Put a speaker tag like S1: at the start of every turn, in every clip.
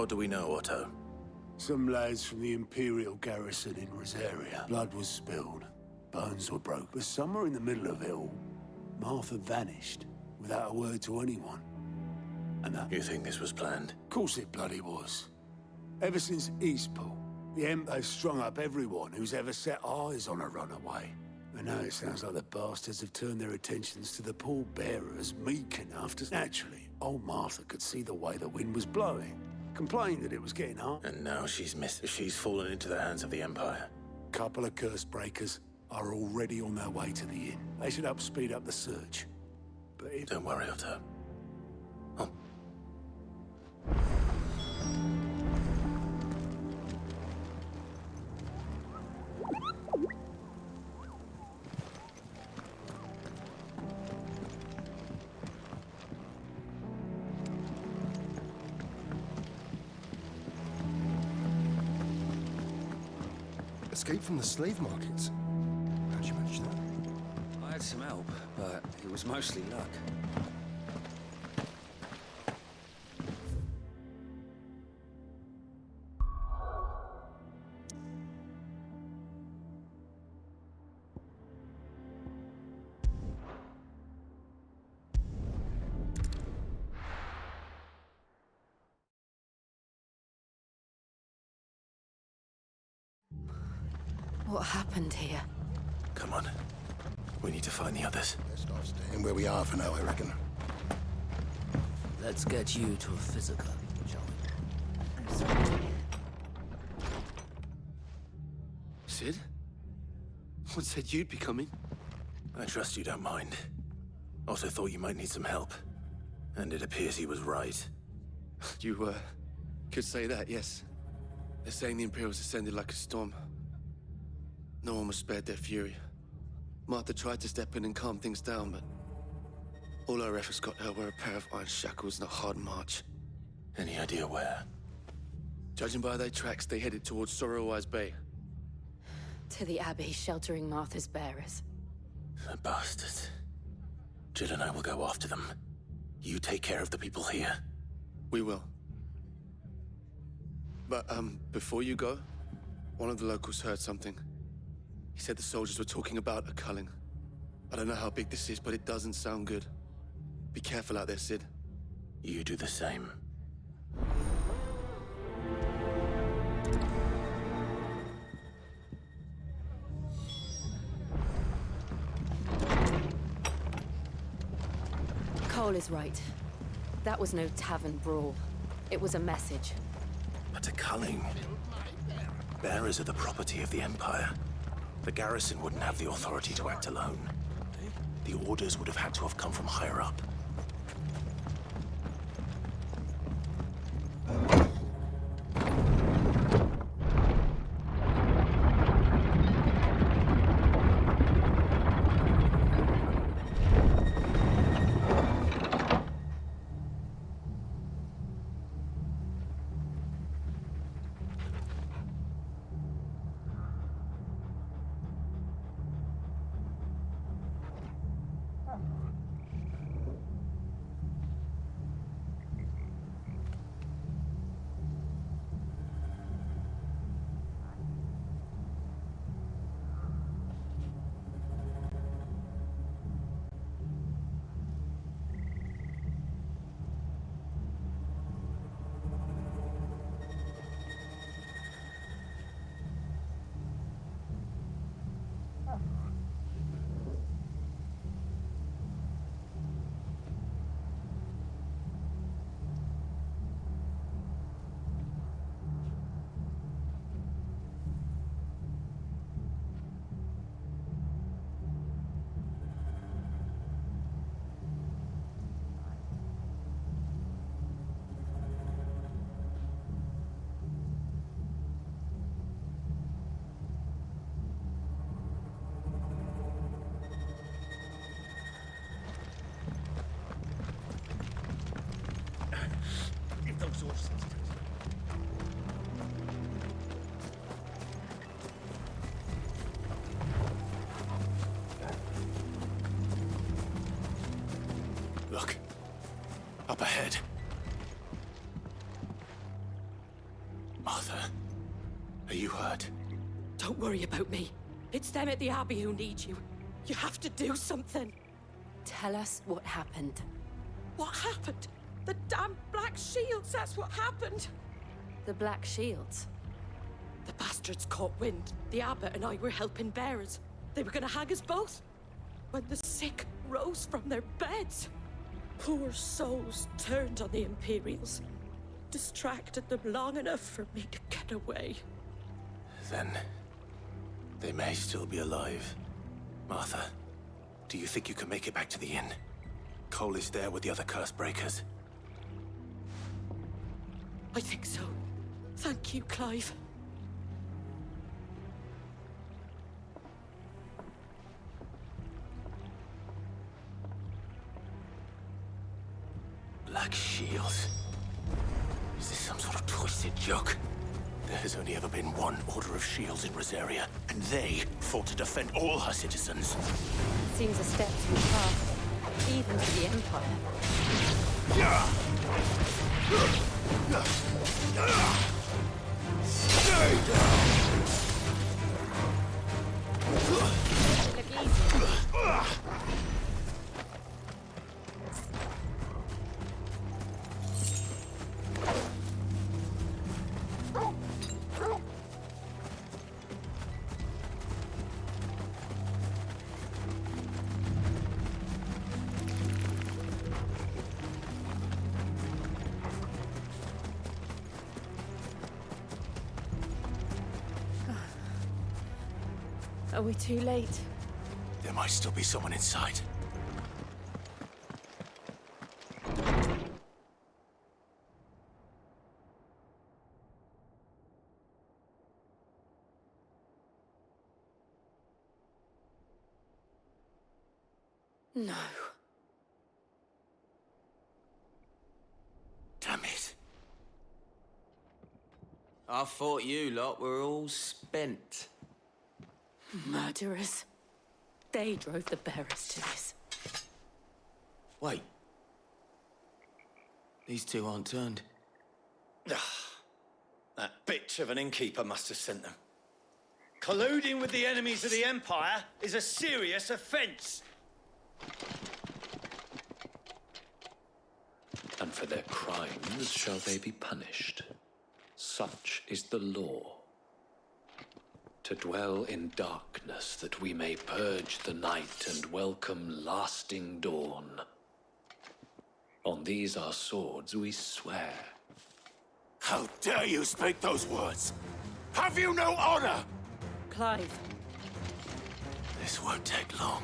S1: What do we know, Otto?
S2: Some lads from the Imperial garrison in Rosaria. Blood was spilled. Bones were broke. But somewhere in the middle of it all, Martha vanished without a word to anyone. And that...
S1: You think this was planned?
S2: Of course it bloody was. Ever since Eastpool, the Emperor's strung up everyone who's ever set eyes on a runaway. And now it sounds like the bastards have turned their attentions to the pallbearers meek enough to... Naturally, old Martha could see the way the wind was blowing. Complained that it was getting hot.
S1: And now she's fallen into the hands of the Empire.
S2: Couple of curse breakers are already on their way to the inn. They should speed up the search. But if...
S1: Don't worry, Otto. Oh.
S3: Escape from the slave markets. How'd you manage that?
S4: I had some help, but it was mostly luck.
S5: What happened here?
S1: Come on. We need to find the others.
S3: Best off staying where we are for now, I reckon.
S6: Let's get you to a physical, shall we?
S5: I'm sorry.
S6: Sid? What said you'd be coming?
S1: I trust you don't mind. Also thought you might need some help. And it appears he was right.
S6: You, could say that, yes. They're saying the Imperials descended like a storm. No one was spared their fury. Martha tried to step in and calm things down, but all our efforts got her were a pair of iron shackles and a hard march.
S1: Any idea where?
S6: Judging by their tracks, they headed towards Sorrowwise Bay.
S5: To the Abbey, sheltering Martha's bearers.
S1: The bastards. Jill and I will go after them. You take care of the people here.
S6: We will. But, before you go, one of the locals heard something. He said the soldiers were talking about a culling. I don't know how big this is, but it doesn't sound good. Be careful out there, Sid.
S1: You do the same.
S5: Cole is right. That was no tavern brawl. It was a message.
S1: But a culling. Bearers are the property of the Empire. The garrison wouldn't have the authority to act alone. The orders would have had to have come from higher up. Look. Up ahead.
S7: Don't worry about me. It's them at the Abbey who need you. You have to do something.
S5: Tell us what happened.
S7: What happened? The damn Black Shields, that's what happened.
S5: The Black Shields?
S7: The bastards caught wind. The abbot and I were helping bearers. They were gonna hang us both. When the sick rose from their beds, poor souls turned on the Imperials. Distracted them long enough for me to get away.
S1: Then they may still be alive. Martha, do you think you can make it back to the inn? Cole is there with the other curse breakers.
S7: I think so. Thank you, Clive.
S1: Black Shields? Is this some sort of twisted joke? There has only ever been one Order of Shields in Rosaria, and they fought to defend all her citizens.
S5: Seems a step too far, even for the Empire. Look easy. Are we too late?
S1: There might still be someone inside.
S5: No.
S1: Damn it.
S8: I thought you lot were all spent.
S7: Murderers. They drove the bearers to this.
S8: Wait. These two aren't turned.
S9: That bitch of an innkeeper must have sent them. Colluding with the enemies of the Empire is a serious offense.
S10: And for their crimes shall they be punished. Such is the law. To dwell in darkness that we may purge the night and welcome lasting dawn. On these our swords we swear.
S1: How dare you speak those words? Have you no honor?
S7: Clive.
S1: This won't take long.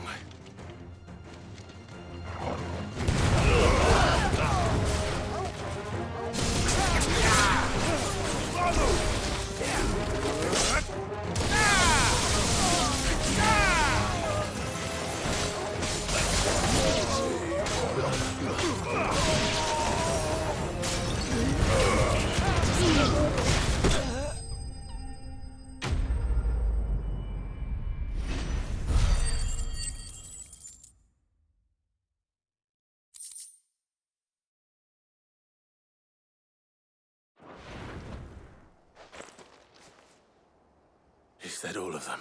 S1: Is that all of them?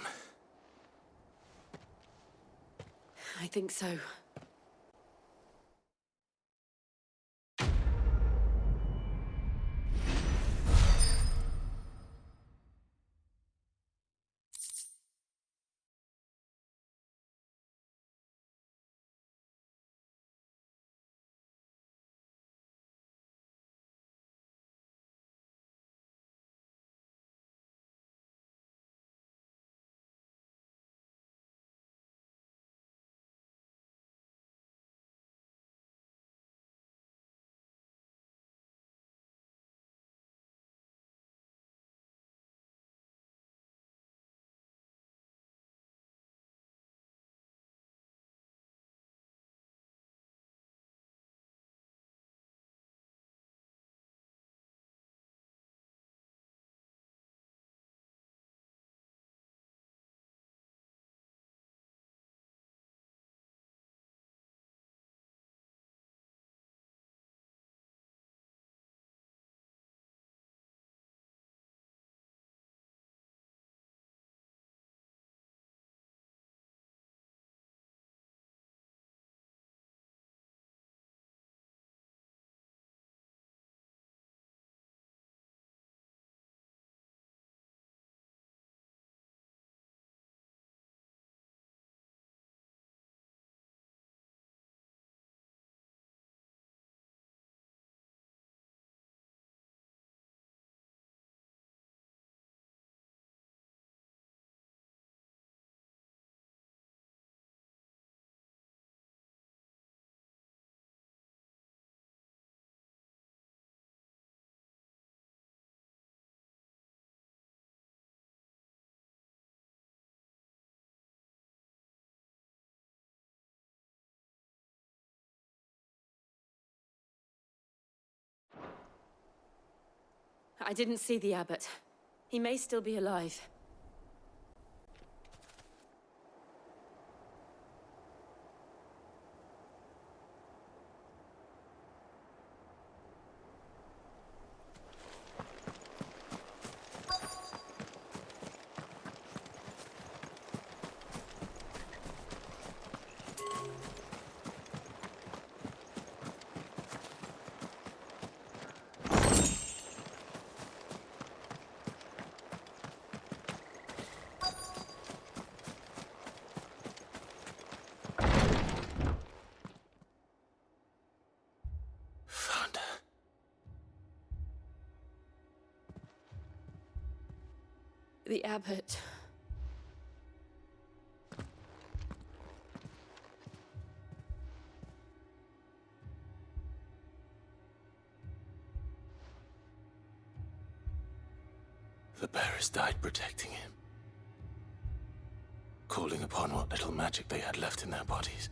S5: I think so. I didn't see the abbot. He may still be alive. The abbot.
S1: The bearers died protecting him, calling upon what little magic they had left in their bodies.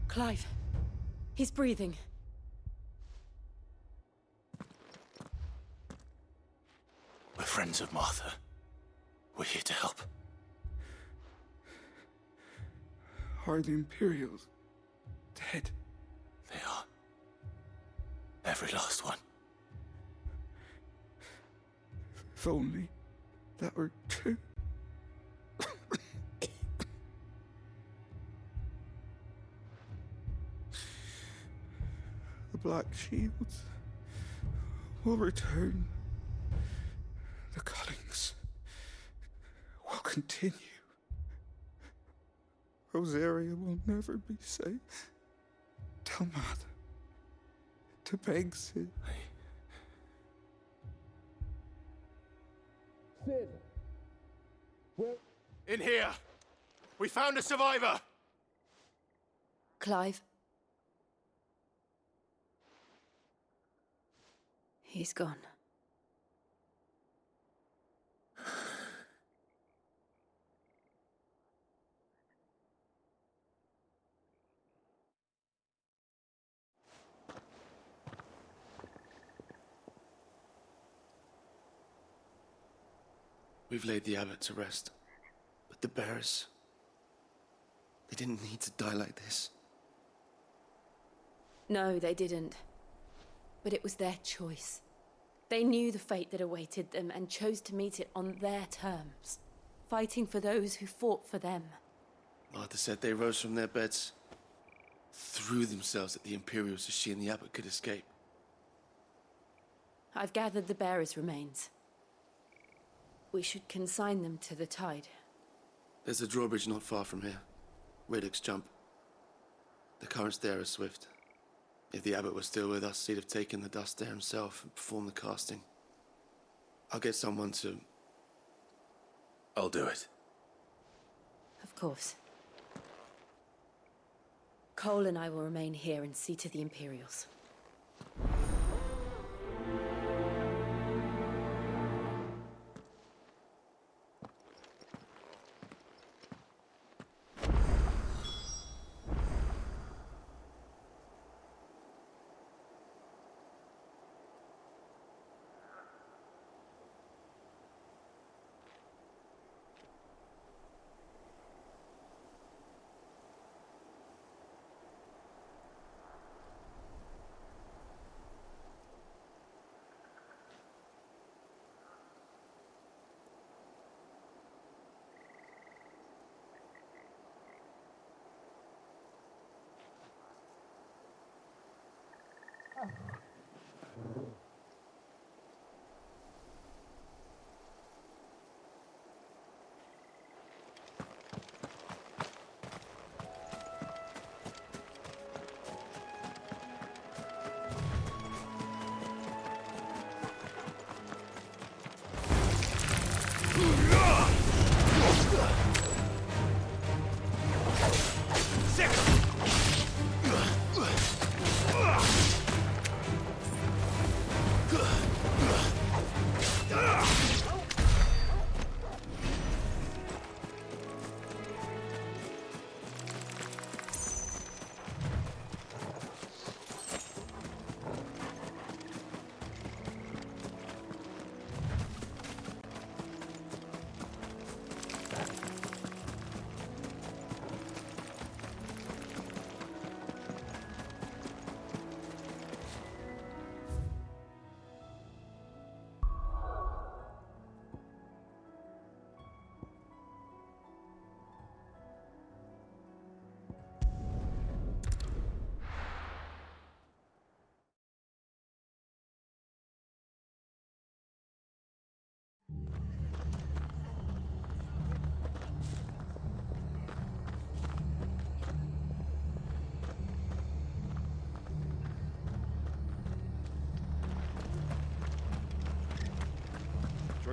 S5: Clive. He's breathing.
S1: We're friends of Martha. We're here to help.
S11: Are the Imperials dead?
S1: They are. Every last one.
S11: If only that were true. The Black Shields will return. The cuttings will continue. Rosaria will never be safe. Tell Mother to beg Sid.
S6: Sid! In here! We found a survivor!
S5: Clive. He's gone.
S6: We've laid the abbot to rest. But the bearers... they didn't need to die like this.
S5: No, they didn't. But it was their choice. They knew the fate that awaited them and chose to meet it on their terms, fighting for those who fought for them.
S6: Martha said they rose from their beds, threw themselves at the Imperials so she and the abbot could escape.
S5: I've gathered the bearers' remains. We should consign them to the tide.
S6: There's a drawbridge not far from here. Reddick's jump. The currents there are swift. If the abbot was still with us, he'd have taken the dust there himself and performed the casting. I'll get someone to...
S1: I'll do it.
S5: Of course. Cole and I will remain here and see to the Imperials.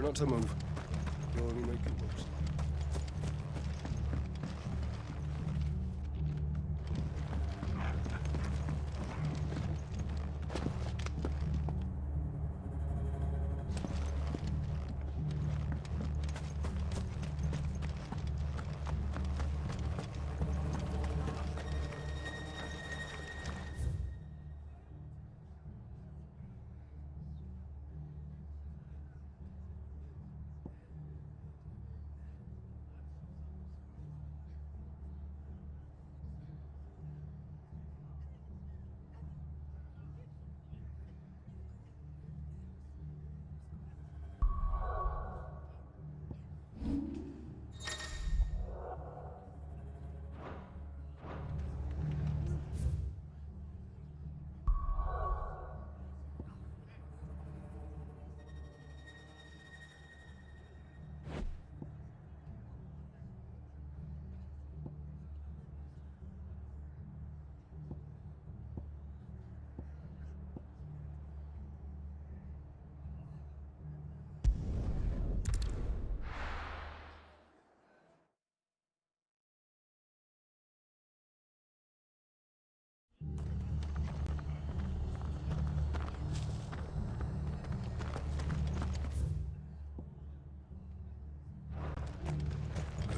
S3: not to move. You're only making moves.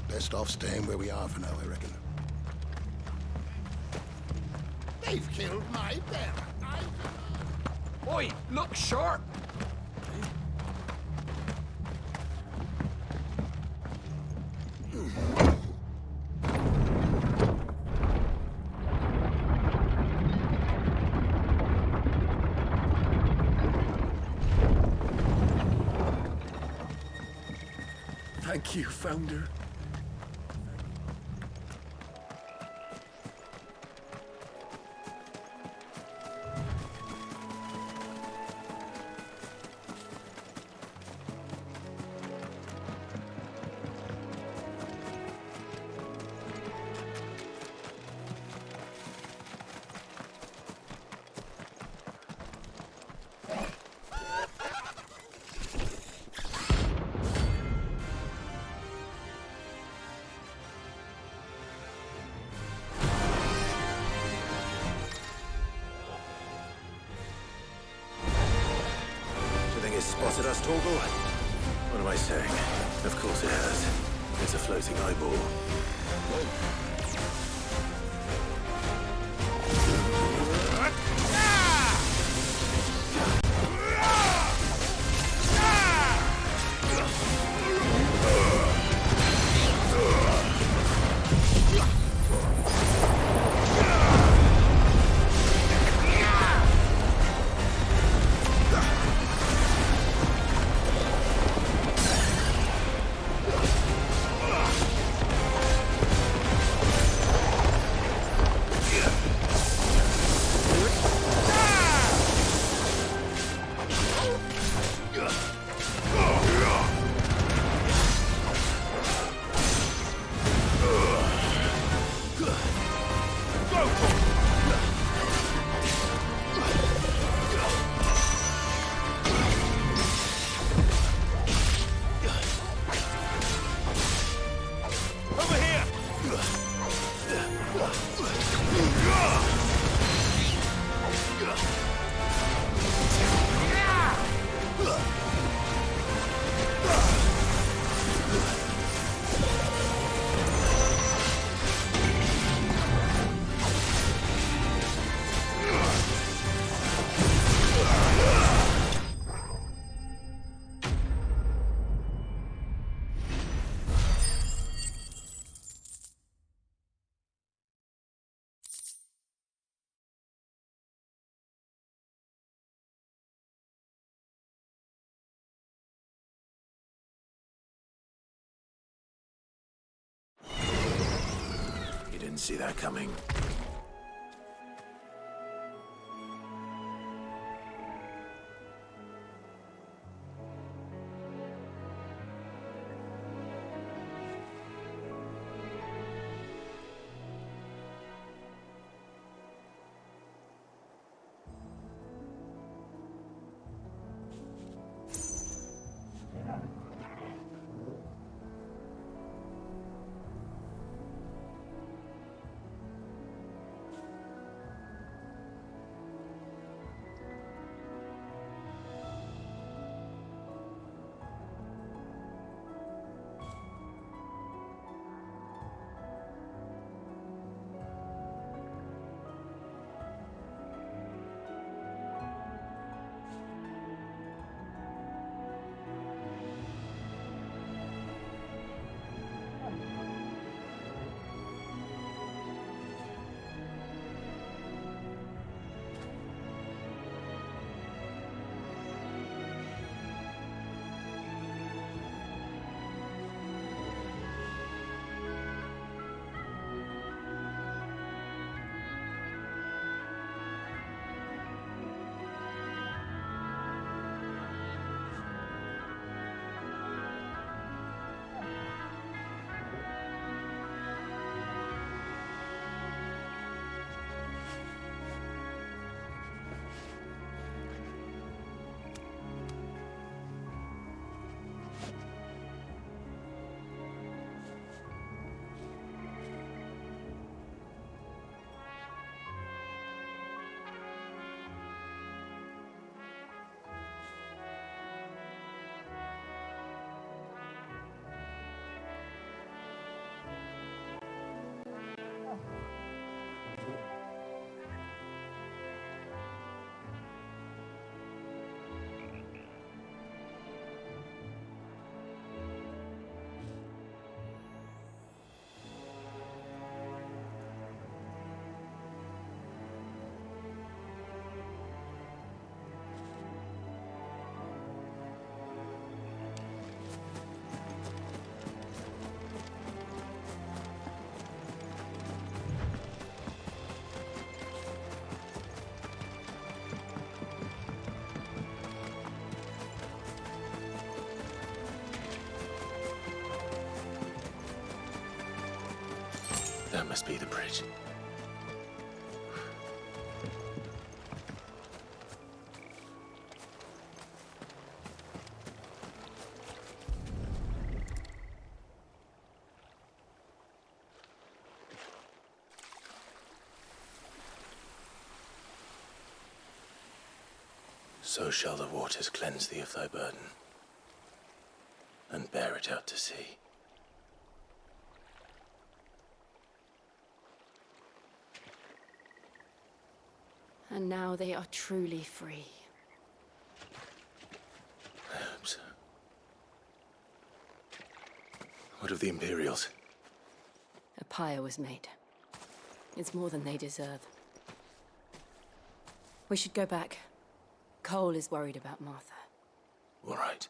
S12: Best off staying where we are for now, I reckon. They've killed my bear.
S11: Oi, look sharp!
S2: Thank you, Founder.
S1: Spotted us, Torgal? What am I saying? Of course it has. It's a floating eyeball. Didn't see that coming. That must be the bridge. So shall the waters cleanse thee of thy burden, and bear it out to sea.
S5: And now they are truly free.
S1: I hope so. What of the Imperials?
S5: A pyre was made. It's more than they deserve. We should go back. Cole is worried about Martha.
S1: All right.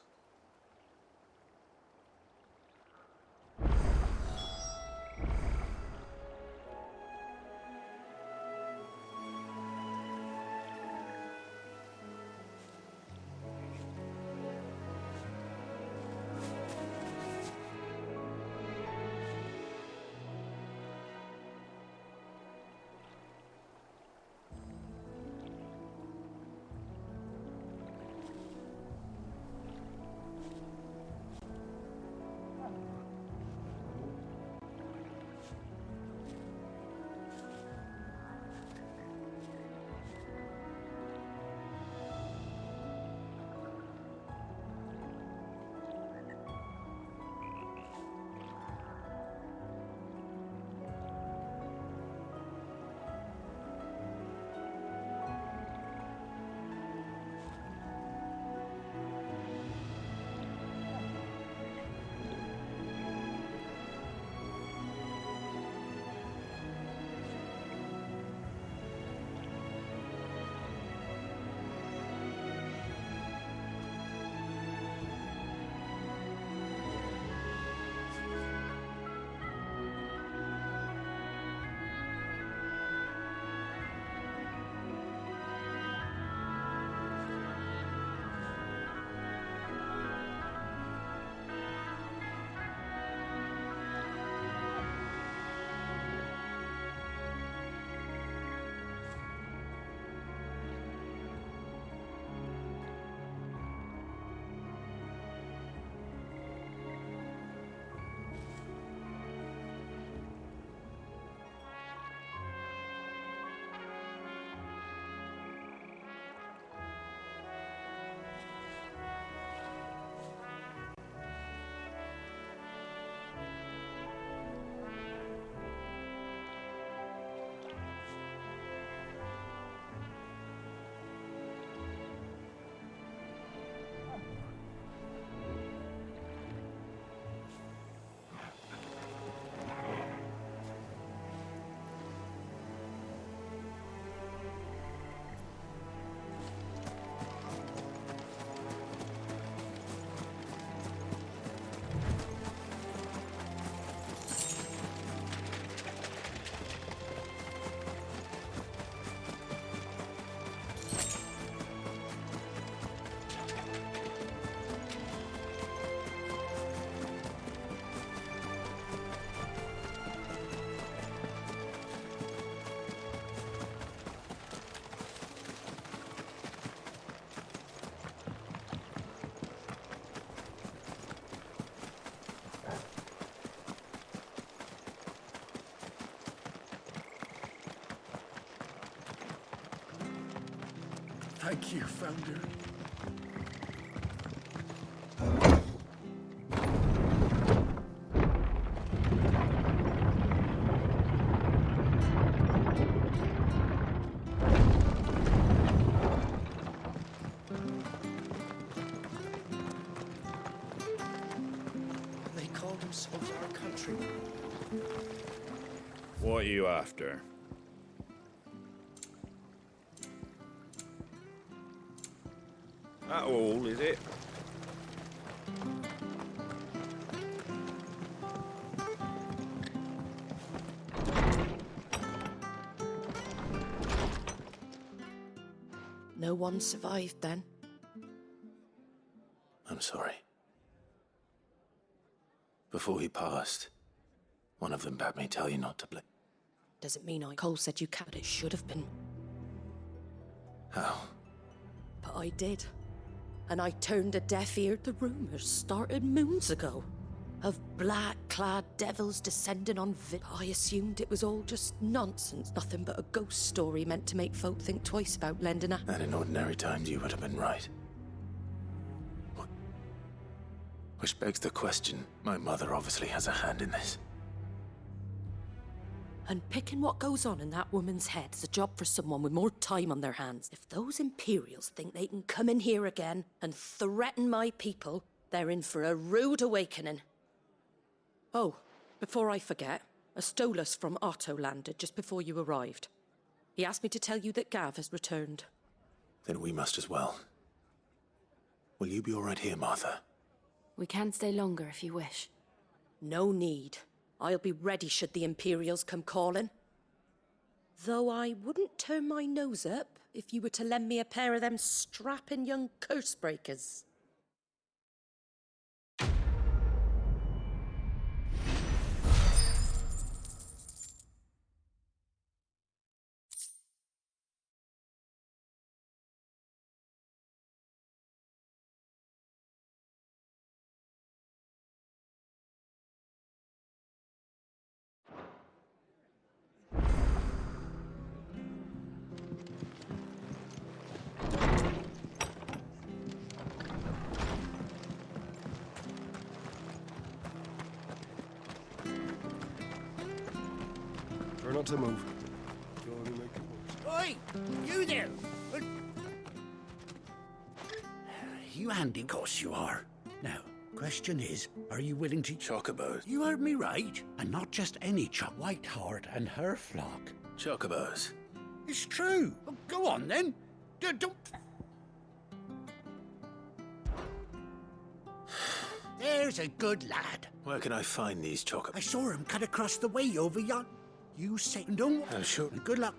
S2: Thank you, Founder.
S13: They called themselves our country.
S14: What are you after? That all, is it?
S7: No one survived then.
S1: I'm sorry. Before he passed, One of them bade me tell you not to blink.
S7: Doesn't mean Cole said you can't. It should have been.
S1: How?
S7: But I did. And I turned a deaf ear. The rumors started moons ago. Of black-clad devils descending on I assumed it was all just nonsense. Nothing but a ghost story meant to make folk think twice about lending a...
S1: And in ordinary times you would have been right. Which begs the question, my mother obviously has a hand in this.
S7: And picking what goes on in that woman's head is a job for someone with more time on their hands. If those Imperials think they can come in here again and threaten my people, they're in for a rude awakening. Oh, before I forget, a Stolas from Otto landed just before you arrived. He asked me to tell you that Gav has returned.
S1: Then we must as well. Will you be all right here, Martha?
S5: We can stay longer if you wish.
S7: No need. I'll be ready should the Imperials come calling. Though I wouldn't turn my nose up if you were to lend me a pair of them strapping young curse breakers.
S3: Try not to move.
S12: Oi! You there! You handy? Of course you are. Now, question is, are you willing to...
S1: Chocobos.
S12: You heard me right. And not just any Whiteheart and her flock.
S1: Chocobos.
S12: It's true. Well, go on then. Don't... There's a good lad.
S1: Where can I find these chocobos?
S12: I saw him cut across the way over yon. You say don't...
S1: sure.
S12: Good luck.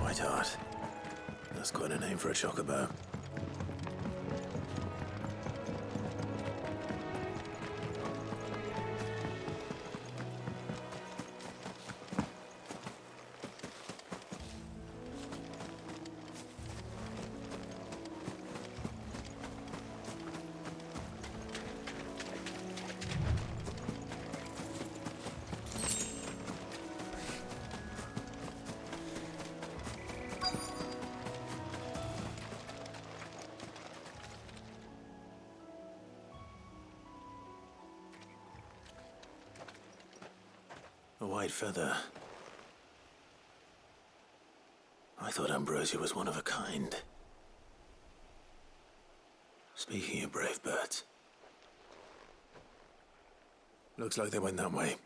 S1: Whiteheart. That's quite a name for a chocobo. A white feather. I thought Ambrosia was one of a kind. Speaking of brave birds. Looks like they went that way.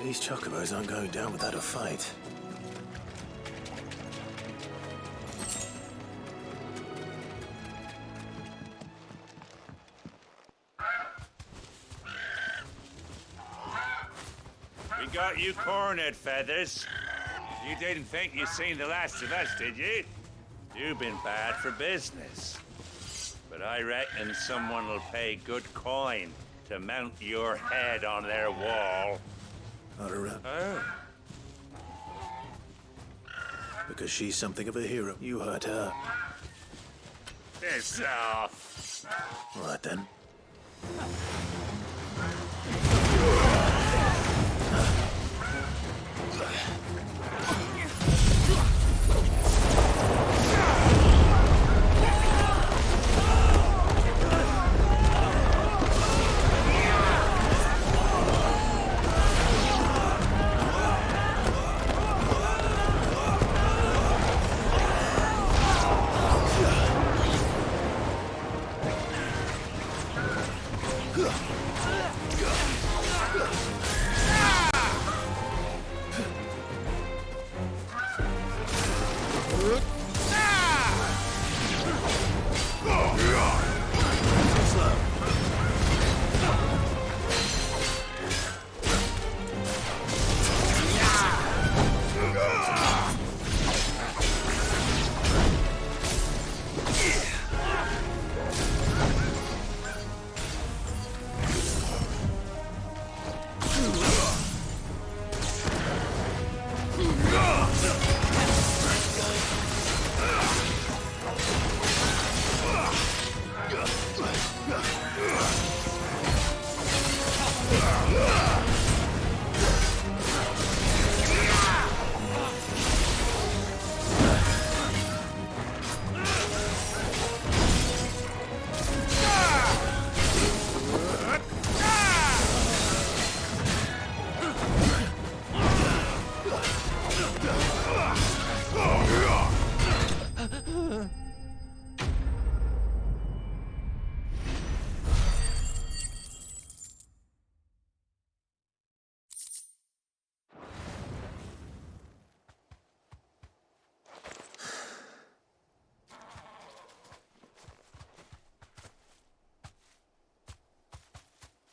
S1: These chocobos aren't going down without a fight.
S15: We got you cornered, Feathers. You didn't think you'd seen the last of us, did you? You've been bad for business. But I reckon someone will pay good coin to mount your head on their wall.
S1: Not around.
S15: Oh.
S1: Because she's something of a hero. You hurt her.
S15: Piss off.
S1: All right, then.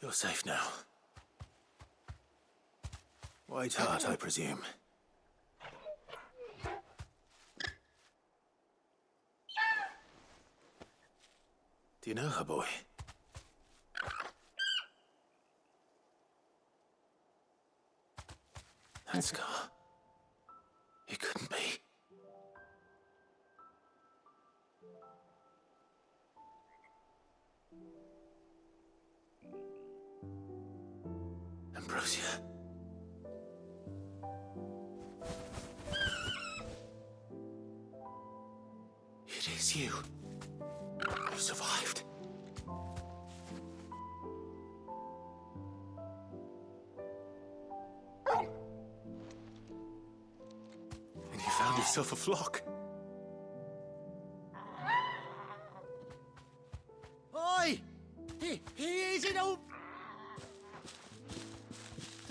S1: You're safe now. White heart, I presume. Do you know her, boy? That scar. It couldn't be. Ambrosia. It is you. You survived. And you found yourself a flock.
S12: Oi! He isn't old.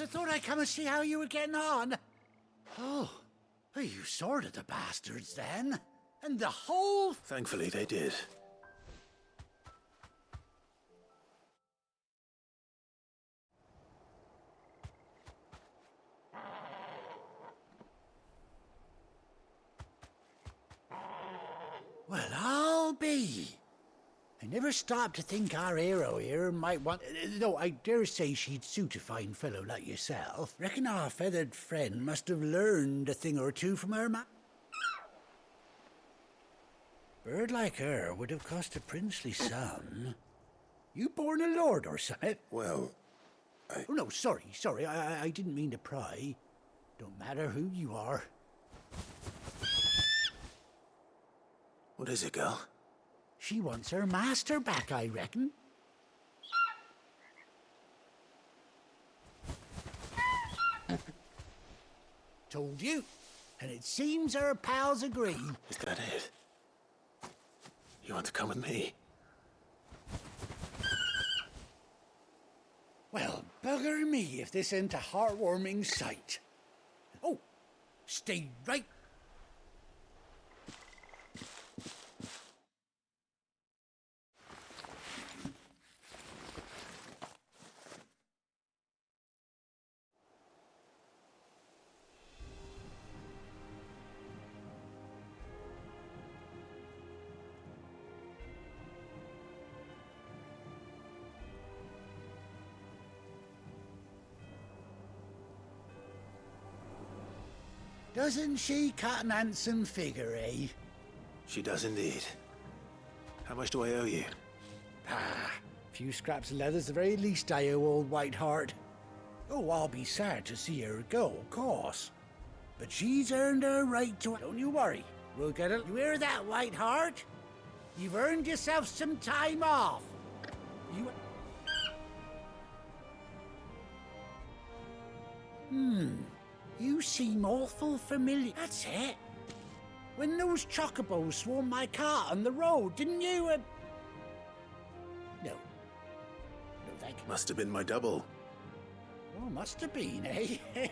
S12: I thought I'd come and see how you were getting on. Oh, you sorted the bastards then? And the whole...
S1: Thankfully, they did.
S12: Well, I'll be. I never stopped to think our hero here might want... Though I dare say she'd suit a fine fellow like yourself. Reckon our feathered friend must have learned a thing or two from her Bird like her would have cost a princely sum. You born a lord or something?
S1: Well,
S12: Oh, no, sorry. I didn't mean to pry. Don't matter who you are.
S1: What is it, girl?
S12: She wants her master back, I reckon. Told you. And it seems her pals agree.
S1: Is that it? You want to come with me?
S12: Well, bugger me if this ain't a heartwarming sight. Oh, stay right. Doesn't she cut an handsome figure, eh?
S1: She does indeed. How much do I owe you?
S12: A few scraps of leather's the very least I owe old Whiteheart. Oh, I'll be sad to see her go, of course. But she's earned her right to... Don't you worry. We'll get her... You hear that, Whiteheart? You've earned yourself some time off. You seem awful familiar. That's it. When those chocobos swarmed my cart on the road, didn't you? No,
S1: Must have been my double.
S12: Oh, must have been, eh?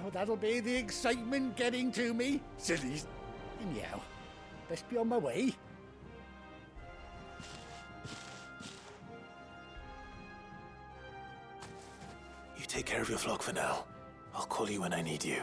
S12: Oh, that'll be the excitement getting to me. Sillies. Anyhow, best be on my way.
S1: You take care of your flock for now. I'll call you when I need you.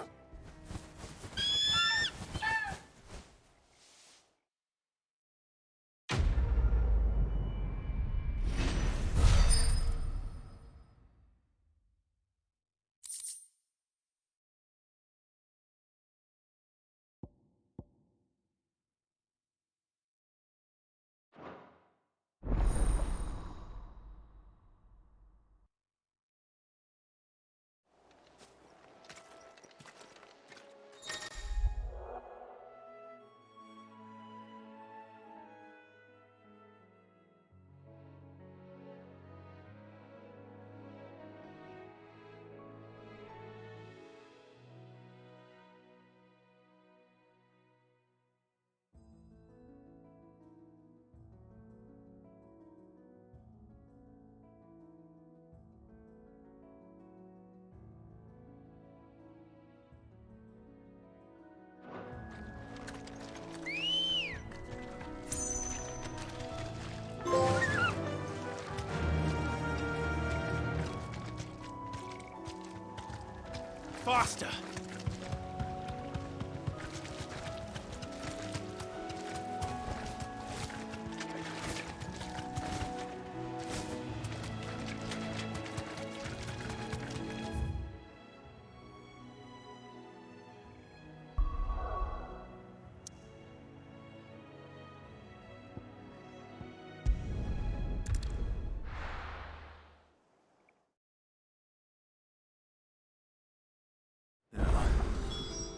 S9: Faster!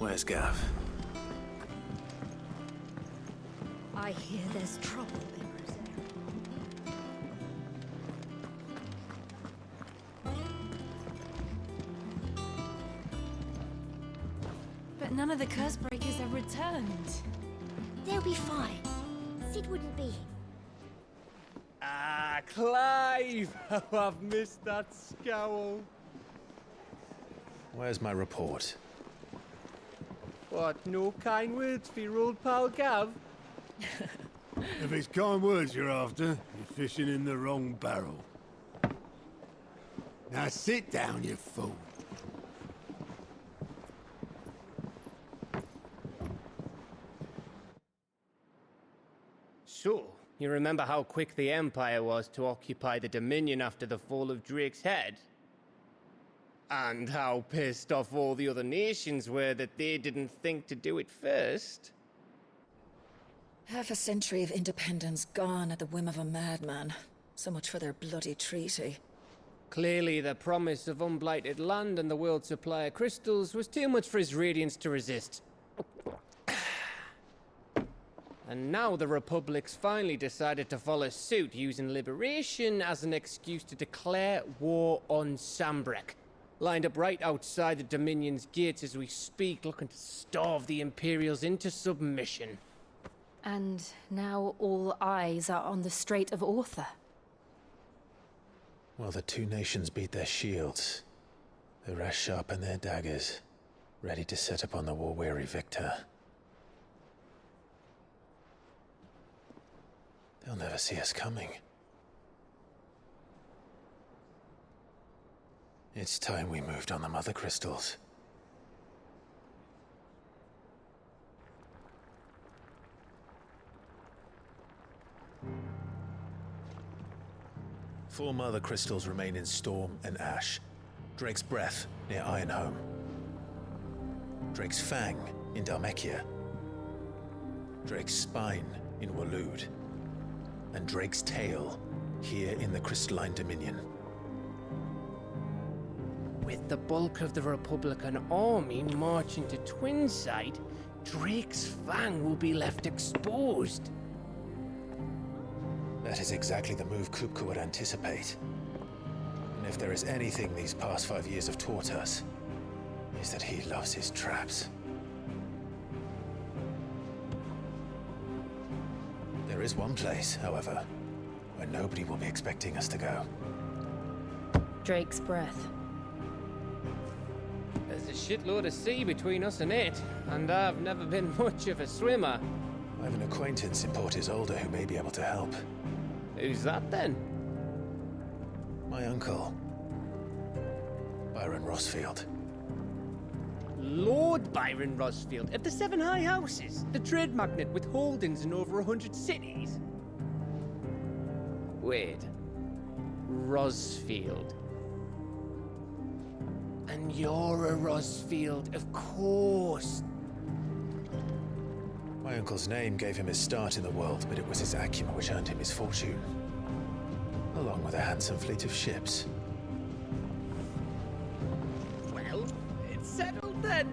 S1: Where's Gav?
S16: I hear there's trouble in Rosaria.
S5: But none of the curse breakers have returned.
S16: They'll be fine. Sid wouldn't be.
S17: Ah, Clive! Oh, I've missed that scowl.
S1: Where's my report?
S17: What, no kind words for your old pal Gav?
S2: If it's kind words you're after, you're fishing in the wrong barrel. Now sit down, you fool.
S17: So, you remember how quick the Empire was to occupy the Dominion after the fall of Drake's head? And how pissed off all the other nations were that they didn't think to do it first?
S18: Half a century of independence gone at the whim of a madman. So much for their bloody treaty.
S17: Clearly, the promise of unblighted land and the world's supply of crystals was too much for his radiance to resist. And now the Republic's finally decided to follow suit, using liberation as an excuse to declare war on Sambrek. Lined up right outside the Dominion's gates as we speak, looking to starve the Imperials into submission.
S5: And now all eyes are on the Strait of Author.
S1: Well, the two nations beat their shields. The rest sharpen their daggers, ready to set upon the war-weary victor. They'll never see us coming. It's time we moved on the Mothercrystals. Four Mothercrystals remain in Storm and Ash. Drake's Breath near Ironhome. Drake's Fang in Dhalmekia. Drake's Spine in Waloed. And Drake's Tail here in the Crystalline Dominion.
S17: With the bulk of the Republican army marching to Twinside, Drake's Fang will be left exposed.
S1: That is exactly the move Kupka would anticipate. And if there is anything these past 5 years have taught us, is that he loves his traps. There is one place, however, where nobody will be expecting us to go.
S5: Drake's breath.
S17: There's a shitload of sea between us and it, and I've never been much of a swimmer.
S1: I have an acquaintance in Port Isolde who may be able to help.
S17: Who's that then?
S1: My uncle, Byron Rosfield.
S17: Lord Byron Rosfield of the Seven High Houses, the trade magnate with holdings in over 100 cities. Wait, Rosfield. And you're a Rosfield, of course.
S1: My uncle's name gave him his start in the world, but it was his acumen which earned him his fortune, along with a handsome fleet of ships.
S17: Well, it's settled then.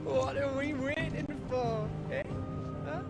S17: What are we waiting for, eh? Huh?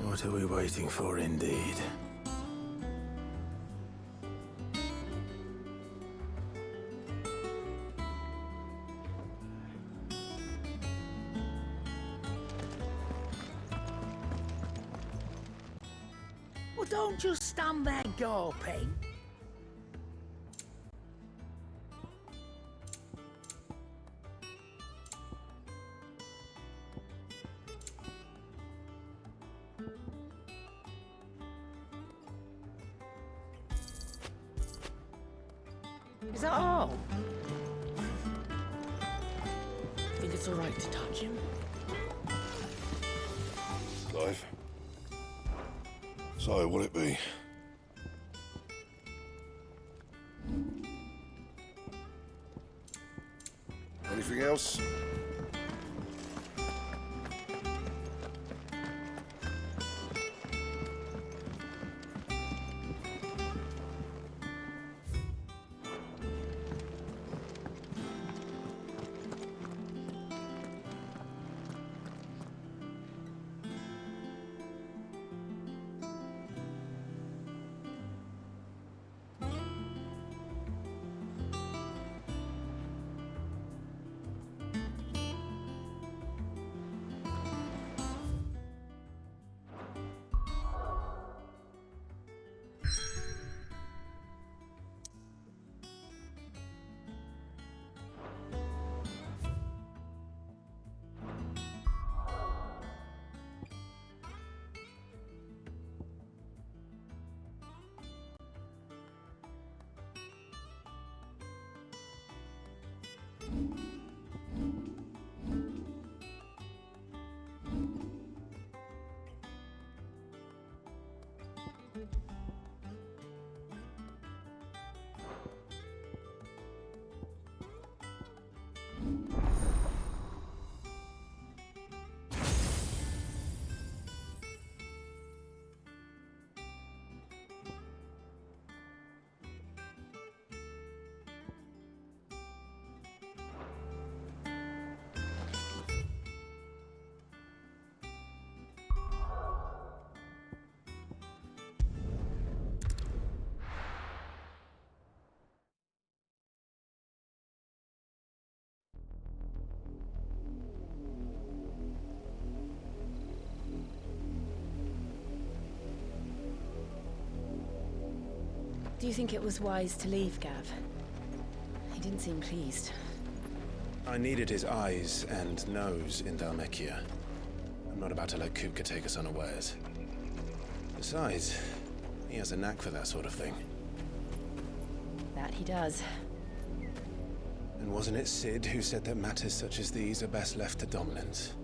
S2: What are we waiting for, indeed?
S12: Well, don't just stand there gawping. Is that all? Think it's all right to touch him?
S3: Clive. So, will it be? Anything else?
S5: Do you think it was wise to leave, Gav? He didn't seem pleased.
S1: I needed his eyes and nose in Dhalmekia. I'm not about to let Kupka take us unawares. Besides, he has a knack for that sort of thing.
S5: That he does.
S1: And wasn't it Sid who said that matters such as these are best left to dominance?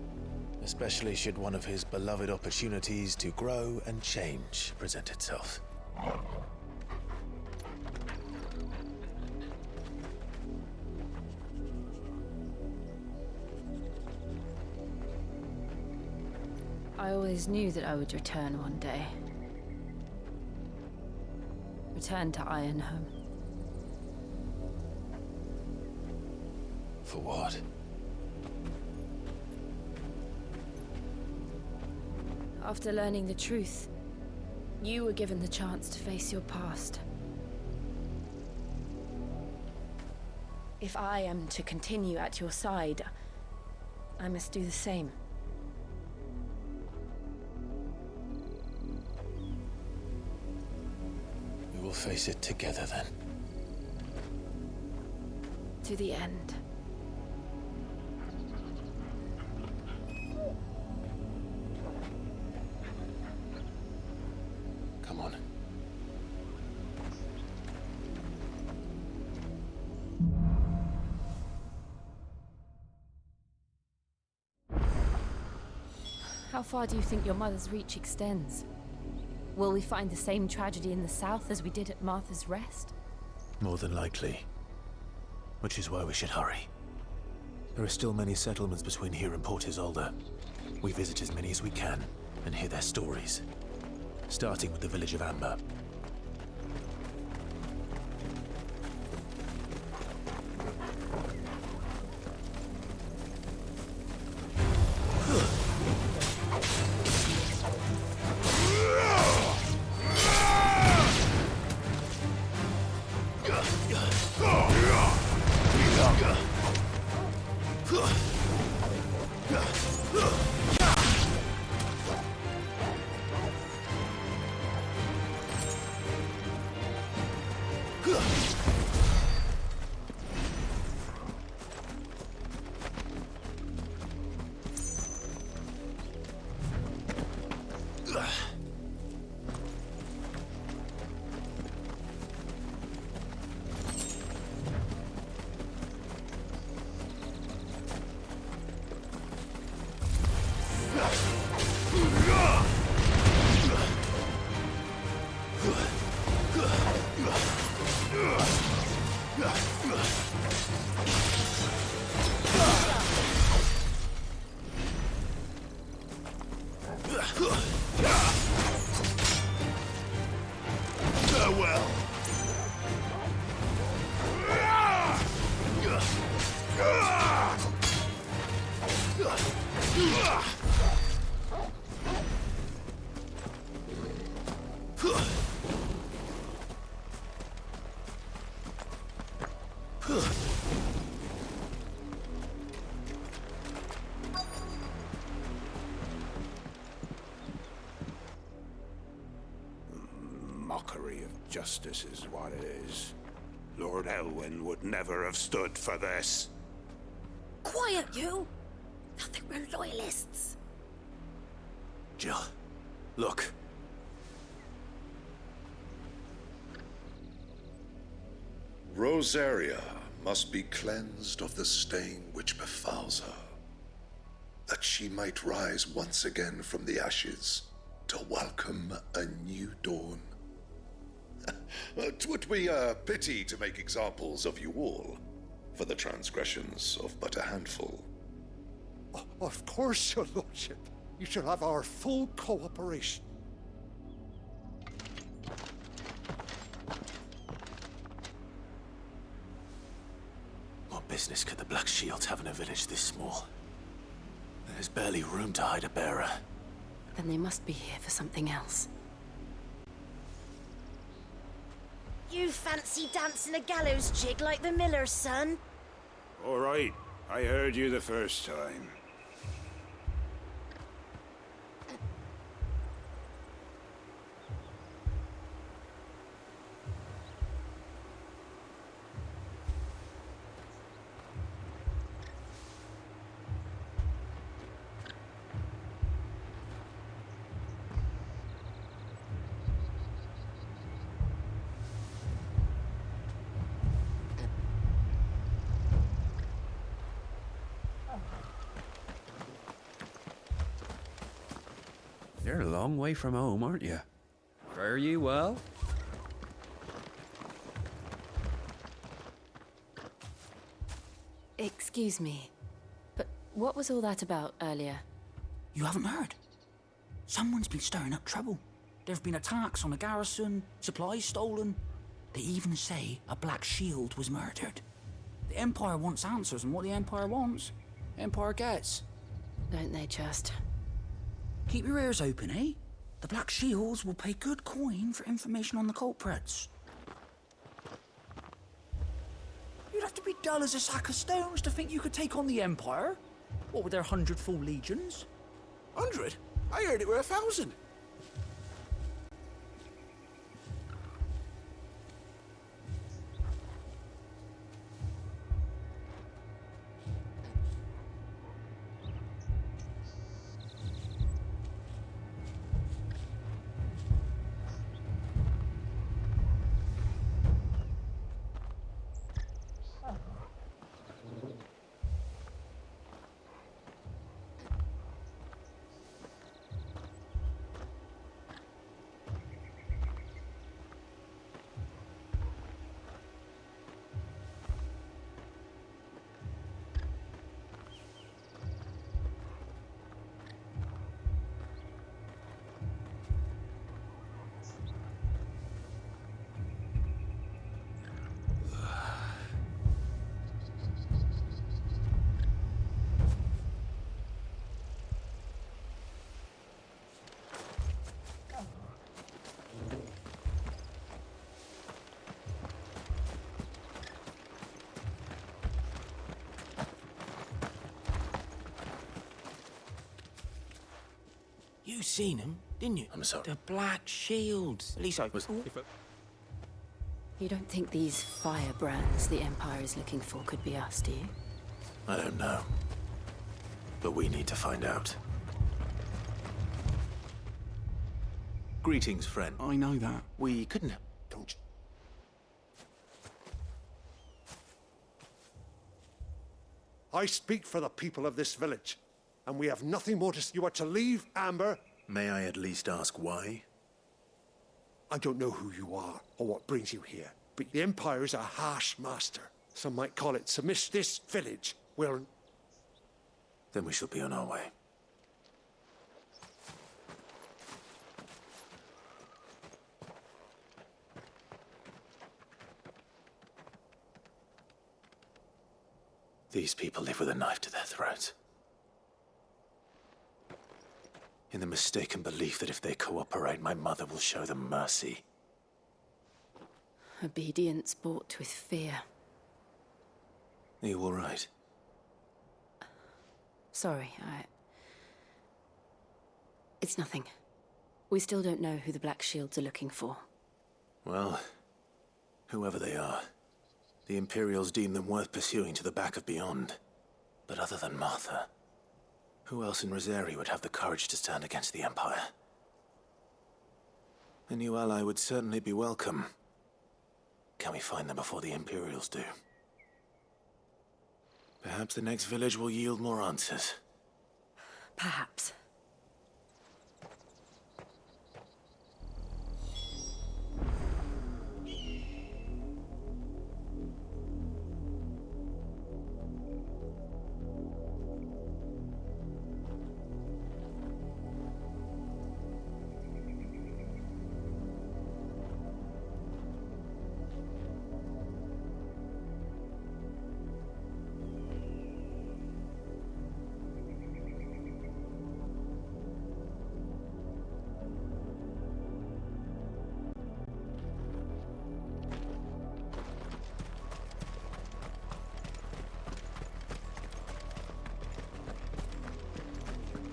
S1: Especially should one of his beloved opportunities to grow and change present itself.
S5: I always knew that I would return one day. Return to Ironhome.
S1: For what?
S5: After learning the truth, you were given the chance to face your past. If I am to continue at your side, I must do the same.
S1: We will face it together then.
S5: To the end.
S1: Come on.
S5: How far do you think your mother's reach extends? Will we find the same tragedy in the south as we did at Martha's Rest?
S1: More than likely. Which is why we should hurry. There are still many settlements between here and Port Isolde. We visit as many as we can and hear their stories. Starting with the village of Amber.
S2: Mockery of justice is what it is. Lord Elwyn would never have stood for this.
S16: Quiet, you! I think we're loyalists.
S1: Jill, look.
S19: Rosaria must be cleansed of the stain which befouls her, that she might rise once again from the ashes to welcome a new dawn. 'Twould be a pity to make examples of you all, for the transgressions of but a handful.
S3: Of course, your lordship. You shall have our full cooperation.
S1: What business could the Black Shields have in a village this small? There's barely room to hide a bearer.
S5: Then they must be here for something else.
S16: You fancy dancing a gallows jig like the miller's son?
S2: All right, I heard you the first time.
S4: You're a long way from home, aren't you? Fare you well?
S5: Excuse me, but what was all that about earlier?
S20: You haven't heard? Someone's been stirring up trouble. There have been attacks on the garrison, supplies stolen. They even say a Black Shield was murdered. The Empire wants answers, and what the Empire wants, Empire gets.
S5: Don't they just?
S20: Keep your ears open, eh? The Black Shields will pay good coin for information on the culprits. You'd have to be dull as a sack of stones to think you could take on the Empire. What with their 100 full legions?
S2: 100? I heard it were 1,000.
S20: You seen them, didn't you?
S1: I'm sorry.
S20: The Black Shields. At least I was.
S5: You don't think these firebrands the Empire is looking for could be us, do you?
S1: I don't know. But we need to find out. Greetings, friend.
S20: I know that.
S1: We couldn't... Don't...
S3: I speak for the people of this village, and we have nothing more to say. You are to leave, Amber.
S1: May I at least ask why?
S3: I don't know who you are or what brings you here, but the Empire is a harsh master. Some might call it submiss. This village will...
S1: Then we shall be on our way. These people live with a knife to their throats. In the mistaken belief that if they cooperate, my mother will show them mercy.
S5: Obedience bought with fear.
S1: Are you all right?
S5: Sorry, It's nothing. We still don't know who the Black Shields are looking for.
S1: Well, whoever they are, the Imperials deem them worth pursuing to the back of beyond. But other than Martha, who else in Rosaria would have the courage to stand against the Empire? A new ally would certainly be welcome. Can we find them before the Imperials do? Perhaps the next village will yield more answers.
S5: Perhaps.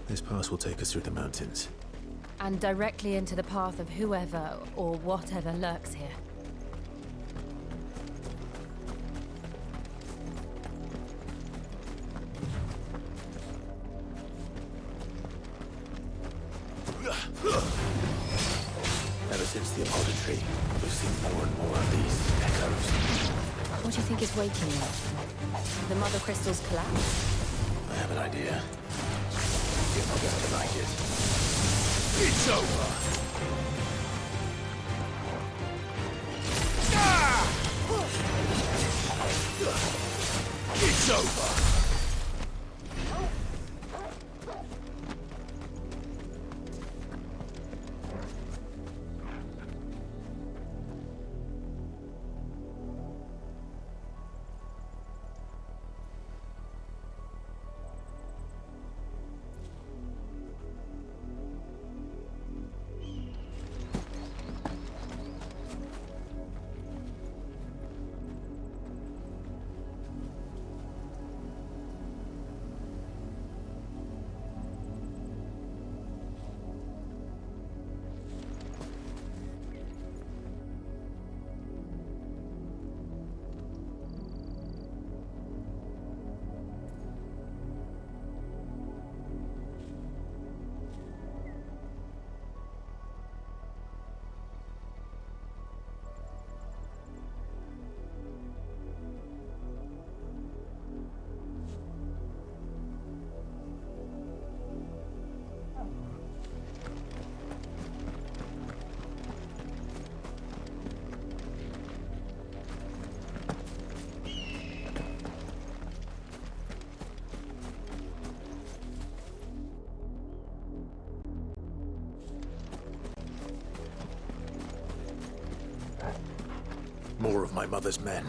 S1: This pass will take us through the mountains.
S5: And directly into the path of whoever or whatever lurks here.
S1: Ever since the oratory, we've seen more and more of these echoes.
S5: What do you think is waking them? The Mothercrystals collapse?
S1: I have an idea. You're not going to like it.
S2: It's over! It's over!
S1: More of my mother's men.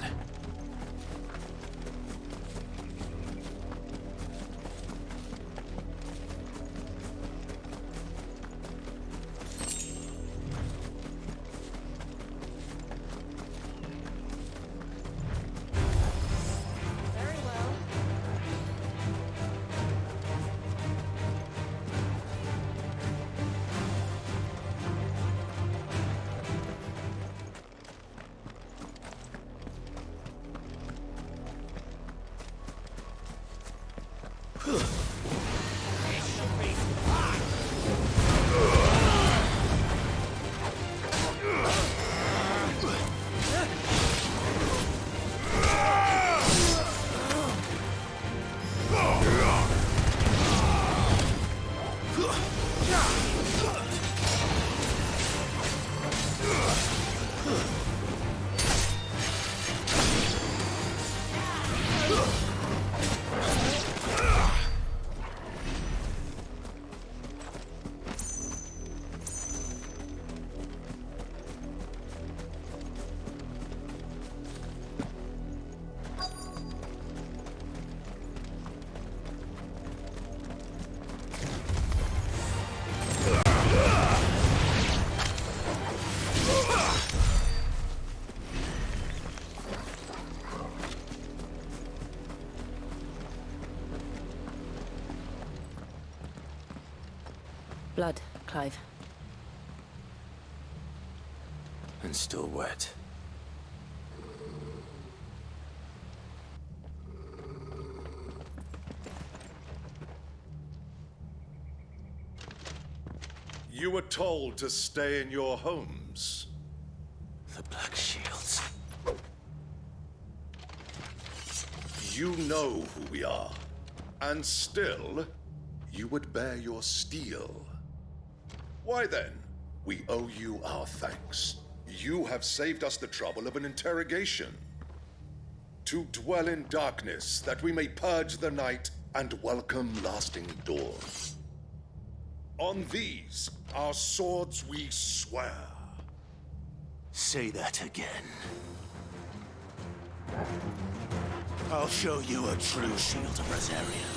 S5: Blood, Clive.
S1: And still wet.
S19: You were told to stay in your homes.
S1: The Black Shields.
S19: You know who we are. And still, you would bear your steel. Why then, we owe you our thanks. You have saved us the trouble of an interrogation. To dwell in darkness, that we may purge the night and welcome lasting dawn. On these, our swords we swear.
S2: Say that again. I'll show you a true shield of Rosaria.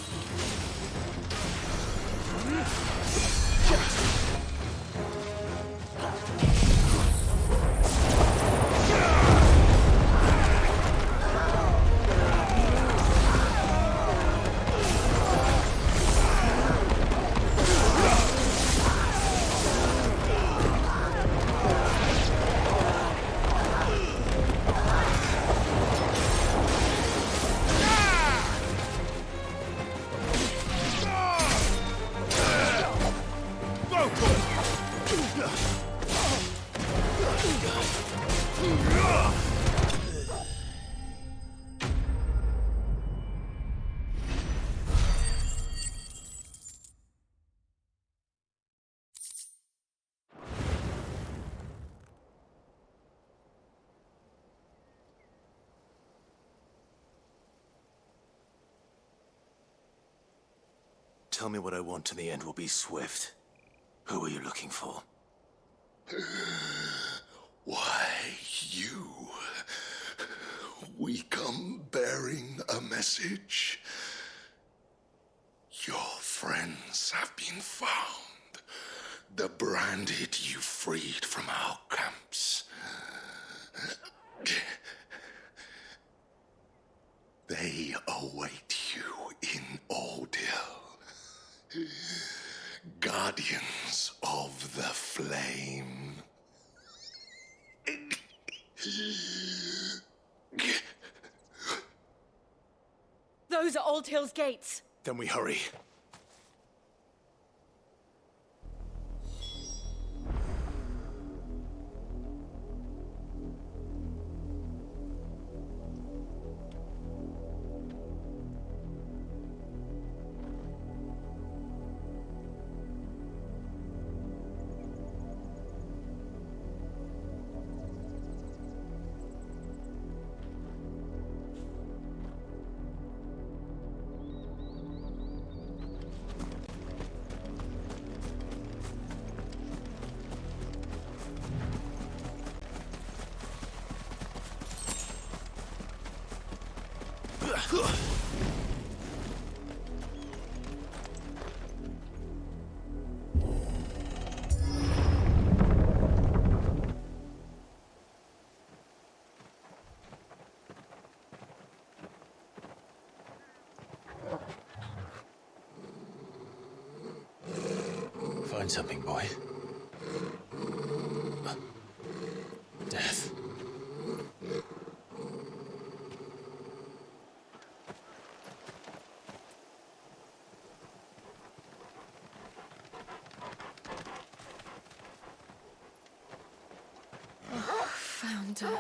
S1: tell me what I want and the end will be swift. Who are you looking for?
S19: Why, you. We come bearing a message. Your friends have been found. The branded you freed from our camps. They await you in Ordeal. Guardians of the Flame.
S5: Those are Old Hill's gates.
S1: Then we hurry. Find something, boy. Death.
S5: Found her.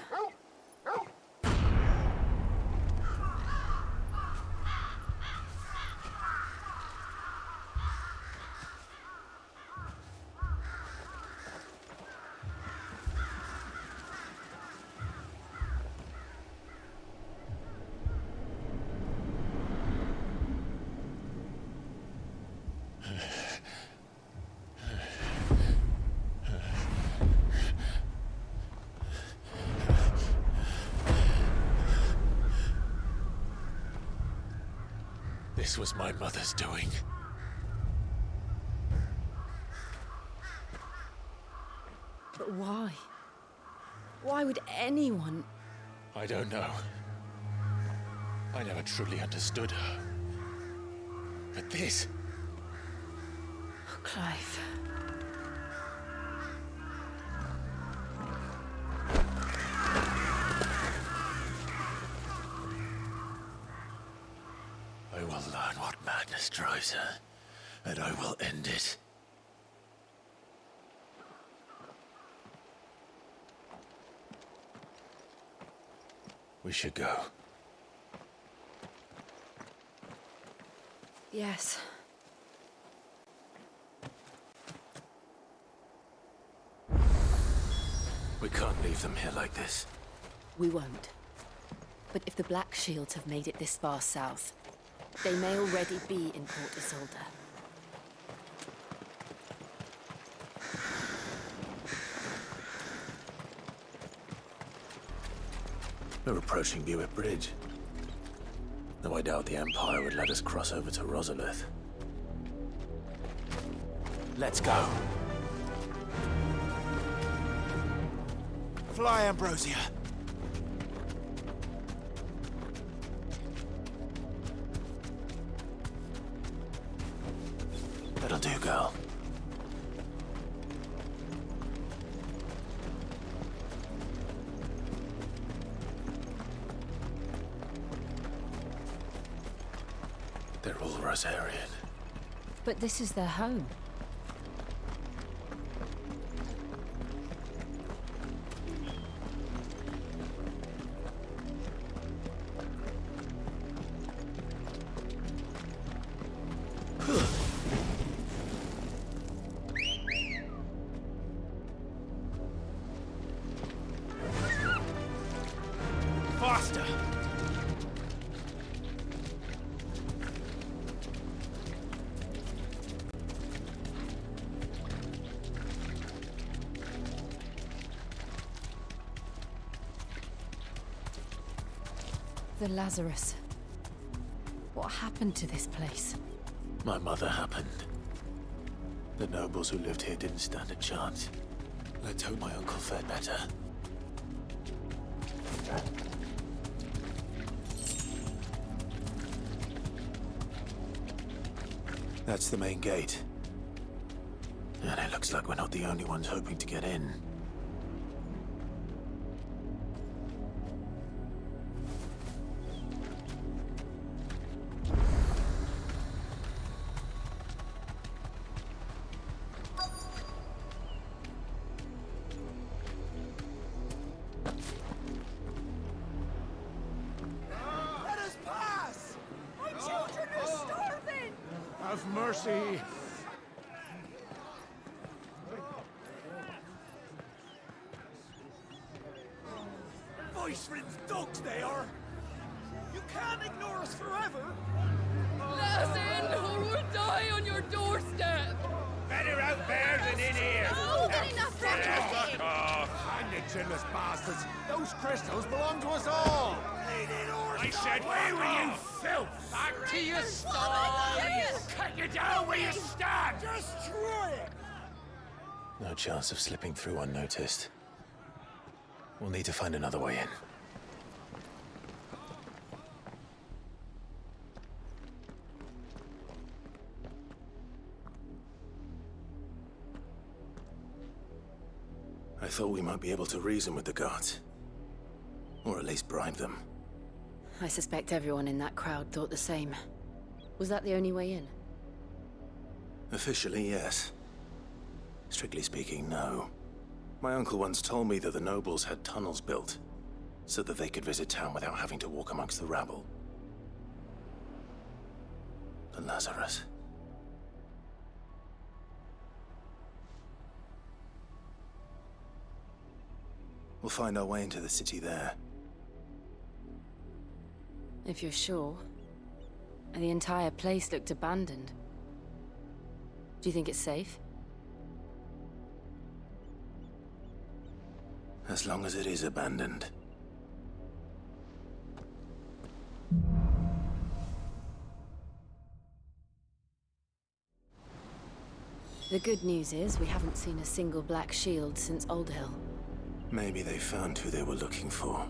S1: This was my mother's doing.
S5: But why? Why would anyone?
S1: I don't know. I never truly understood her. But this...
S5: Oh, Clive.
S1: I will learn what madness drives her, and I will end it. We should go.
S5: Yes.
S1: We can't leave them here like this.
S5: We won't. But if the Black Shields have made it this far south, they may already be in Port Isolde.
S1: We're approaching Buick Bridge. Though I doubt the Empire would let us cross over to Rosaria. Let's go.
S12: Fly, Ambrosia.
S1: That'll do, girl. They're all Rosarian.
S5: But this is their home.
S12: Faster!
S5: The Lazarus. What happened to this place?
S1: My mother happened. The nobles who lived here didn't stand a chance. Let's hope my uncle fared better. That's the main gate. And it looks like we're not the only ones hoping to get in.
S12: Let us pass! My children are starving! Have mercy! Voice-ridden dogs they are! You can't ignore us forever!
S21: Let us in, or we'll die on your doorstep!
S15: Better out there than in here!
S21: No, good enough for
S15: Fuck off!
S12: Hang the chinless bastards! Those crystals belong to us all!
S15: I said, where were you, filth?
S12: Back to your sties!
S15: Cut you down where you stand!
S12: Destroy it!
S1: No chance of slipping through unnoticed. We'll need to find another way in. I thought we might be able to reason with the guards. Or at least bribe them.
S5: I suspect everyone in that crowd thought the same. Was that the only way in?
S1: Officially, yes. Strictly speaking, no. My uncle once told me that the nobles had tunnels built, so that they could visit town without having to walk amongst the rabble. The Lazarus. We'll find our way into the city there.
S5: If you're sure. The entire place looked abandoned. Do you think it's safe?
S1: As long as it is abandoned.
S5: The good news is we haven't seen a single black shield since Old Hill.
S1: Maybe they found who they were looking for.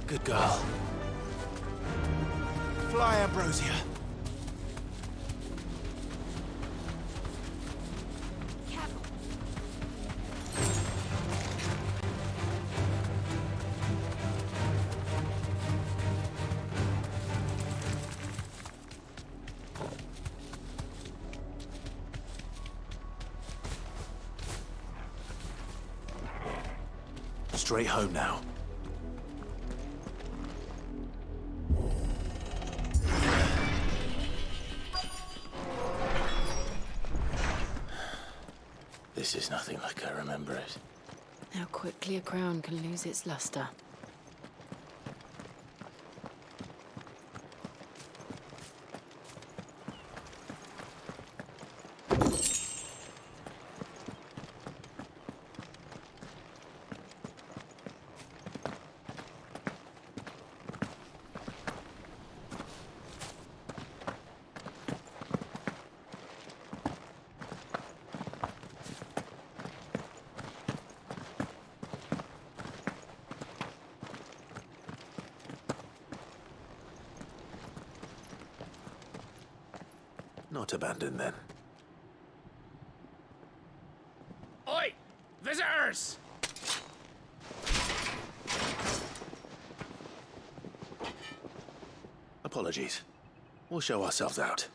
S1: Good girl.
S12: Fly, Ambrosia.
S1: Straight home now. This is nothing like I remember it.
S5: How quickly a crown can lose its luster.
S1: Not abandoned, then.
S15: Oi! Visitors!
S1: Apologies. We'll show ourselves out.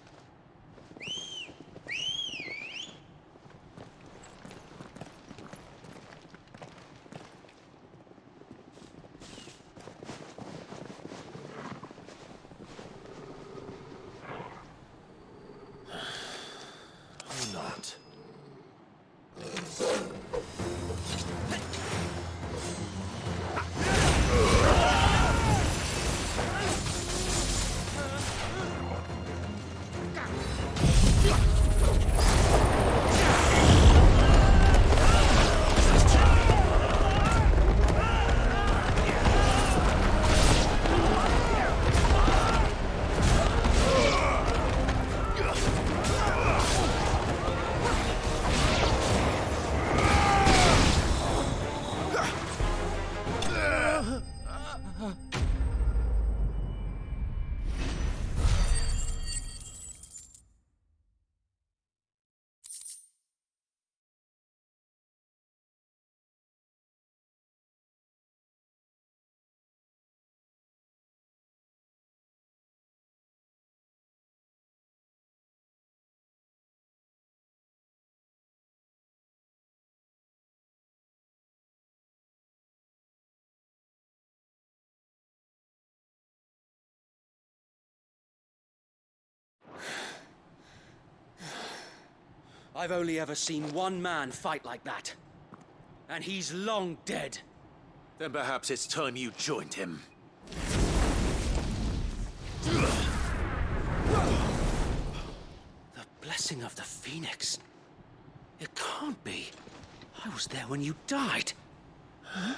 S4: I've only ever seen one man fight like that. And he's long dead.
S1: Then perhaps it's time you joined him.
S4: The blessing of the Phoenix. It can't be. I was there when you died. Huh?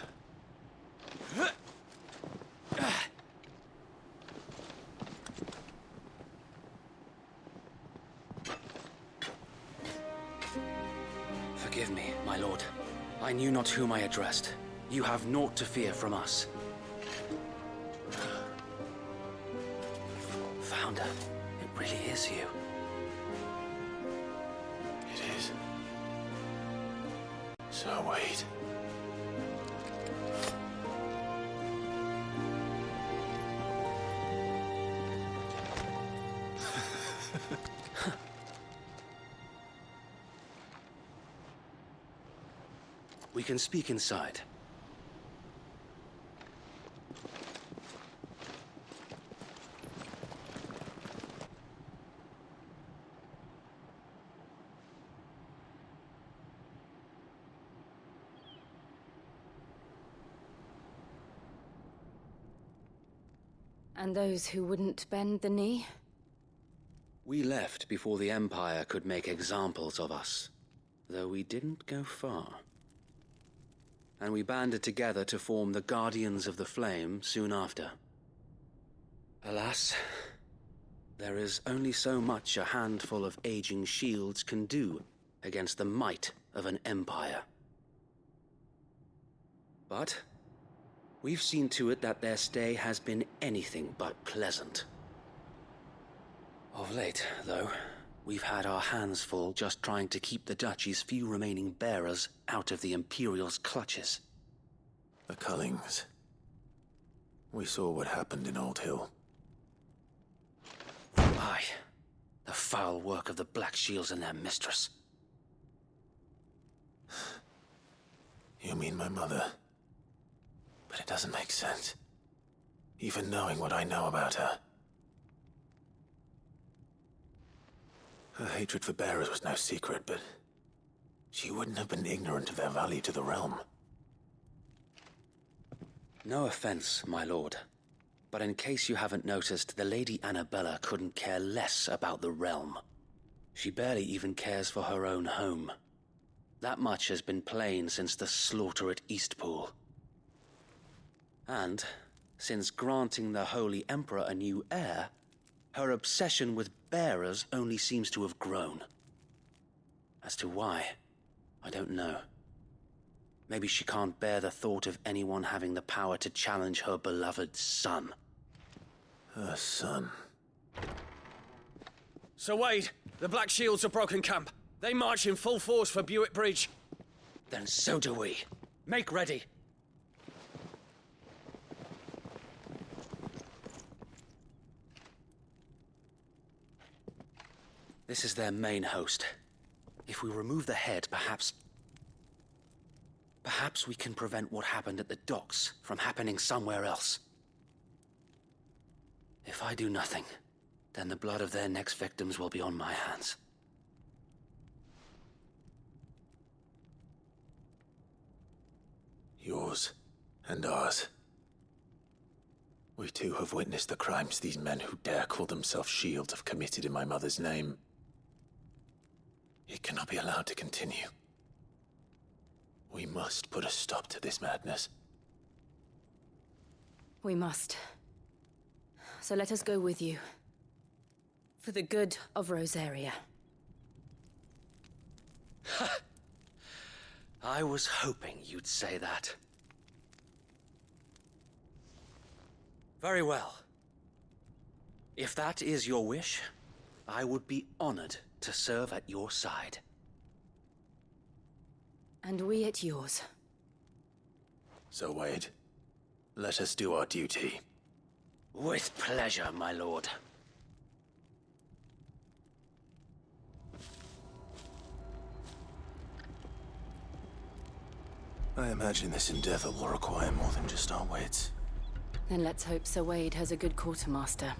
S4: Forgive me, my lord. I knew not whom I addressed. You have naught to fear from us. Founder, it really is you.
S1: It is. So wait.
S4: We can speak inside.
S5: And those who wouldn't bend the knee?
S4: We left before the Empire could make examples of us, though we didn't go far. And we banded together to form the Guardians of the Flame soon after. Alas, there is only so much a handful of aging shields can do against the might of an empire. But we've seen to it that their stay has been anything but pleasant. Of late, though, we've had our hands full just trying to keep the Duchy's few remaining bearers out of the Imperial's clutches.
S1: The Cullings. We saw what happened in Old Hill.
S4: Aye. The foul work of the Black Shields and their mistress.
S1: You mean my mother? But it doesn't make sense. Even knowing what I know about her. Her hatred for bearers was no secret, but she wouldn't have been ignorant of their value to the realm.
S4: No offense, my lord. But in case you haven't noticed, the Lady Annabella couldn't care less about the realm. She barely even cares for her own home. That much has been plain since the slaughter at Eastpool. And, since granting the Holy Emperor a new heir, her obsession with bearers only seems to have grown. As to why, I don't know. Maybe she can't bear the thought of anyone having the power to challenge her beloved son.
S1: Her son?
S8: Sir Wade, the Black Shields have broken camp. They march in full force for Buick Bridge.
S4: Then so do we. Make ready. This is their main host. If we remove the head, perhaps we can prevent what happened at the docks from happening somewhere else. If I do nothing, then the blood of their next victims will be on my hands.
S1: Yours and ours. We too have witnessed the crimes these men who dare call themselves shields have committed in my mother's name. It cannot be allowed to continue. We must put a stop to this madness.
S5: We must. So let us go with you. For the good of Rosaria.
S4: I was hoping you'd say that. Very well. If that is your wish, I would be honored to serve at your side.
S5: And we at yours.
S1: So, Wade, let us do our duty.
S4: With pleasure, my lord.
S1: I imagine this endeavor will require more than just our wits.
S5: Then let's hope Sir Wade has a good quartermaster.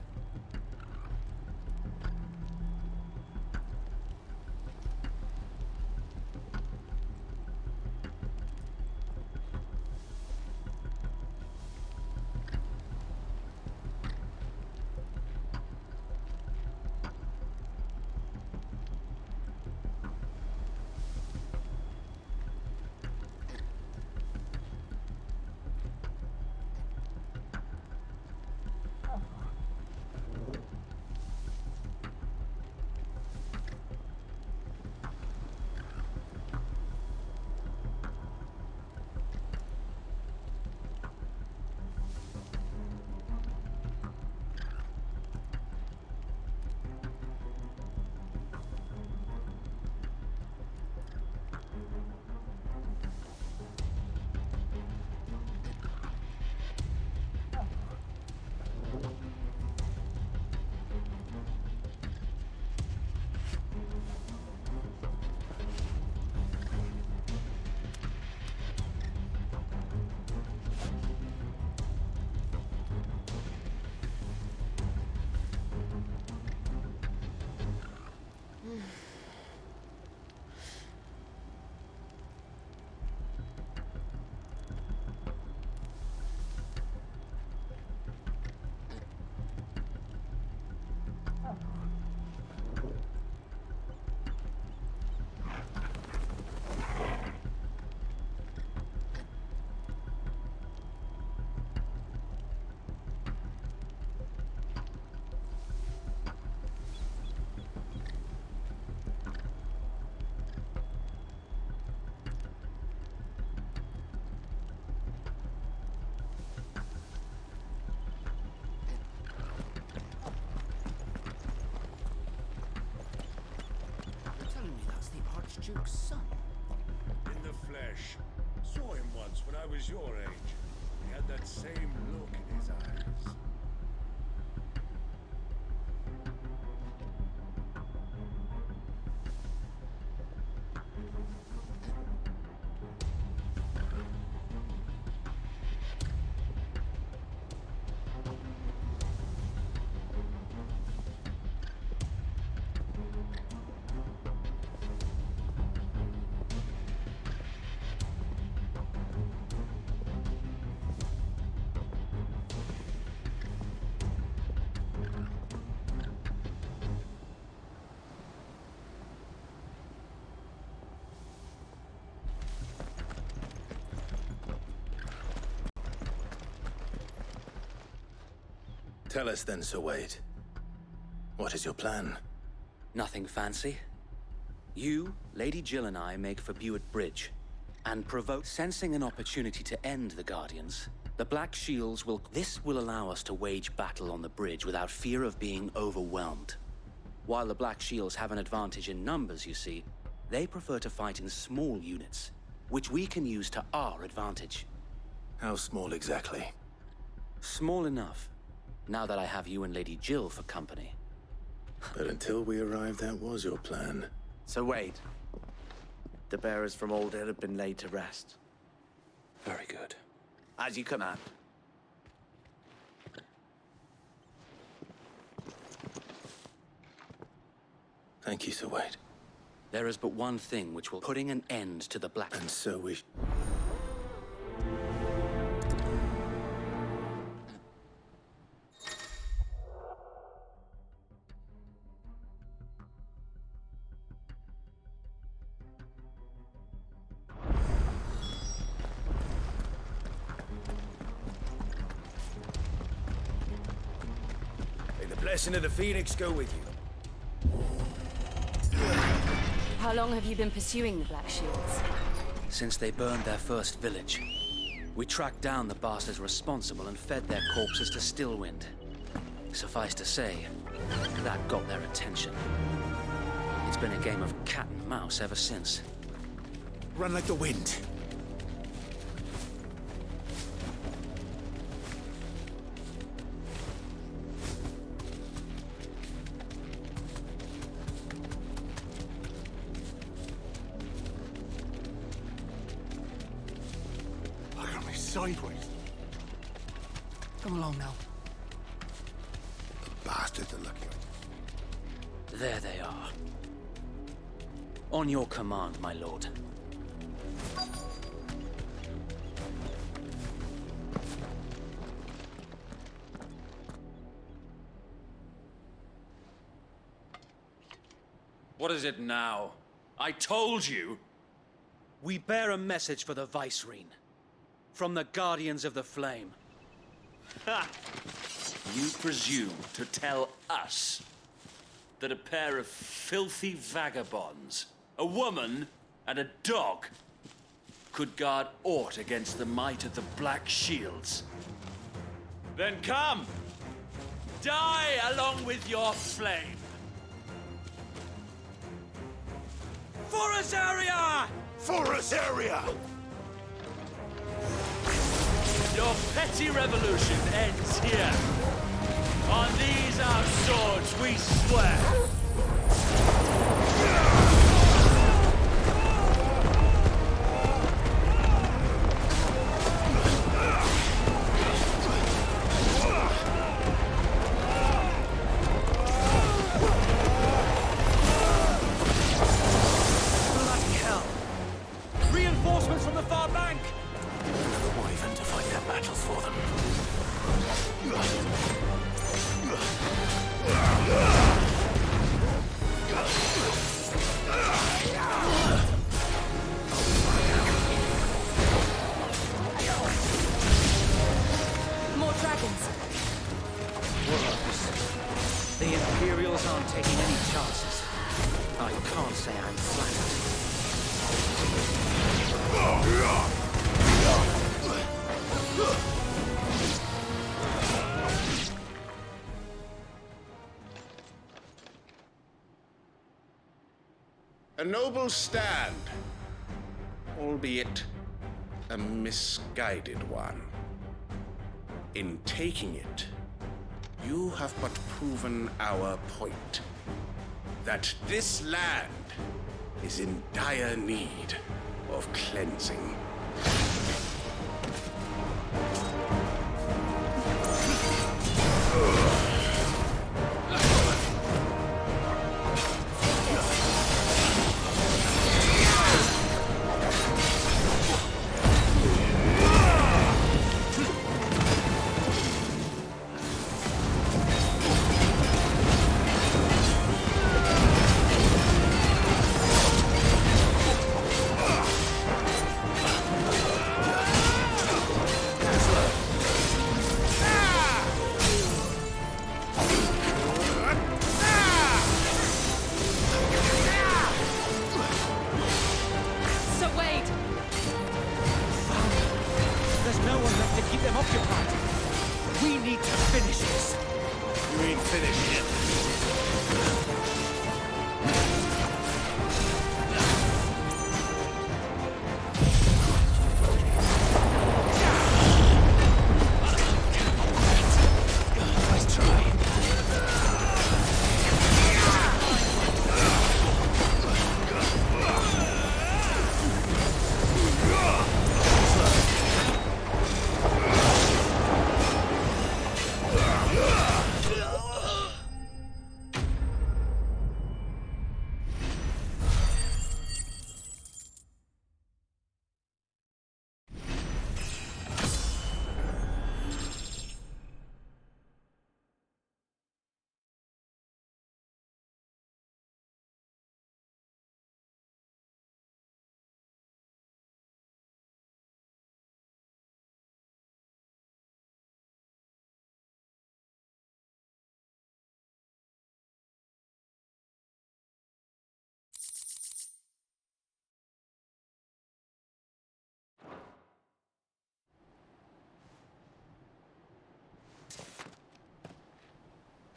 S20: Archduke's son?
S2: In the flesh. Saw him once when I was your age. He had that same look in his eyes.
S1: Tell us then, Sir Wade. What is your plan?
S4: Nothing fancy. You, Lady Jill and I make for Buett Bridge, and provoke, sensing an opportunity to end the Guardians. The Black Shields will... This will allow us to wage battle on the bridge without fear of being overwhelmed. While the Black Shields have an advantage in numbers, you see, they prefer to fight in small units, which we can use to our advantage.
S1: How small exactly?
S4: Small enough, now that I have you and Lady Jill for company.
S1: But until we arrived, that was your plan.
S10: So Wade, the bearers from Old Hill have been laid to rest.
S1: Very good.
S10: As you command.
S1: Thank you, Sir Wade.
S4: There is but one thing which will putting an end to the Black...
S1: And so we...
S8: May the blessing of the Phoenix go with you.
S5: How long have you been pursuing the Black Shields?
S4: Since they burned their first village. We tracked down the bastards responsible and fed their corpses to Stillwind. Suffice to say, that got their attention. It's been a game of cat and mouse ever since.
S1: Run like the wind.
S2: Sideways.
S20: Come along now.
S2: The bastards are looking at you.
S4: There they are. On your command, my lord.
S8: What is it now? I told you!
S4: We bear a message for the Vicereine. From the Guardians of the Flame.
S15: Ha! You presume to tell us that a pair of filthy vagabonds, a woman and a dog, could guard aught against the might of the Black Shields? Then come! Die along with your flame! For Rosaria!
S2: For Rosaria!
S15: Your petty revolution ends here. On these our swords we swear.
S8: Bloody hell! Reinforcements from the far bank!
S1: Another wyvern to fight their battles for them.
S5: More dragons!
S4: The Imperials aren't taking any chances. I can't say I'm flattered.
S19: A noble stand, albeit a misguided one. In taking it, you have but proven our point. That this land is in dire need of cleansing.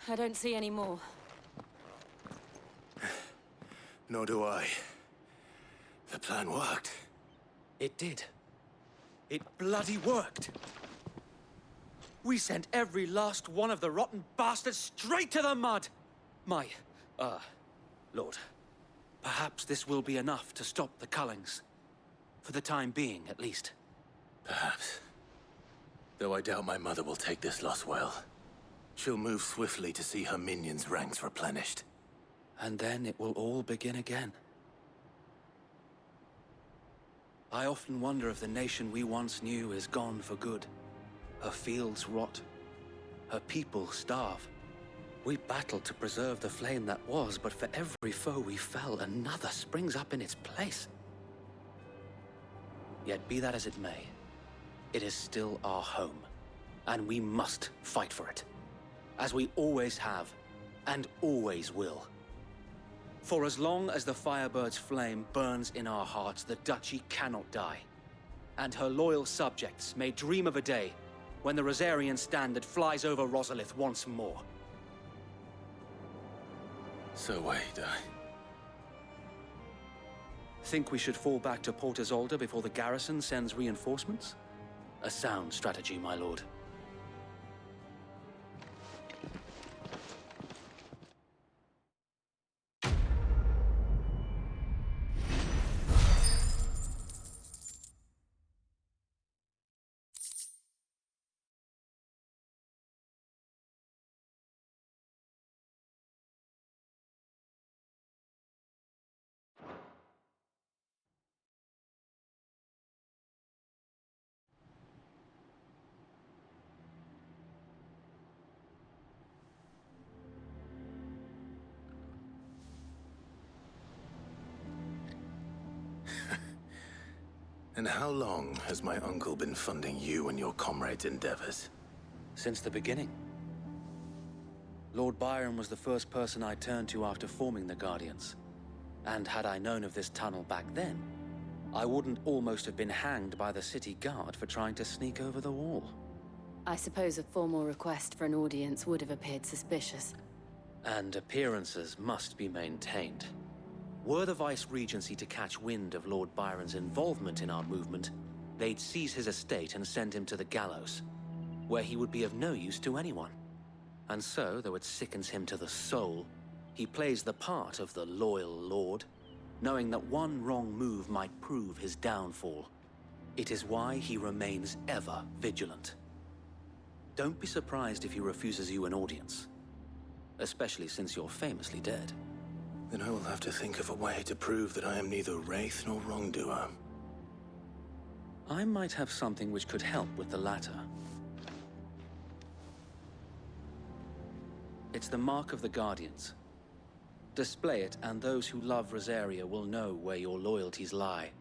S5: I don't see any more.
S2: Nor do I. The plan worked.
S13: It did. It bloody worked. We sent every last one of the rotten bastards straight to the mud! Lord. Perhaps this will be enough to stop the Cullings. For the time being, at least.
S1: Perhaps. Though I doubt my mother will take this loss well. She'll move swiftly to see her minions' ranks replenished.
S13: And then it will all begin again. I often wonder if the nation we once knew is gone for good. Her fields rot. Her people starve. We battled to preserve the flame that was, but for every foe we fell, another springs up in its place. Yet be that as it may, it is still our home, and we must fight for it. As we always have, and always will. For as long as the Firebird's flame burns in our hearts, the Duchy cannot die. And her loyal subjects may dream of a day when the Rosarian standard flies over Rosalith once more.
S1: So wait,
S13: Think we should fall back to Port Isolde before the garrison sends reinforcements? A sound strategy, my lord.
S1: And how long has my uncle been funding you and your comrades' endeavors?
S13: Since the beginning. Lord Byron was the first person I turned to after forming the Guardians. And had I known of this tunnel back then, I wouldn't almost have been hanged by the city guard for trying to sneak over the wall.
S5: I suppose a formal request for an audience would have appeared suspicious.
S13: And appearances must be maintained.
S4: Were the Vice-Regency to catch wind of Lord Byron's involvement in our movement, they'd seize his estate and send him to the gallows, where he would be of no use to anyone. And so, though it sickens him to the soul, he plays the part of the loyal lord, knowing that one wrong move might prove his downfall. It is why he remains ever vigilant. Don't be surprised if he refuses you an audience, especially since you're famously dead.
S1: Then I will have to think of a way to prove that I am neither wraith nor wrongdoer.
S4: I might have something which could help with the latter. It's the mark of the Guardians. Display it, and those who love Rosaria will know where your loyalties lie.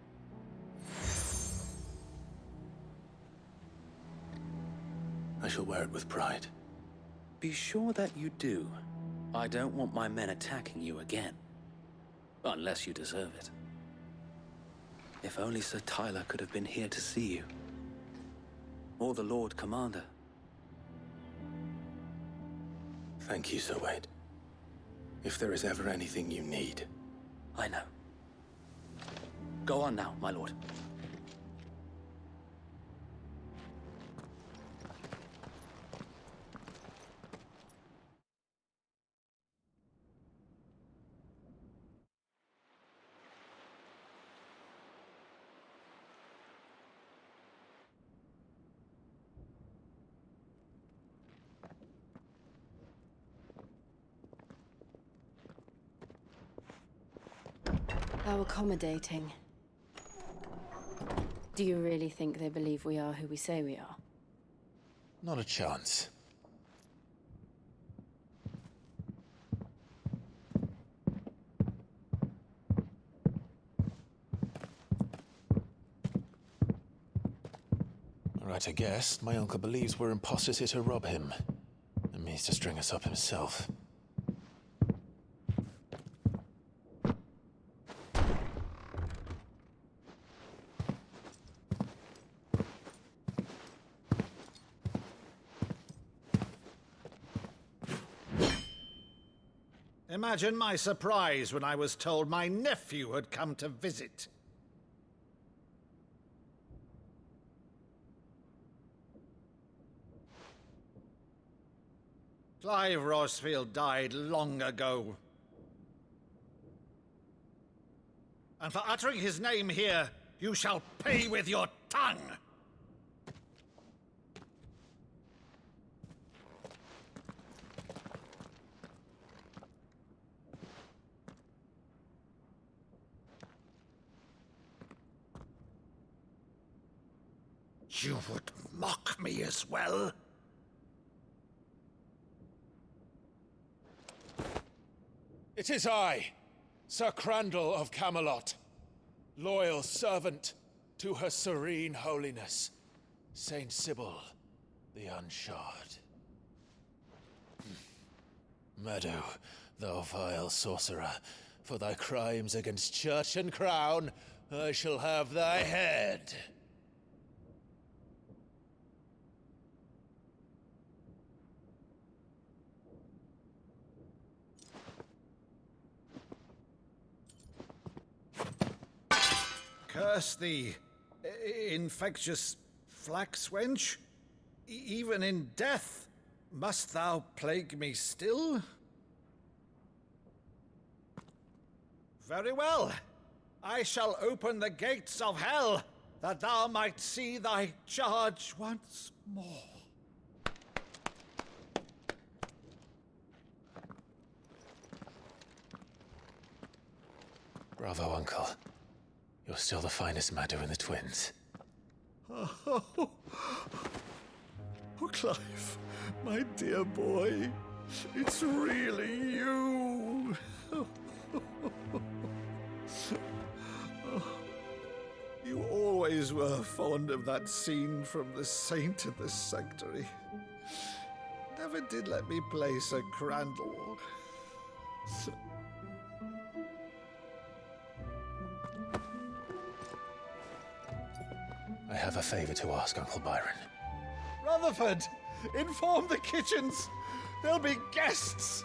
S1: I shall wear it with pride.
S4: Be sure that you do. I don't want my men attacking you again. Unless you deserve it. If only Sir Tyler could have been here to see you. Or the Lord Commander.
S1: Thank you, Sir Wade. If there is ever anything you need.
S4: I know. Go on now, my lord.
S5: How accommodating. Do you really think they believe we are who we say we are?
S1: Not a chance. Right, I guess. My uncle believes we're imposters here to rob him. And means to string us up himself.
S6: Imagine my surprise when I was told my nephew had come to visit. Clive Rosfield died long ago. And for uttering his name here, you shall pay with your tongue! You would mock me as well?
S1: It is I, Sir Crandall of Camelot, loyal servant to Her Serene Holiness, Saint Sybil the Unshod. Meadow, thou vile sorcerer, for thy crimes against church and crown, I shall have thy head.
S6: Curse thee, infectious flax wench. Even in death, must thou plague me still? Very well. I shall open the gates of hell, that thou might see thy charge once more.
S1: Bravo, Uncle. You're still the finest Maddo in the twins.
S6: Oh, Clive, my dear boy, it's really you. You always were fond of that scene from The Saint in the Sanctuary. Never did let me play Sir Crandall.
S1: I have a favor to ask, Uncle Byron.
S6: Rutherford, inform the kitchens. There'll be guests.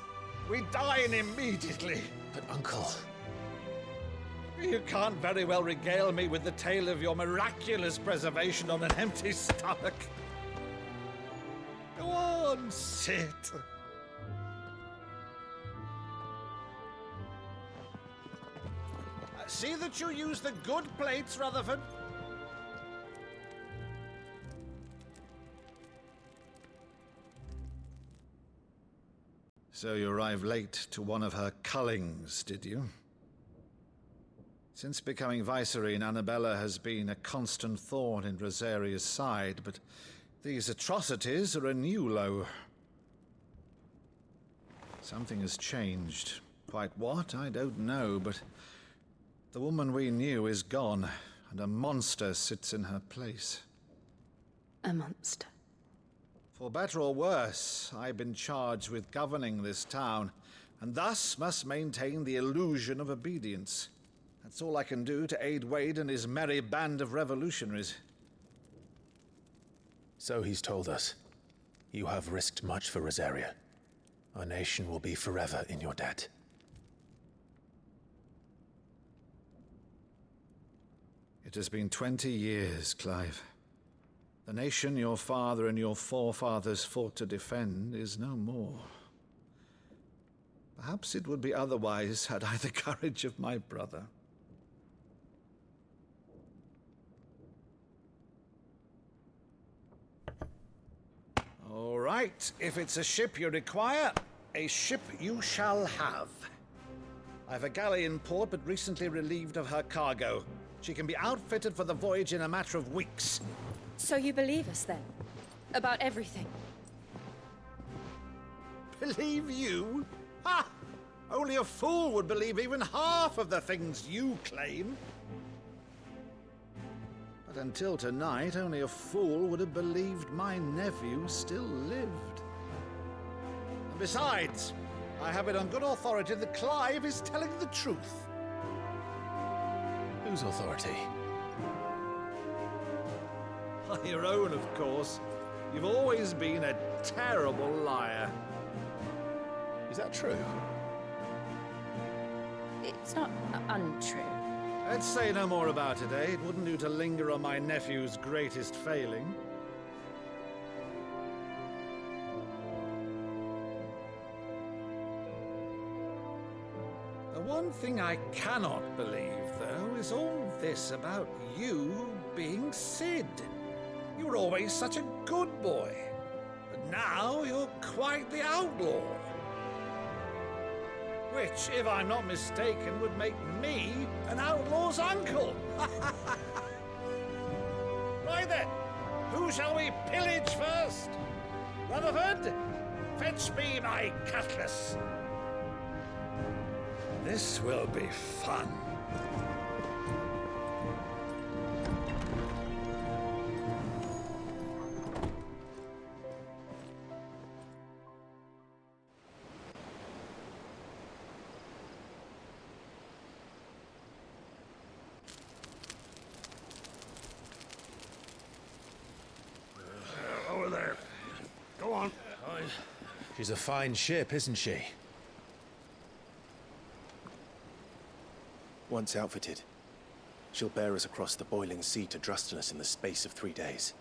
S6: We dine immediately.
S1: But, Uncle...
S6: You can't very well regale me with the tale of your miraculous preservation on an empty stomach. Go on, sit. See that you use the good plates, Rutherford. So you arrived late to one of her cullings, did you? Since becoming Vicereine, Annabella has been a constant thorn in Rosaria's side, but these atrocities are a new low. Something has changed. Quite what, I don't know, but the woman we knew is gone, and a monster sits in her place.
S5: A monster.
S6: For better or worse, I've been charged with governing this town, and thus must maintain the illusion of obedience. That's all I can do to aid Wade and his merry band of revolutionaries.
S1: So he's told us. You have risked much for Rosaria. Our nation will be forever in your debt.
S6: It has been 20 years, Clive. The nation your father and your forefathers fought to defend is no more. Perhaps it would be otherwise had I the courage of my brother. All right, if it's a ship you require, a ship you shall have. I've a galley in port, but recently relieved of her cargo. She can be outfitted for the voyage in a matter of weeks.
S5: So you believe us then? About everything?
S6: Believe you? Ha! Only a fool would believe even half of the things you claim. But until tonight, only a fool would have believed my nephew still lived. And besides, I have it on good authority that Clive is telling the truth.
S1: Whose authority?
S6: Your own, of course. You've always been a terrible liar.
S1: Is that true?
S5: It's not untrue.
S6: Let's say no more about it, eh? It wouldn't do to linger on my nephew's greatest failing. The one thing I cannot believe, though, is all this about you being Sid. You were always such a good boy, but now you're quite the outlaw. Which, if I'm not mistaken, would make me an outlaw's uncle. Right then, who shall we pillage first? Rutherford, fetch me my cutlass. This will be fun.
S2: Over there. Go on.
S1: She's a fine ship, isn't she?
S11: Once outfitted, she'll bear us across the boiling sea to Drustenus in the space of 3 days.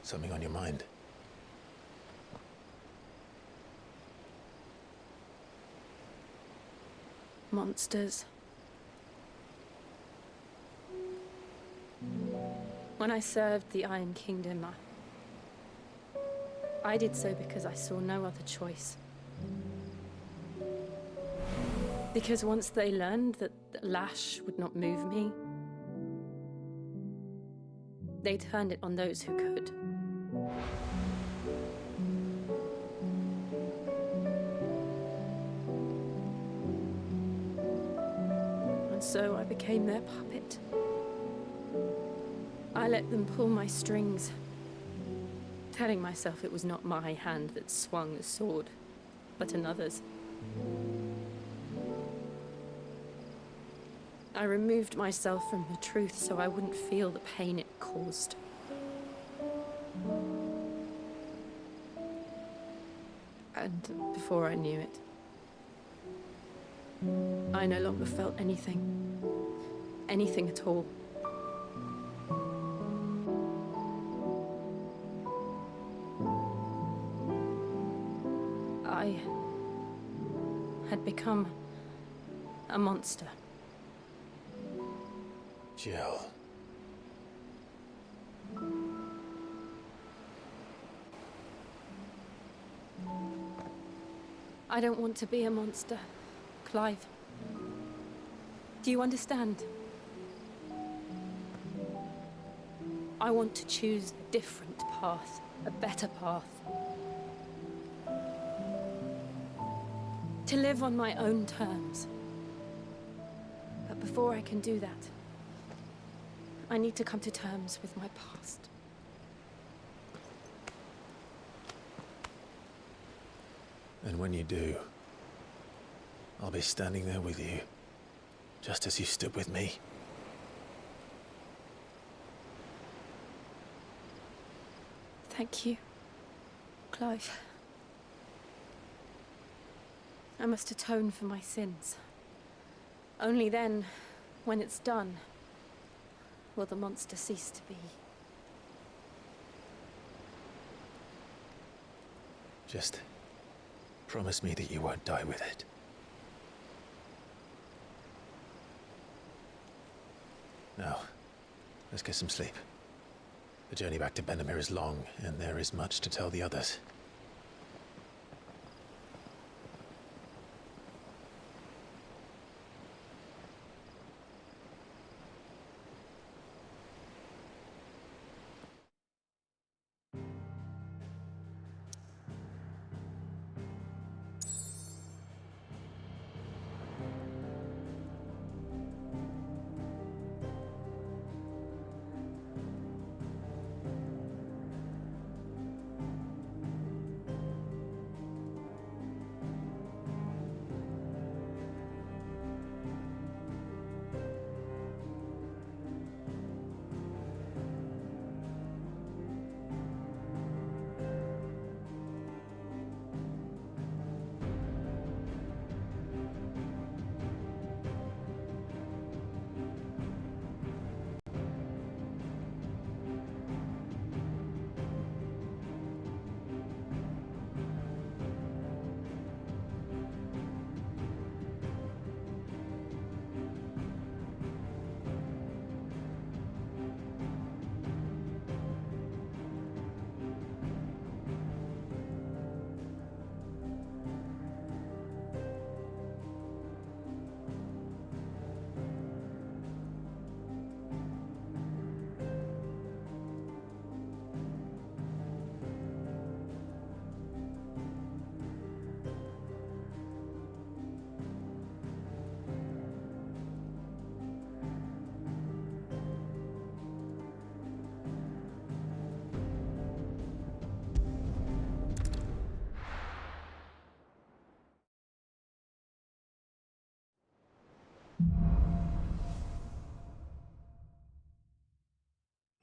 S1: Something on your mind?
S5: Monsters. When I served the Iron Kingdom, I did so because I saw no other choice. Because once they learned that the lash would not move me, they turned it on those who could. And so I became their puppet. I let them pull my strings, telling myself it was not my hand that swung the sword, but another's. I removed myself from the truth so I wouldn't feel the pain it caused. And before I knew it, I no longer felt anything. Anything at all. I had become a monster.
S1: Jill.
S5: I don't want to be a monster, Clive. Do you understand? I want to choose a different path, a better path. To live on my own terms. But before I can do that, I need to come to terms with my past.
S1: And when you do, I'll be standing there with you, just as you stood with me.
S5: Thank you, Clive. I must atone for my sins. Only then, when it's done, will the monster cease to be.
S1: Just promise me that you won't die with it. Now, let's get some sleep. The journey back to Benamir is long, and there is much to tell the others.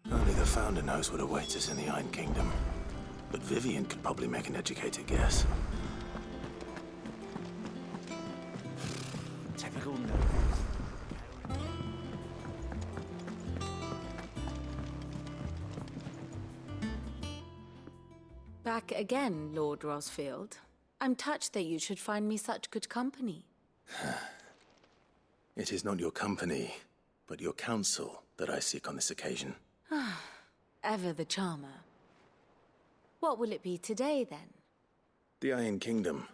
S1: Only the Founder knows what awaits us in the Iron Kingdom. But Vivian could probably make an educated guess.
S10: Typical
S14: Back again, Lord Rosfield. I'm touched that you should find me such good company.
S1: It is not your company, but your counsel that I seek on this occasion.
S14: Ever the charmer. What will it be today, then?
S1: The Iron Kingdom.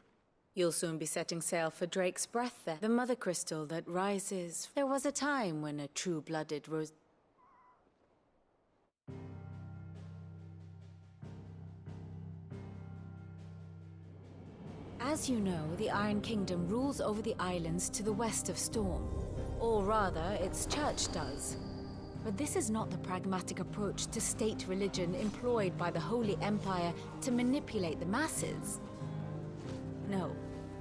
S14: You'll soon be setting sail for Drake's Breath, then. The Mothercrystal that rises. There was a time when a true-blooded As you know, the Iron Kingdom rules over the islands to the west of Storm. Or rather, its church does. But this is not the pragmatic approach to state religion employed by the Holy Empire to manipulate the masses. No,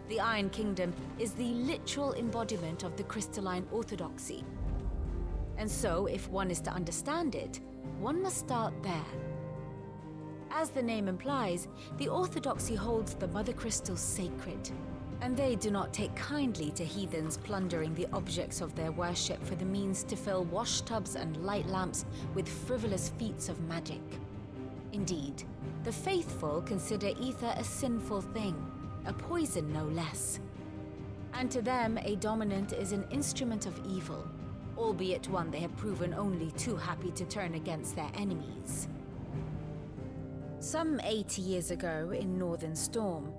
S14: the Iron Kingdom is the literal embodiment of the crystalline orthodoxy. And so, if one is to understand it, one must start there. As the name implies, the Orthodoxy holds the Mothercrystals sacred, and they do not take kindly to heathens plundering the objects of their worship for the means to fill washtubs and light lamps with frivolous feats of magic. Indeed, the faithful consider ether a sinful thing, a poison no less. And to them, a dominant is an instrument of evil, albeit one they have proven only too happy to turn against their enemies. Some 80 years ago in Northern Storm,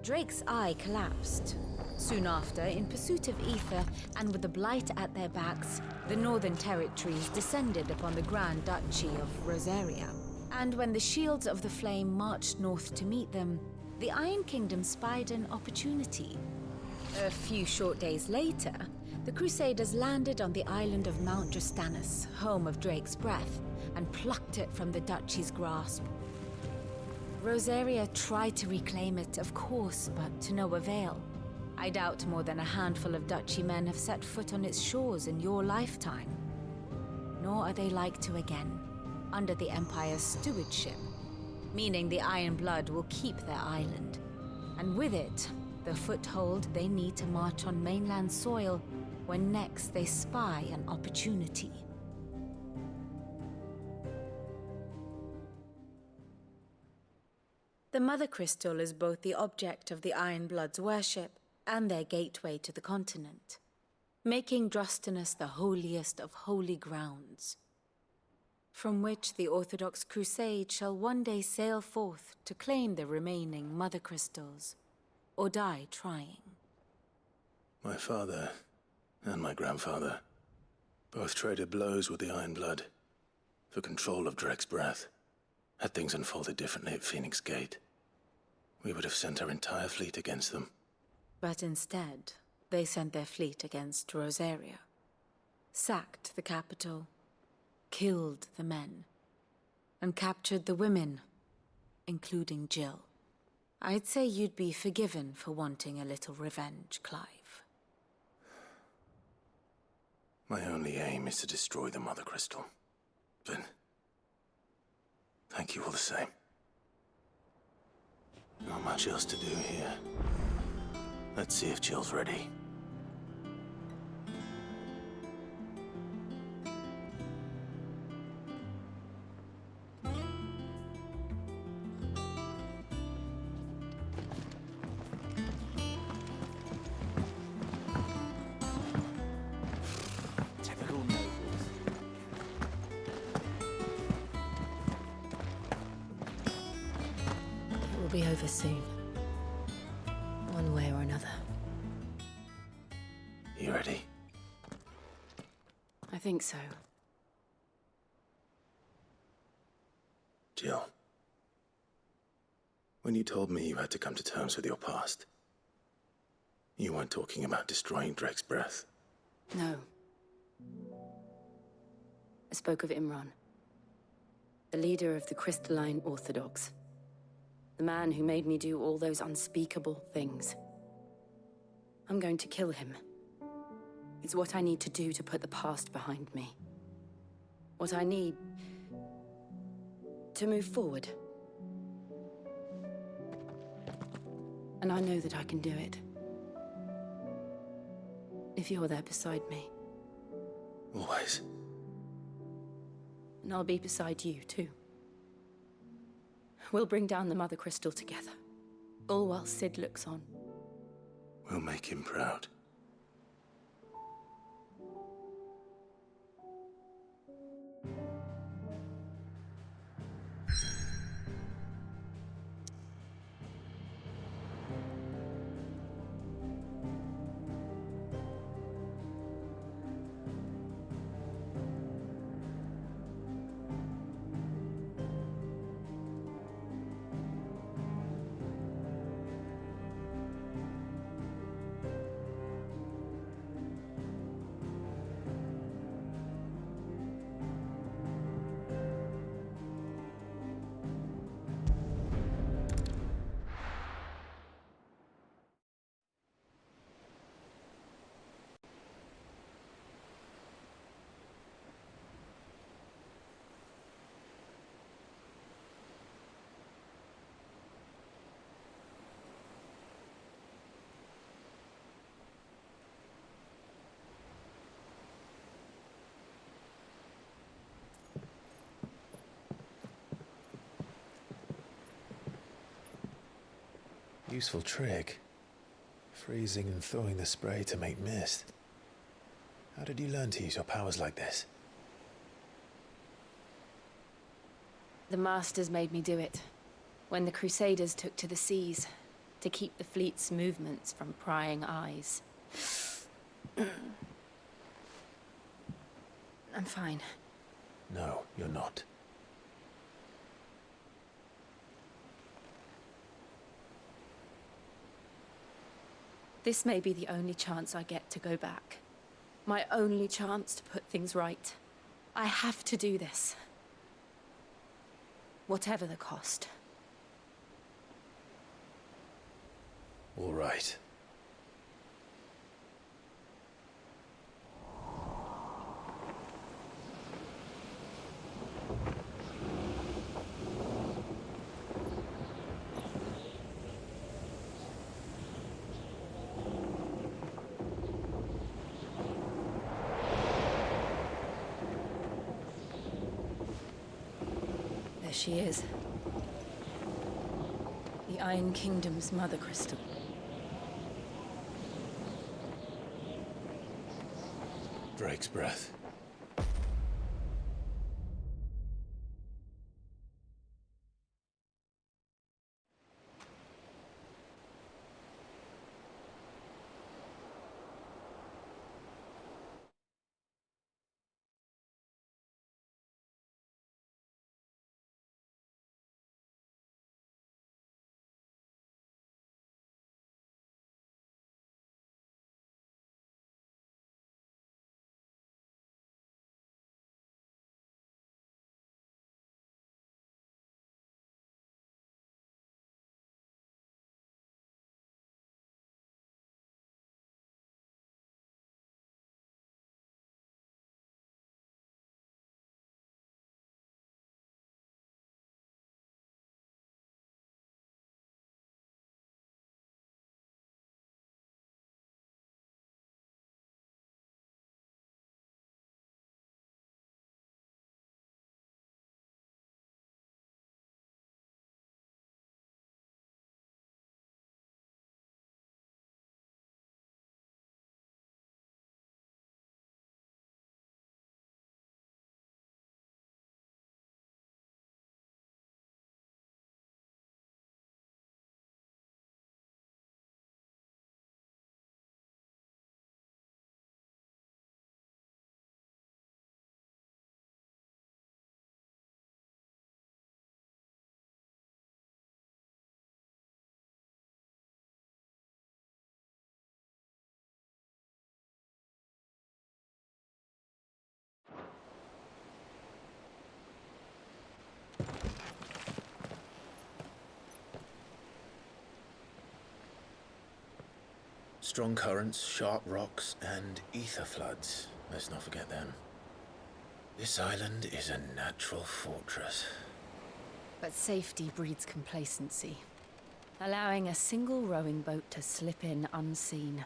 S14: Drake's eye collapsed. Soon after, in pursuit of ether and with the blight at their backs, the Northern Territories descended upon the Grand Duchy of Rosaria. And when the Shields of the Flame marched north to meet them, the Iron Kingdom spied an opportunity. A few short days later, the Crusaders landed on the island of Mount Justanus, home of Drake's breath, and plucked it from the Duchy's grasp. Rosaria tried to reclaim it, of course, but to no avail. I doubt more than a handful of Duchy men have set foot on its shores in your lifetime. Nor are they like to again, under the Empire's stewardship, meaning the Iron Blood will keep their island, and with it, the foothold they need to march on mainland soil when next they spy an opportunity. The Mother Crystal is both the object of the Iron Blood's worship and their gateway to the continent, making Drustanus the holiest of holy grounds, from which the Orthodox Crusade shall one day sail forth to claim the remaining Mother Crystals, or die trying.
S1: My father and my grandfather both traded blows with the Iron Blood for control of Drake's breath. Had things unfolded differently at Phoenix Gate, we would have sent our entire fleet against them.
S14: But instead, they sent their fleet against Rosaria, sacked the capital, killed the men, and captured the women, including Jill. I'd say you'd be forgiven for wanting a little revenge, Clive.
S1: My only aim is to destroy the Mother Crystal. But thank you all the same. Not much else to do here. Let's see if Jill's ready.
S5: Be over soon. One way or another.
S1: You ready?
S5: I think so.
S1: Jill. When you told me you had to come to terms with your past, you weren't talking about destroying Drake's breath.
S5: No. I spoke of Imran, the leader of the Crystalline Orthodox. The man who made me do all those unspeakable things. I'm going to kill him. It's what I need to do to put the past behind me. What I need to move forward. And I know that I can do it. If you're there beside me.
S1: Always.
S5: And I'll be beside you, too. We'll bring down the Mother Crystal together, all while Sid looks on.
S1: We'll make him proud. useful trick. Freezing and thawing the spray to make mist. How did you learn to use your powers like this?
S5: The Masters made me do it. When the Crusaders took to the seas, to keep the fleet's movements from prying eyes. I'm fine.
S1: No, you're not.
S5: This may be the only chance I get to go back. My only chance to put things right. I have to do this. Whatever the cost.
S1: All right.
S5: There she is. The Iron Kingdom's Mothercrystal.
S1: Drake's breath. Strong currents, sharp rocks, and ether floods. Let's not forget them. This island is a natural fortress.
S5: But safety breeds complacency. Allowing a single rowing boat to slip in unseen.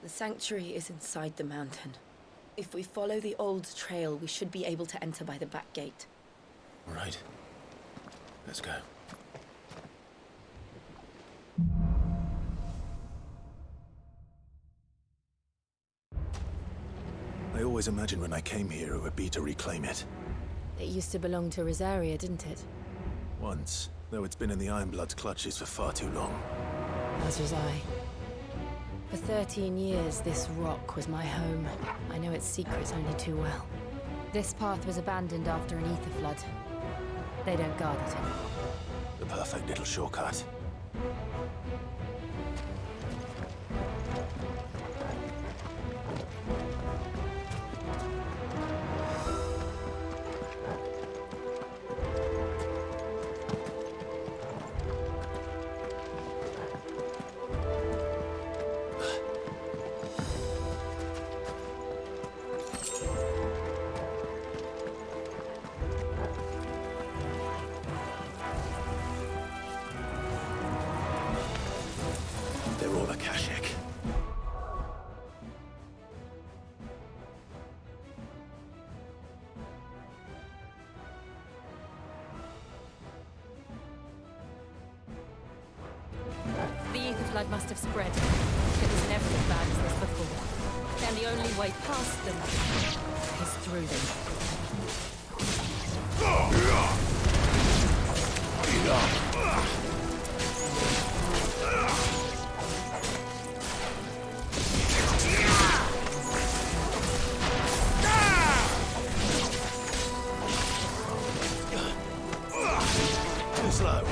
S5: The sanctuary is inside the mountain. If we follow the old trail, we should be able to enter by the back gate.
S1: All right. Let's go. I always imagined when I came here it would be to reclaim it.
S5: It used to belong to Rosaria, didn't it?
S1: Once, though it's been in the Ironblood's clutches for far too long.
S5: As was I. For 13 years, this rock was my home. I know its secrets only too well. This path was abandoned after an ether flood. They don't guard it anymore.
S1: The perfect little shortcut.
S14: blood must have spread. It was never as bad as this before. And the only way past them is through them.
S1: Too slow.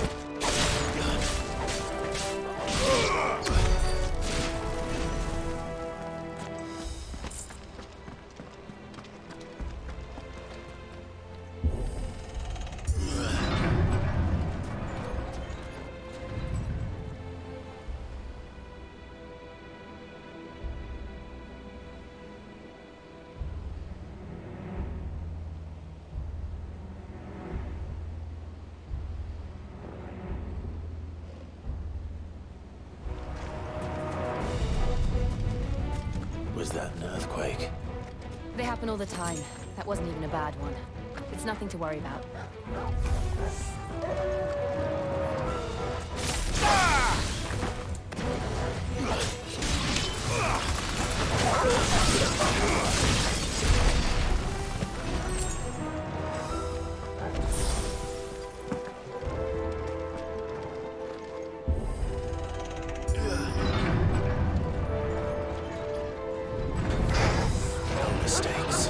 S1: Was that an earthquake?
S5: They happen all the time. That wasn't even a bad one. It's nothing to worry about.
S1: Mistakes.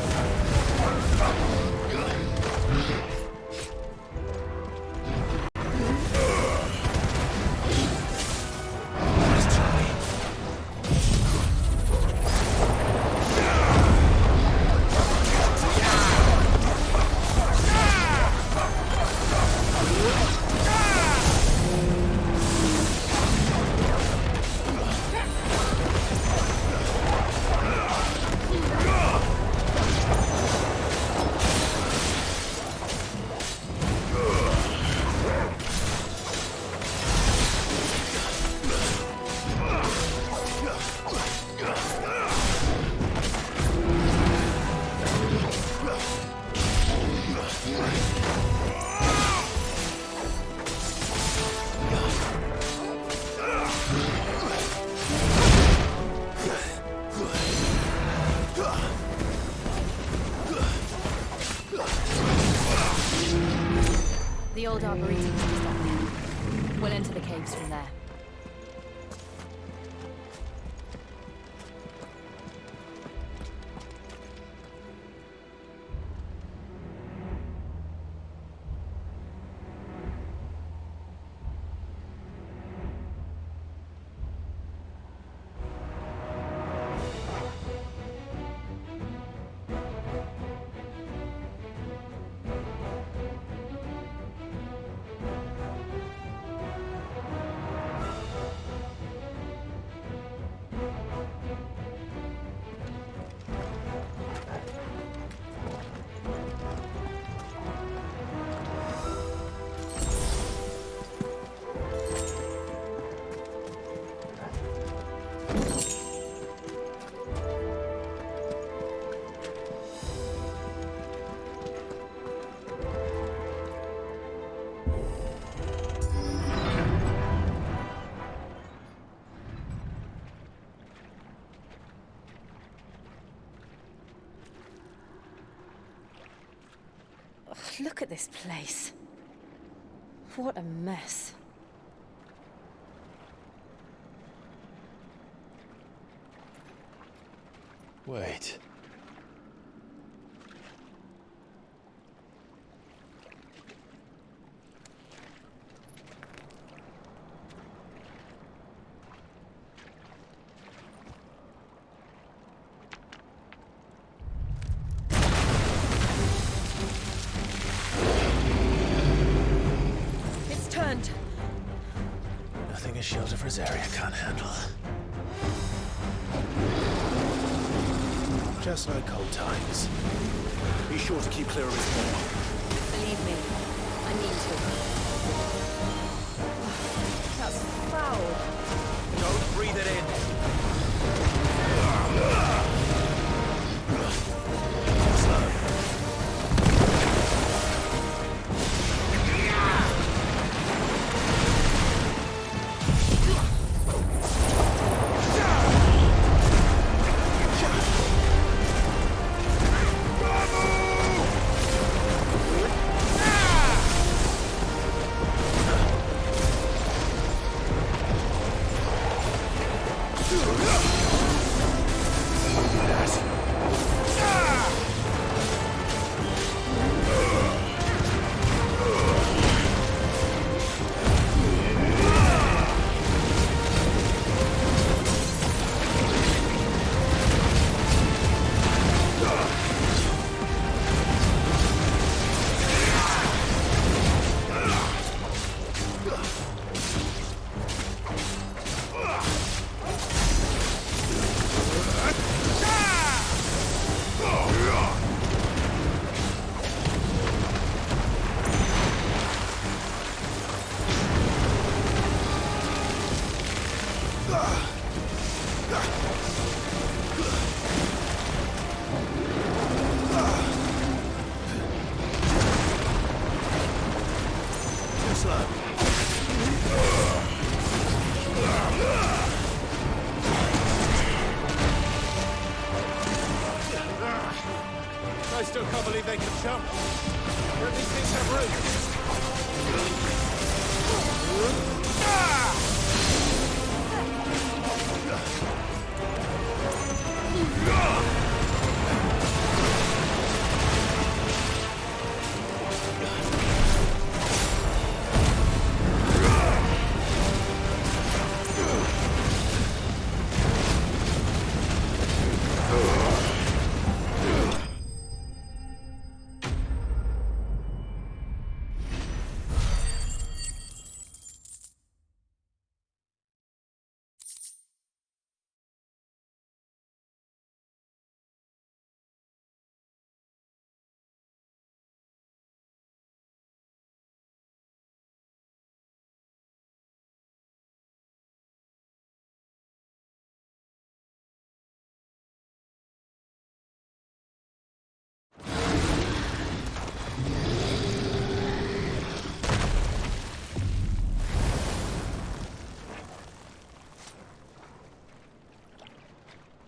S5: The old arboretum is just up there. We'll enter the caves from there. Look at this place. What a mess.
S1: Wait. Nothing a shield of Rosaria can't handle. Just like old times. Be sure to keep clear of his wall.
S5: Believe me, I mean to. That's foul.
S8: Don't breathe it in.
S1: Slow.
S11: I still can't believe they can jump. Don't these things have roots?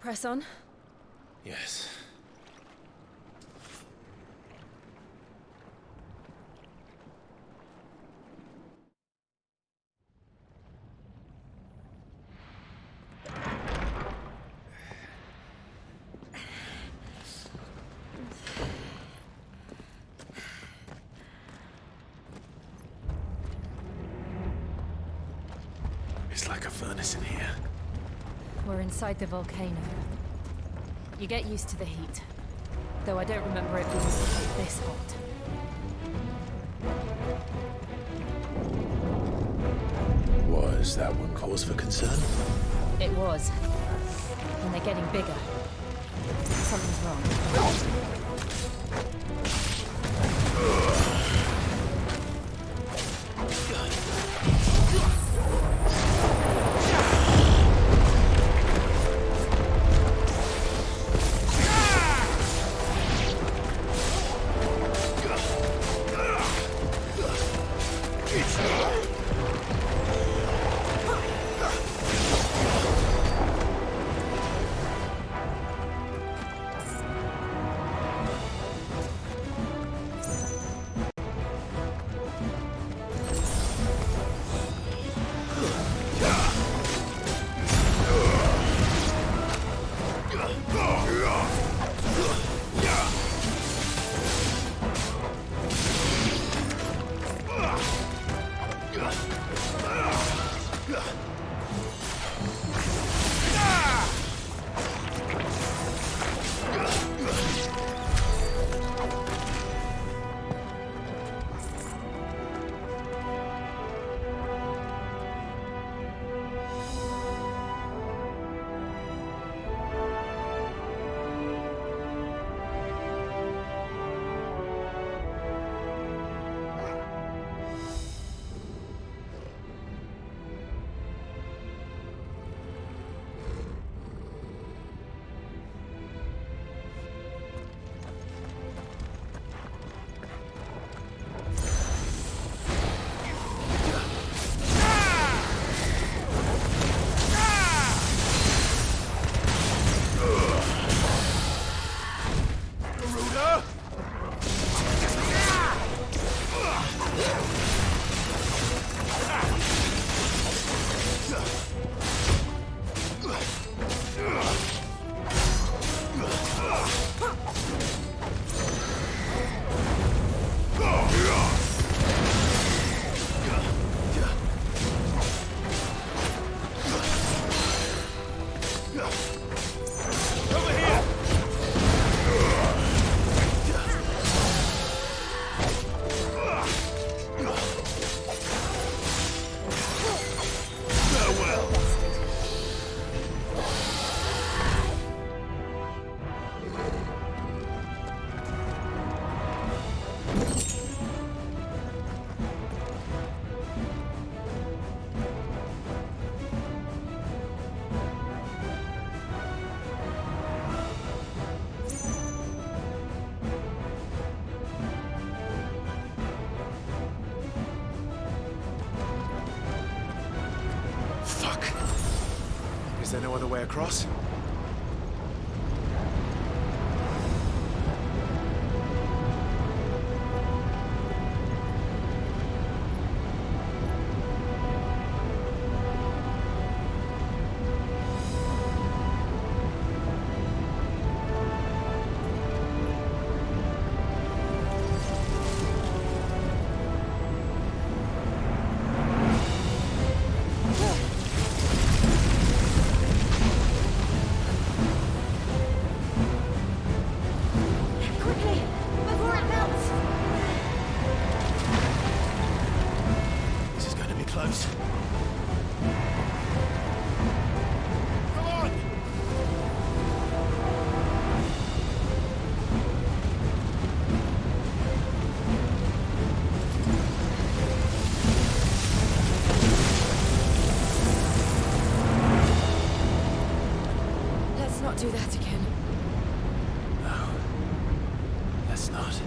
S5: Press on.
S1: Yes. It's like a furnace in here.
S14: We're inside the volcano. You get used to the heat. Though I don't remember it being quite this hot.
S1: Was that one cause for concern?
S14: It was. And they're getting bigger. Something's wrong.
S11: Is there no other way across?
S1: not.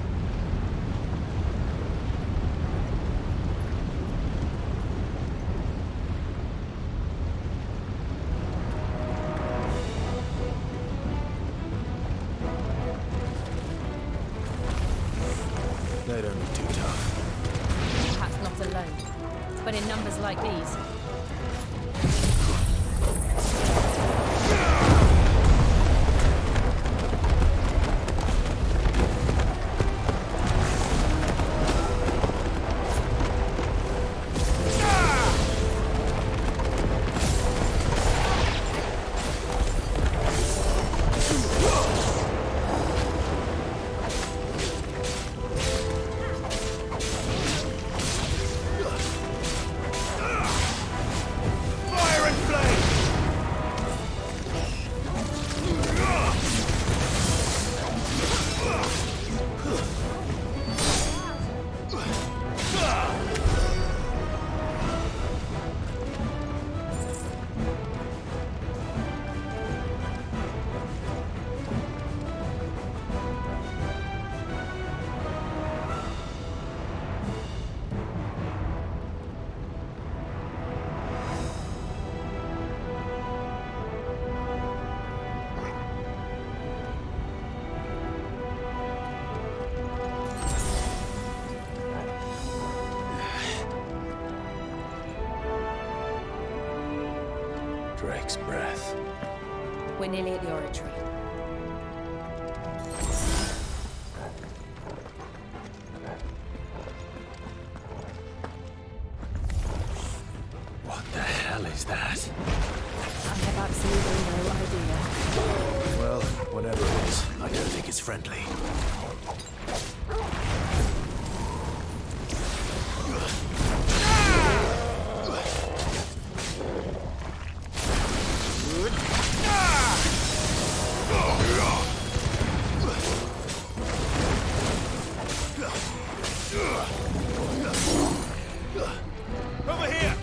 S1: They don't look too tough.
S5: Perhaps not alone, but in numbers like these.
S1: Drake's breath.
S5: We're nearly at the oratory.
S1: What the hell is that?
S5: I have absolutely no idea.
S1: Well, whatever it is, I don't think it's friendly.
S9: Over here!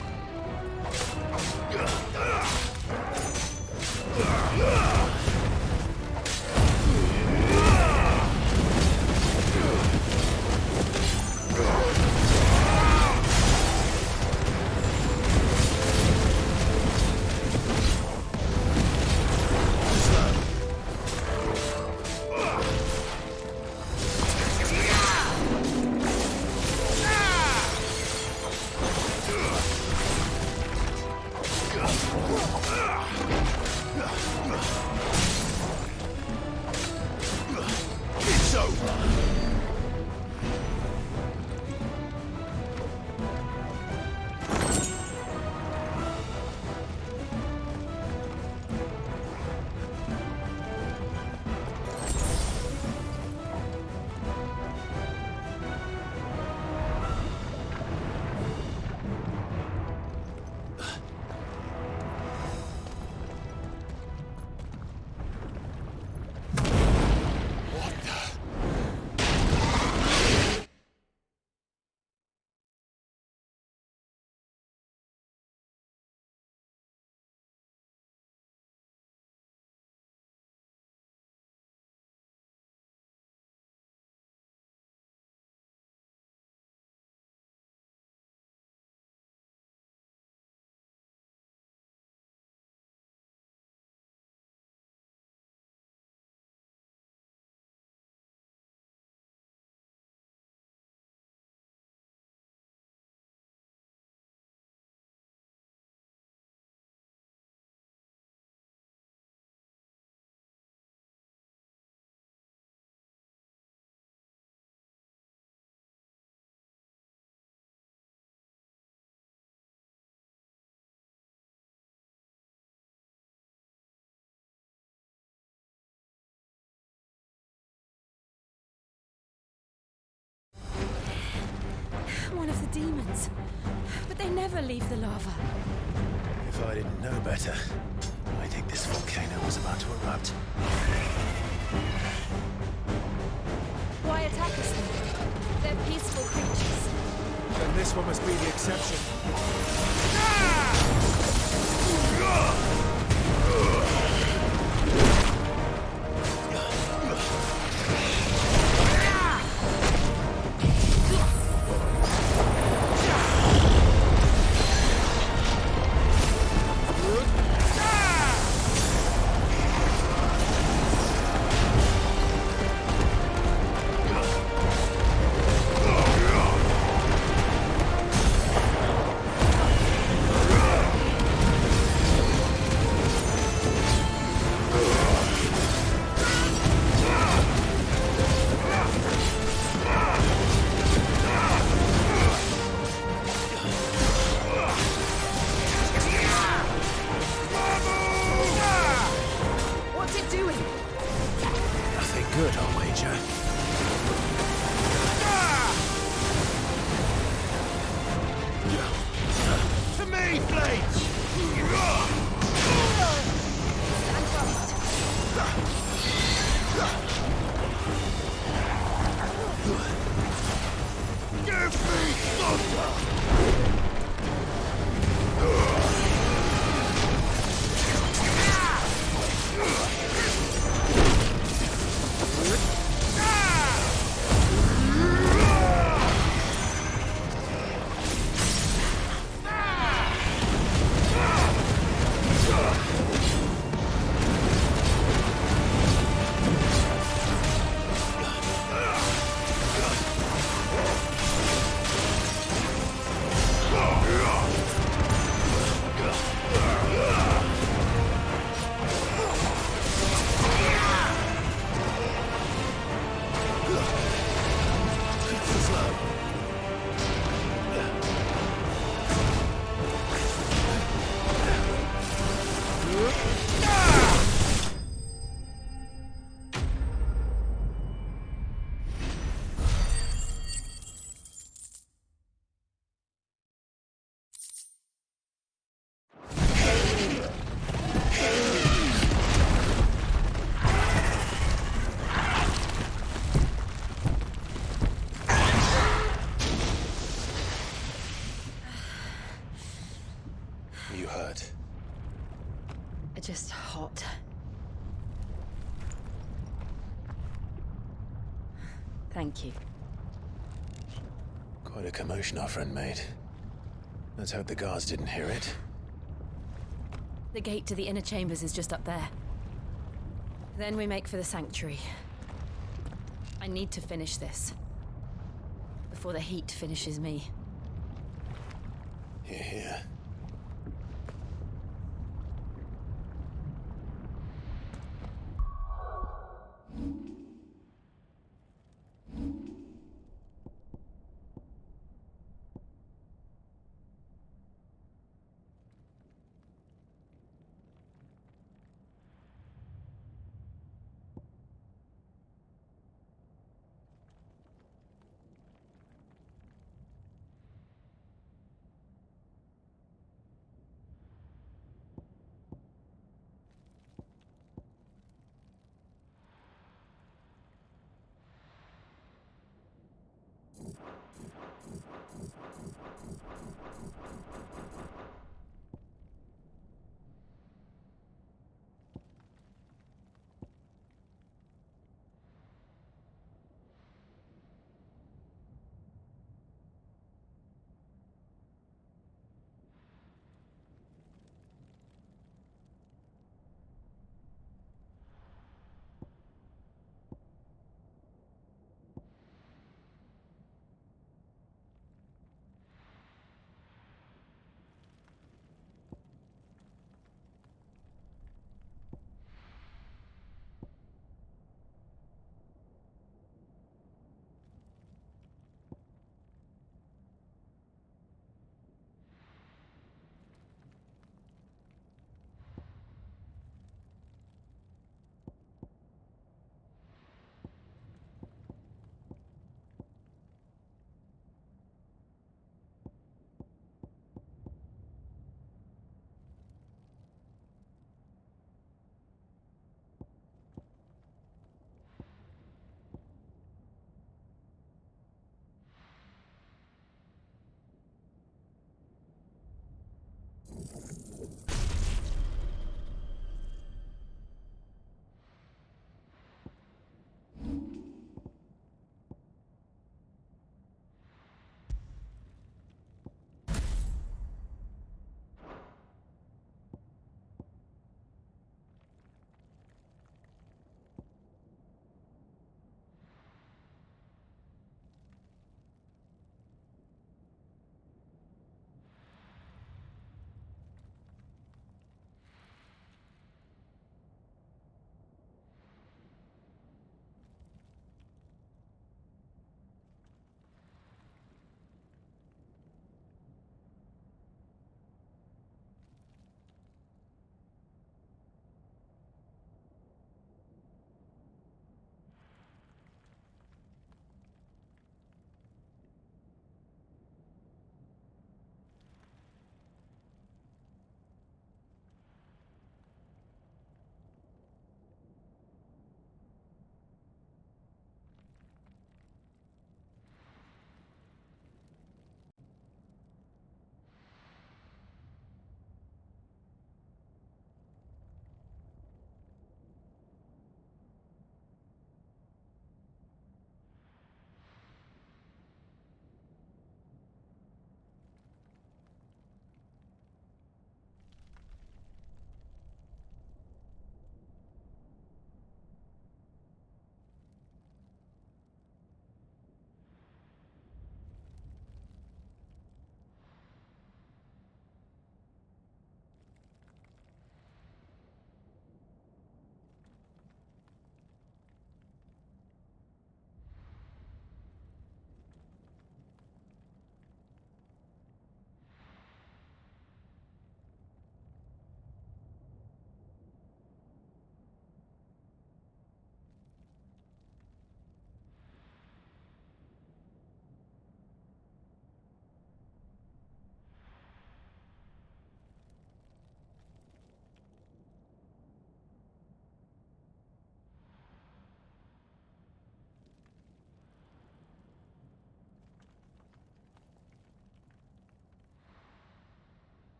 S5: One of the demons. But they never leave the lava.
S1: If I didn't know better, I think this volcano was about to erupt.
S5: Why attack us then? They're peaceful creatures.
S3: Then this one must be the exception.
S12: good, I'll wager. To me, blades! Give me thunder!
S1: You hurt?
S5: Just hot. Thank you.
S1: Quite a commotion our friend made. Let's hope the guards didn't hear it.
S5: The gate to the inner chambers is just up there. Then we make for the sanctuary. I need to finish this. Before the heat finishes me.
S1: Hear, hear.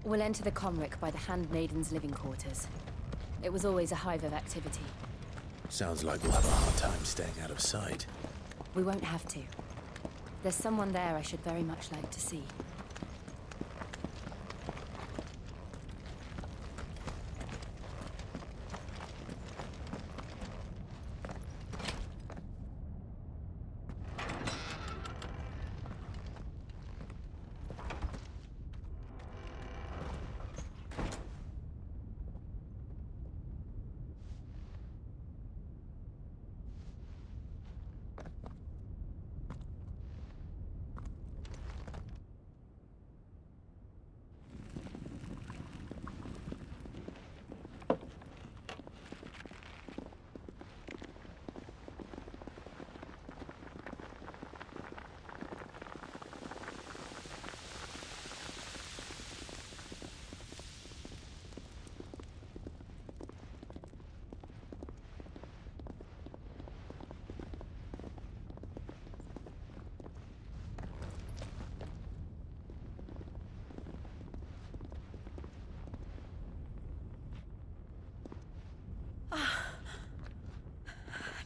S5: We'll enter the Comric by the Handmaiden's living quarters. It was always a hive of activity.
S1: Sounds like we'll have a hard time staying out of sight.
S5: We won't have to. There's someone there I should very much like to see.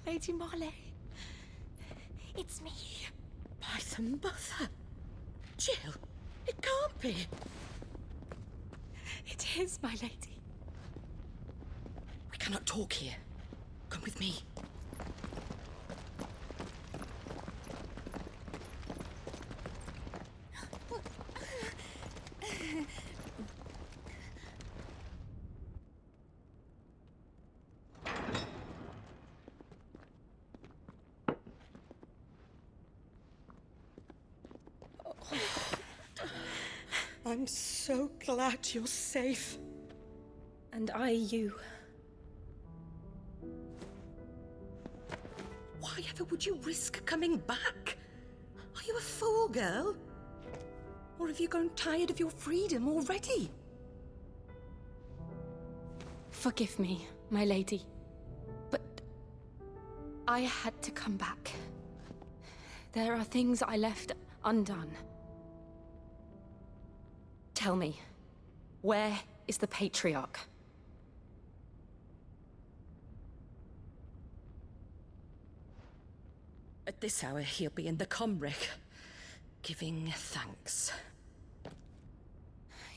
S18: Lady Marley. It's me. By the mother. Jill, it can't be. It is, my lady. We cannot talk here. Come with me. I'm so glad you're safe.
S5: And I you.
S18: Why ever would you risk coming back? Are you a fool, girl? Or have you grown tired of your freedom already?
S5: Forgive me, my lady. But I had to come back. There are things I left undone. Tell me, where is the Patriarch?
S18: At this hour, he'll be in the Comric, giving thanks.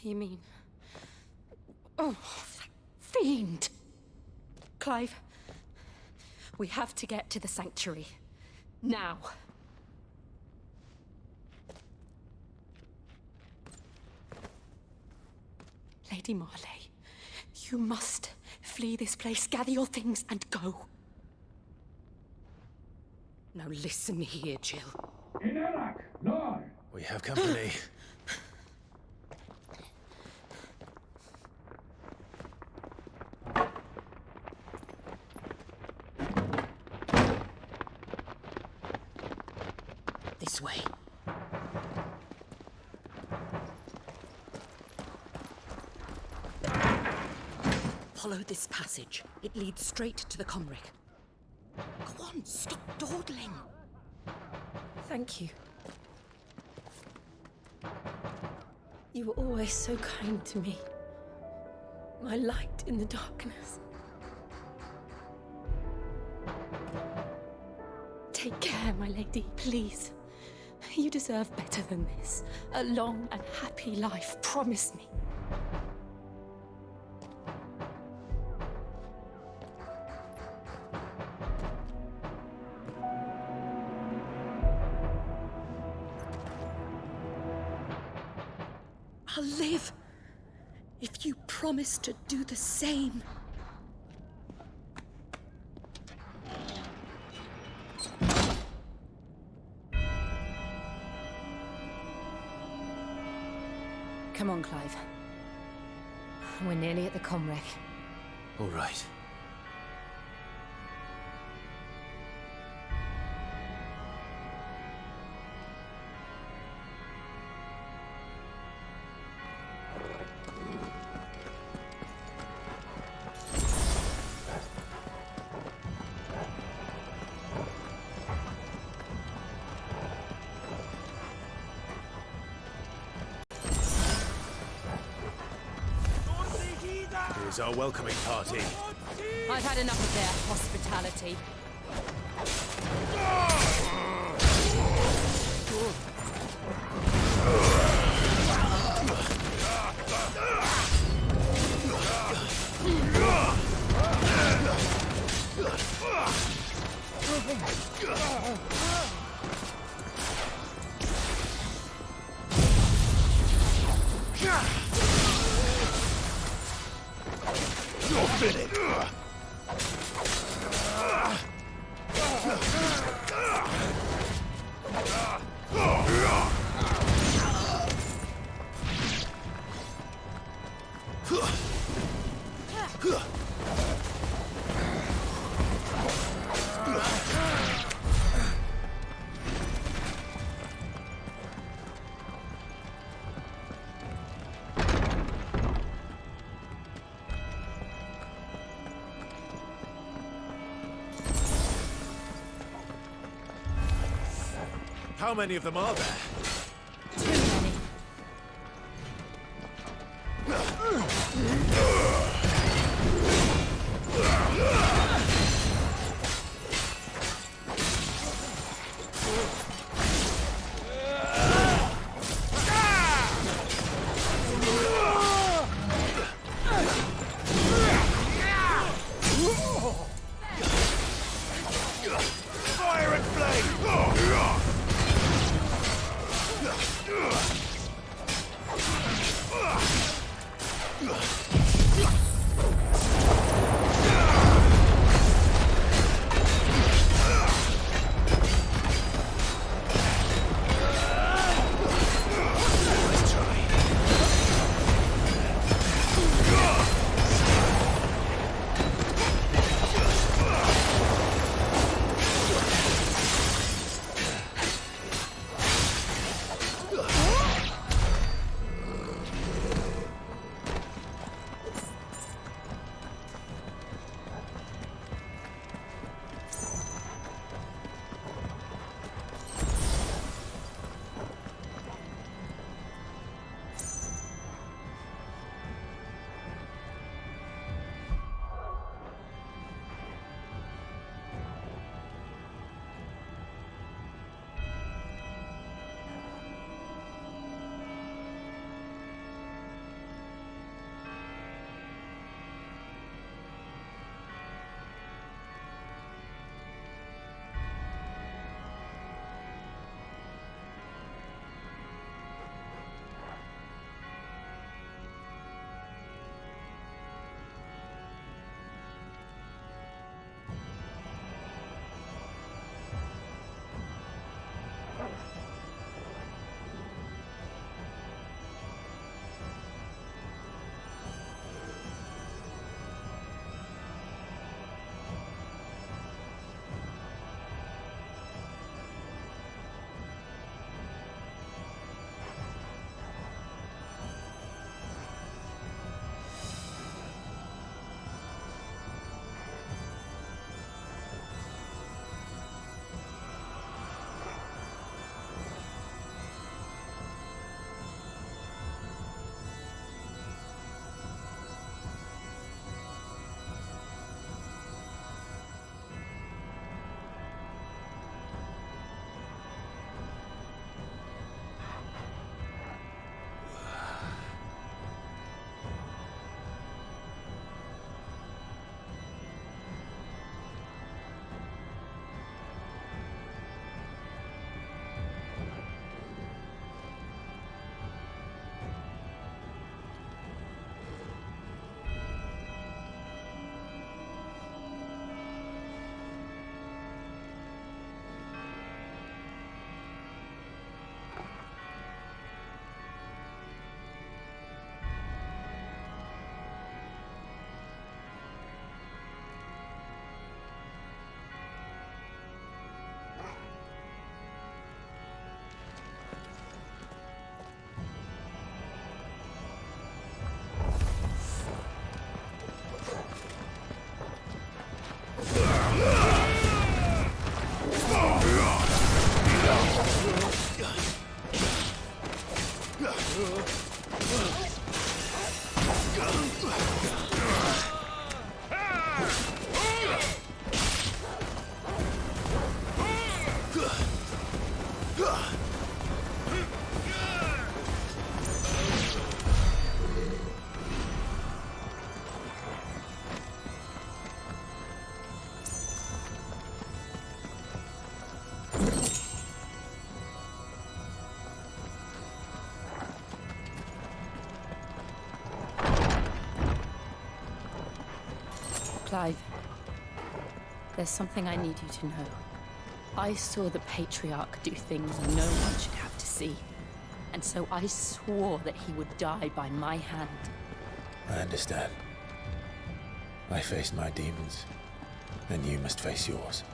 S5: You mean... Oh, that fiend! Clive, we have to get to the Sanctuary. Now. Lady Marley, you must flee this place, gather your things, and go.
S18: Now listen here, Jill.
S1: We have company.
S18: This way. Follow this passage. It leads straight to the Comric. Go on, stop dawdling.
S5: Thank you. You were always so kind to me. My light in the darkness. Take care, my lady, please. You deserve better than this. A long and happy life, promise me.
S18: I'll live if you promise to do the same.
S5: Come on, Clive. We're nearly at the Comric.
S1: All right. is our welcoming party.
S14: I've had enough of their hospitality.
S1: How many of them are there?
S14: Too many.
S1: Fire and flame!
S5: Clive, there's something I need you to know. I saw the Patriarch do things no one should have to see. And so I swore that he would die by my hand.
S1: I understand. I faced my demons, and you must face yours.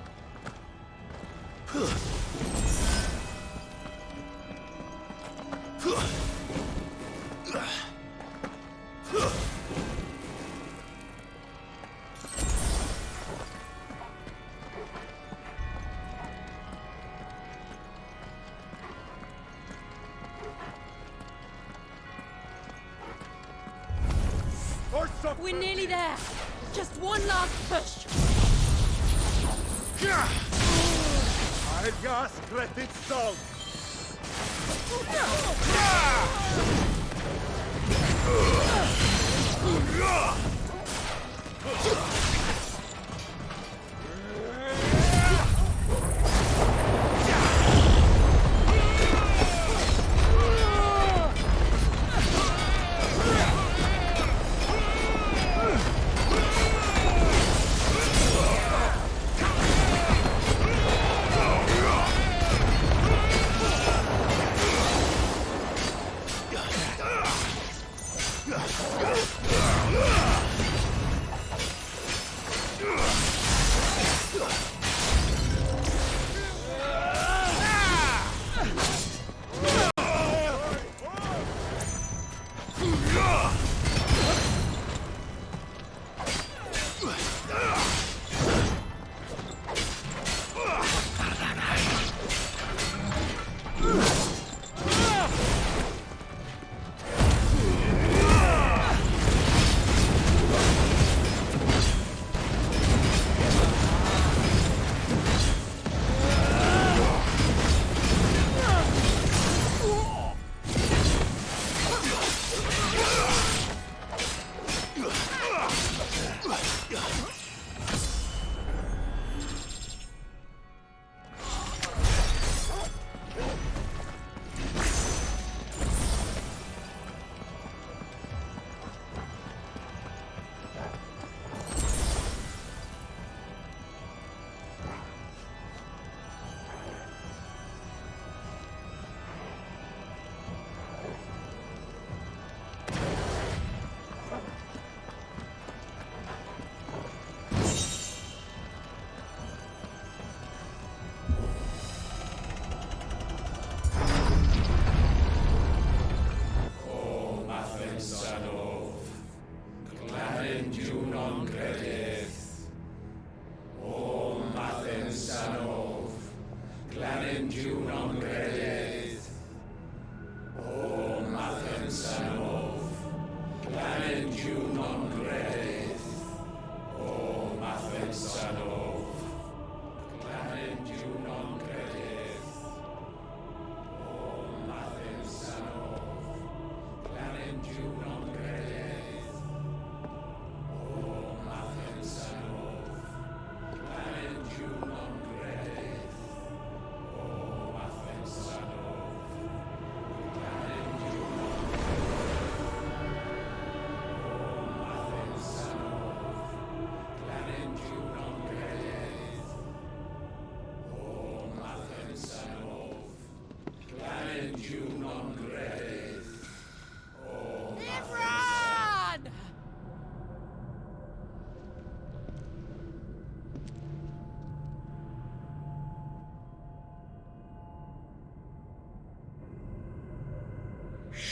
S21: We're nearly there. Just one last push.
S7: I just let it so.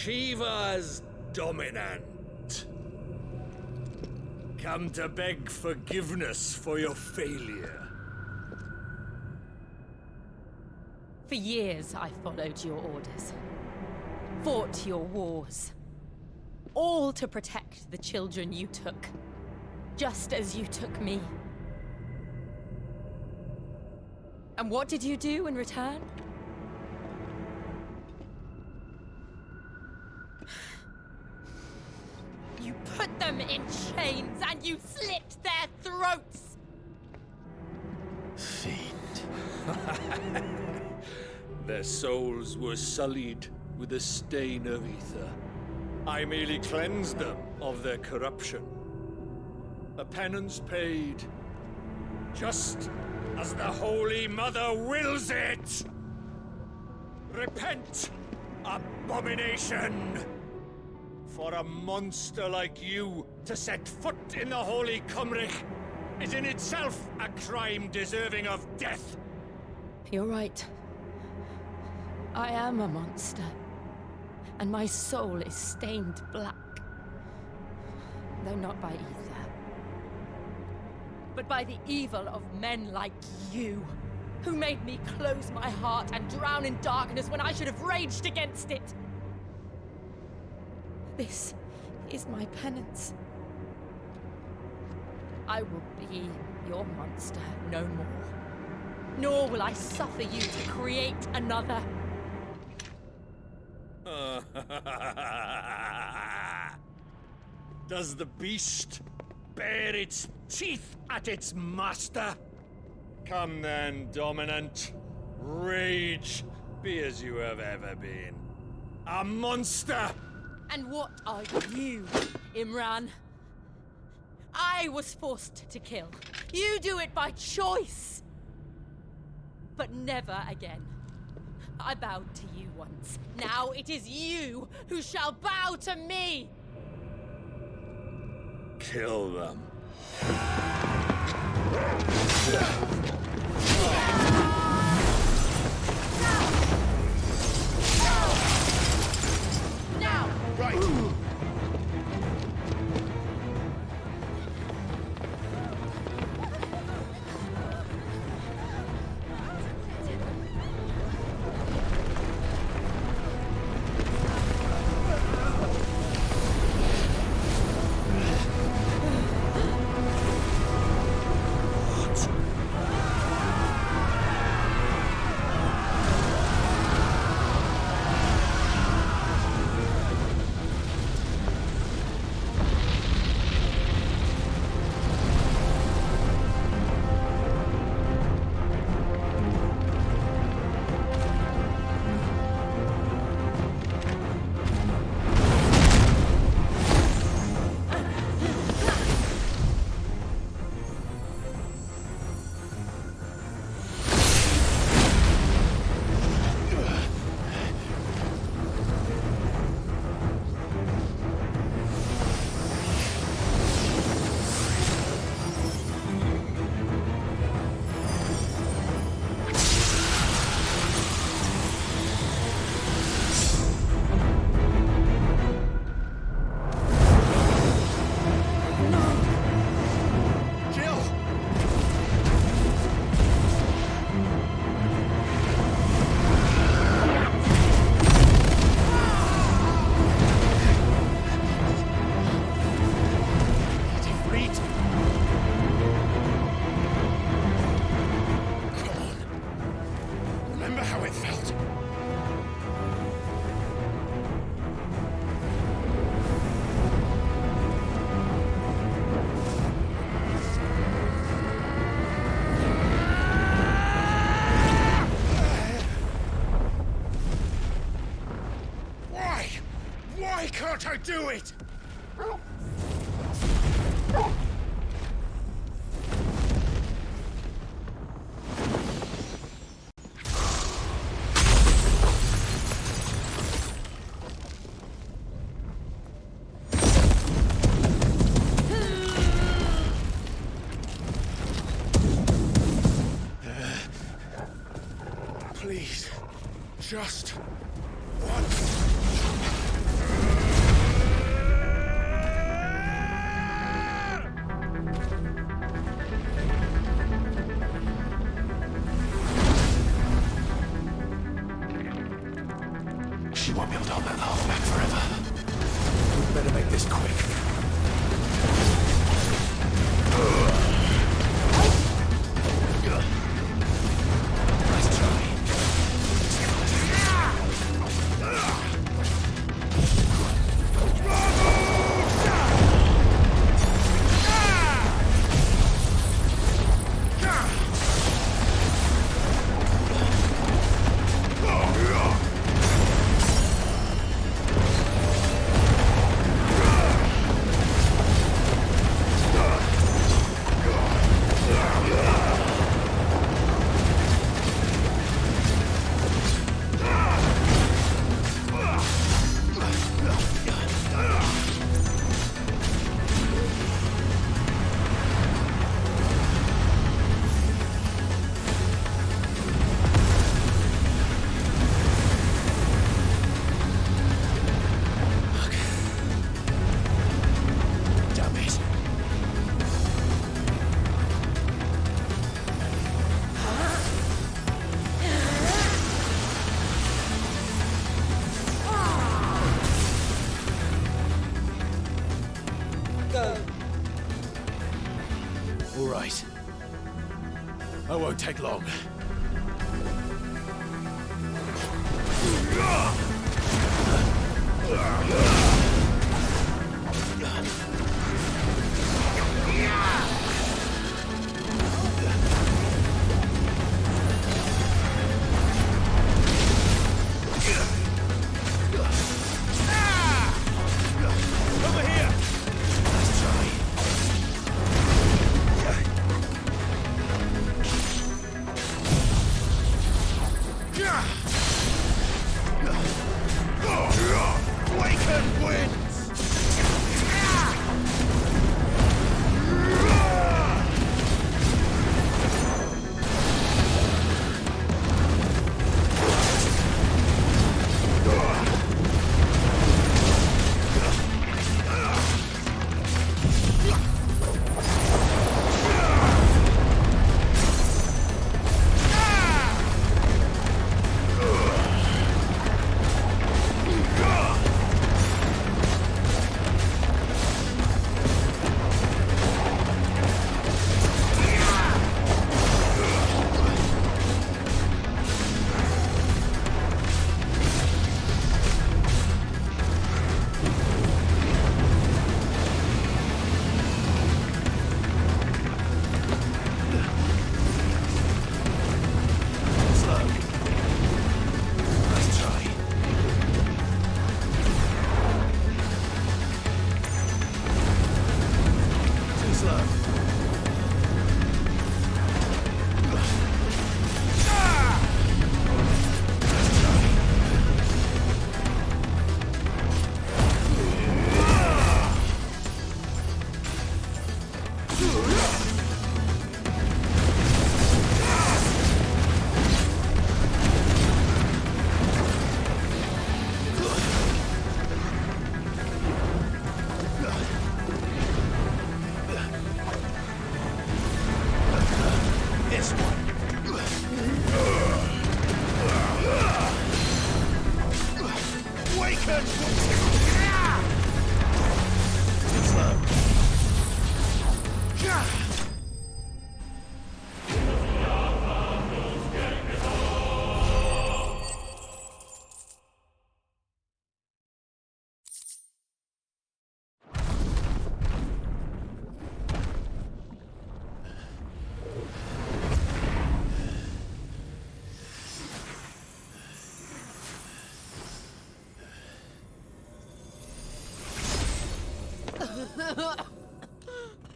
S22: Shiva's dominant. Come to beg forgiveness for your failure.
S5: For years, I followed your orders. Fought your wars. All to protect the children you took. Just as you took me. And what did you do in return? You put them in chains and you slit their throats!
S1: Fiend.
S22: Their souls were sullied with the stain of ether. I merely cleansed them of their corruption. the penance paid. Just as the Holy Mother wills it! Repent, abomination! For a monster like you to set foot in the Holy Cymric is in itself a crime deserving of death.
S5: You're right. I am a monster. And my soul is stained black. Though not by ether. But by the evil of men like you, who made me close my heart and drown in darkness when I should have raged against it. This is my penance. I will be your monster no more. Nor will I suffer you to create another.
S22: Does the beast bare its teeth at its master? Come then, dominant. Rage, be as you have ever been. A monster!
S5: And what are you, Imran? I was forced to kill. You do it by choice. But never again. I bowed to you once. Now it is you who shall bow to me!
S22: Kill them.
S5: Now!
S22: Right!
S7: I do it! Please, just once.
S1: She won't be able to hold that laugh back forever. We better make this quick. Nice try. right. I won't take long.
S7: Over here!
S1: Let's try.
S7: Waken winds!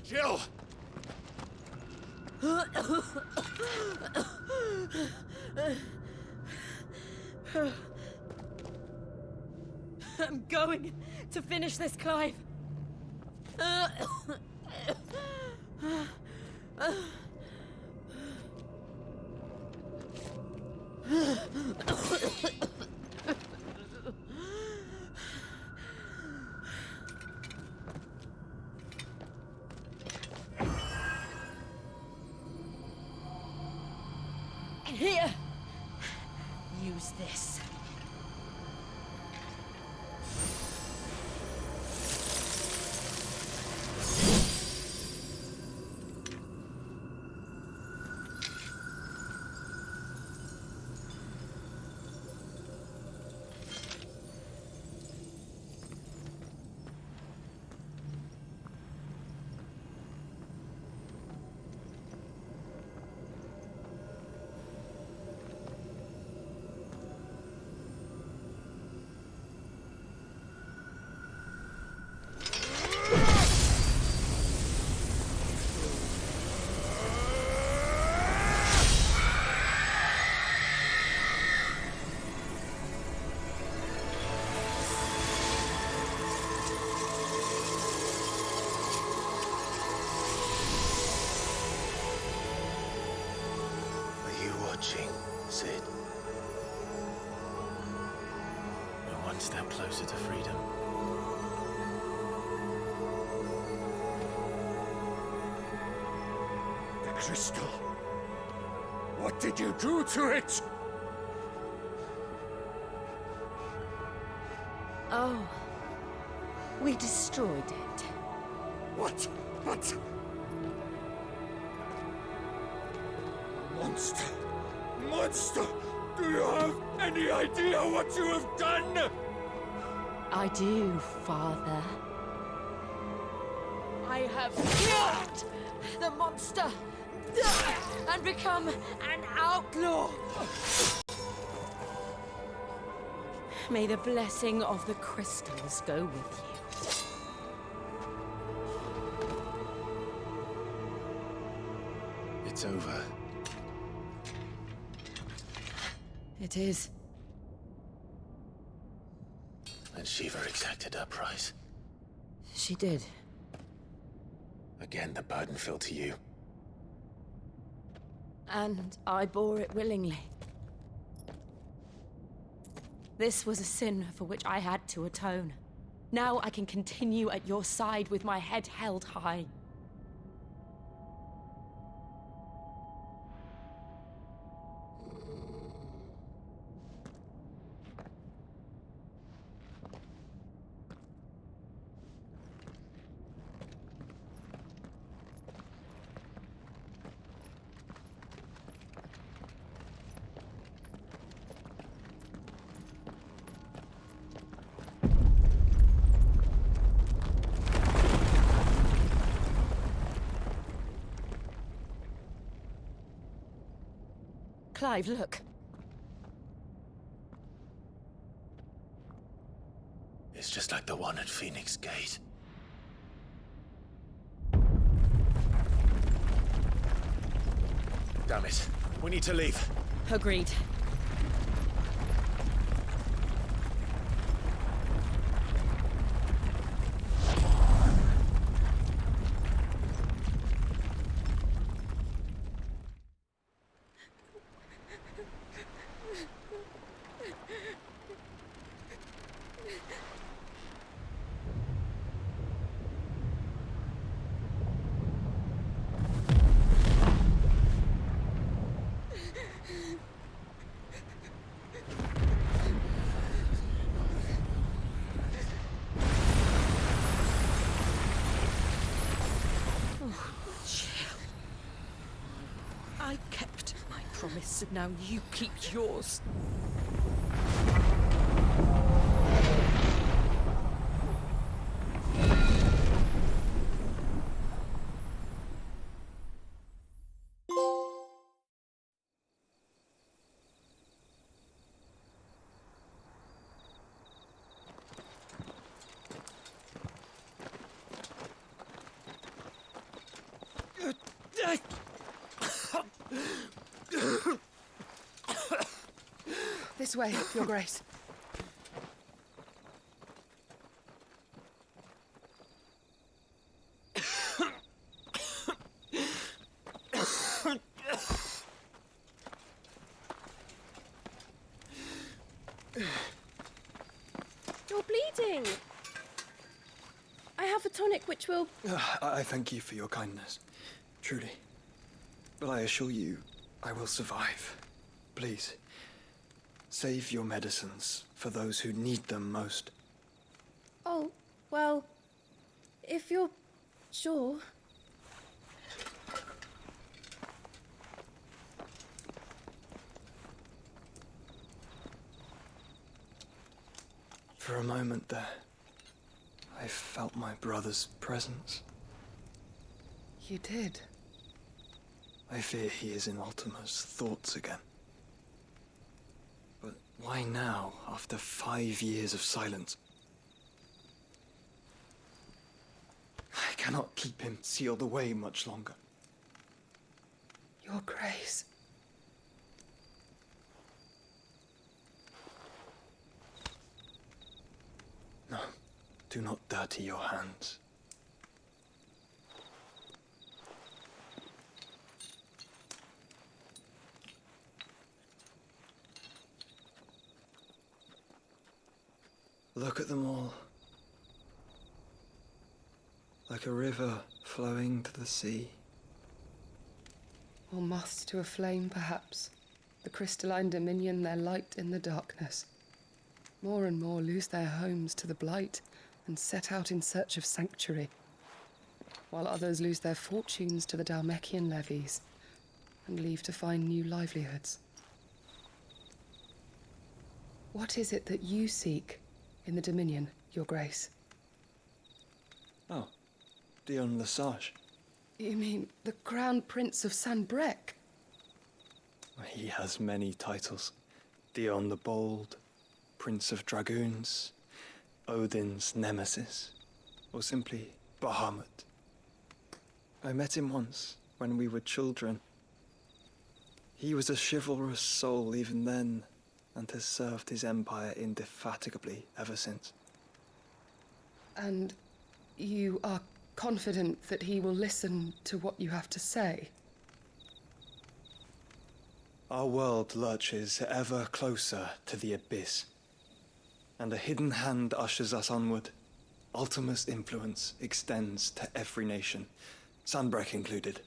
S7: Jill!
S5: I'm going to finish this, Clive. Here. Use this.
S1: Sid. We're one step closer to freedom.
S7: The crystal. What did you do to it?
S5: Oh. We destroyed it.
S7: What? Monster! Monster! Do you have any idea what you have done?
S14: I do, Father. I have killed the monster and become an outlaw. May the blessing of the crystals go with you.
S11: It's over.
S5: It is.
S1: And Shiva exacted her price.
S5: She did.
S1: Again, the burden fell to you.
S5: And I bore it willingly. This was a sin for which I had to atone. Now I can continue at your side with my head held high. Clive, look.
S1: It's just like the one at Phoenix Gate. Damn it. We need to leave.
S5: Agreed.
S18: I kept my promise, and now you keep yours.
S21: This way, Your Grace.
S16: You're bleeding. I have a tonic which will...
S17: I thank you for your kindness, truly. But I assure you, I will survive. Please, save your medicines for those who need them most.
S16: Oh, well, if you're sure.
S17: For a moment there, I felt my brother's presence.
S21: You did?
S17: I fear he is in Ultima's thoughts again. But why now, after 5 years of silence? I cannot keep him sealed away much longer.
S21: Your Grace.
S17: No, do not dirty your hands. Look at them all. Like a river flowing to the sea.
S21: Or moths to a flame, perhaps. The crystalline dominion their light in the darkness. More and more lose their homes to the blight and set out in search of sanctuary, while others lose their fortunes to the Dhalmekian levies. and leave to find new livelihoods. What is it that you seek in the Dominion, Your Grace?
S17: Oh, Dion Lesage.
S21: You mean the Crown Prince of Sanbreque?
S17: He has many titles. Dion the Bold, Prince of Dragoons, Odin's Nemesis, or simply Bahamut. I met him once, when we were children. He was a chivalrous soul even then, and has served his empire indefatigably ever since.
S21: And you are confident that he will listen to what you have to say?
S17: Our world lurches ever closer to the abyss, and a hidden hand ushers us onward. Ultima's influence extends to every nation, Sanbreque included.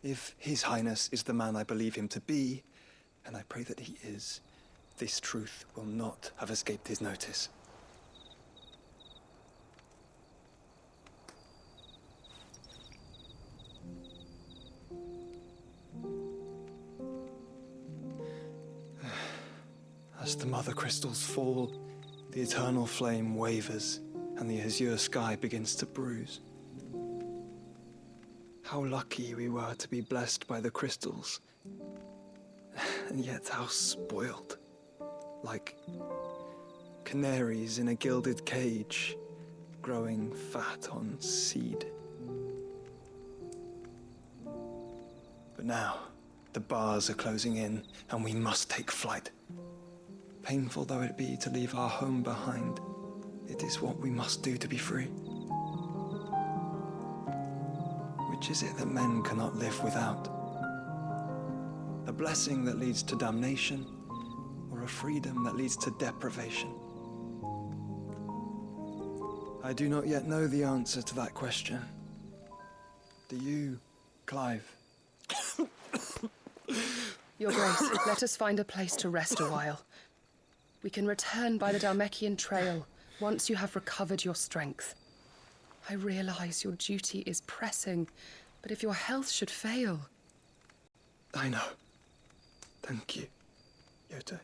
S17: If His Highness is the man I believe him to be, and I pray that he is, this truth will not have escaped his notice. As the Mothercrystals fall, the eternal flame wavers, and the azure sky begins to bruise. How lucky we were to be blessed by the crystals, and yet how spoiled. Like canaries in a gilded cage, growing fat on seed. But now, the bars are closing in, and we must take flight. Painful though it be to leave our home behind, it is what we must do to be free. Which is it that men cannot live without? A blessing that leads to damnation, or a freedom that leads to deprivation? I do not yet know the answer to that question. Do you, Clive?
S21: Your Grace, let us find a place to rest a while. We can return by the Dalmekian trail once you have recovered your strength. I realize your duty is pressing, but if your health should fail...
S17: I know. Thank you, Yote.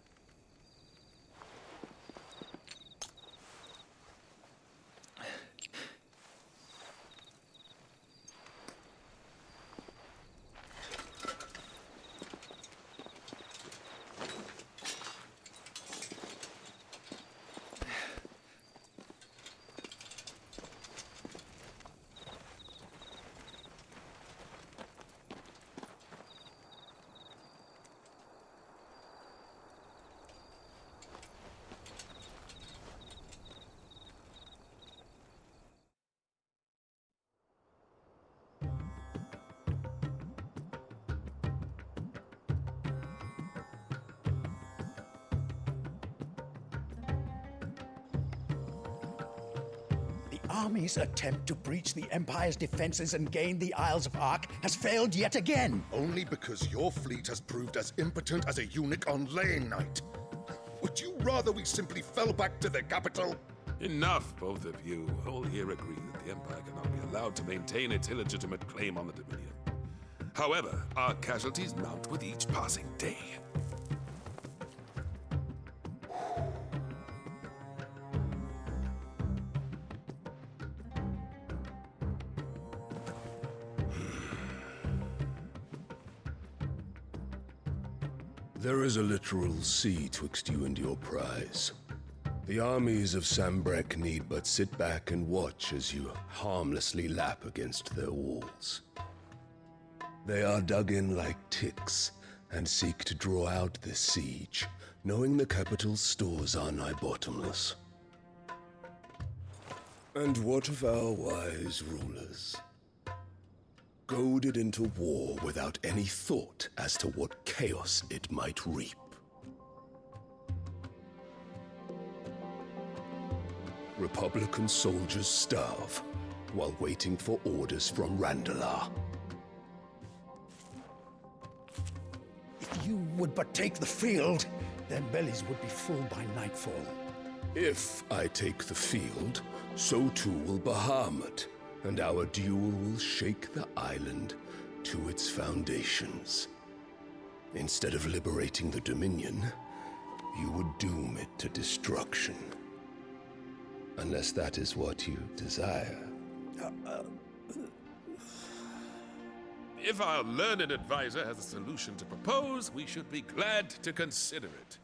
S12: Army's attempt to breach the Empire's defenses and gain the Isles of Ark has failed yet again.
S19: Only because your fleet has proved as impotent as a eunuch on laying night. Would you rather we simply fell back to the capital?
S15: Enough, both of you. All here agree that the Empire cannot be allowed to maintain its illegitimate claim on the Dominion. However, our casualties mount with each passing day.
S20: There is a literal sea twixt you and your prize. The armies of Sanbreque need but sit back and watch as you harmlessly lap against their walls. They are dug in like ticks and seek to draw out this siege, knowing the capital's stores are nigh bottomless. And what of our wise rulers? Goaded into war without any thought as to what chaos it might reap. Republican soldiers starve while waiting for orders from Randalar.
S12: If you would but take the field, their bellies would be full by nightfall.
S20: If I take the field, so too will Bahamut, and our duel will shake the island to its foundations. Instead of liberating the Dominion, you would doom it to destruction. Unless that is what you desire.
S15: If our learned advisor has a solution to propose, we should be glad to consider it.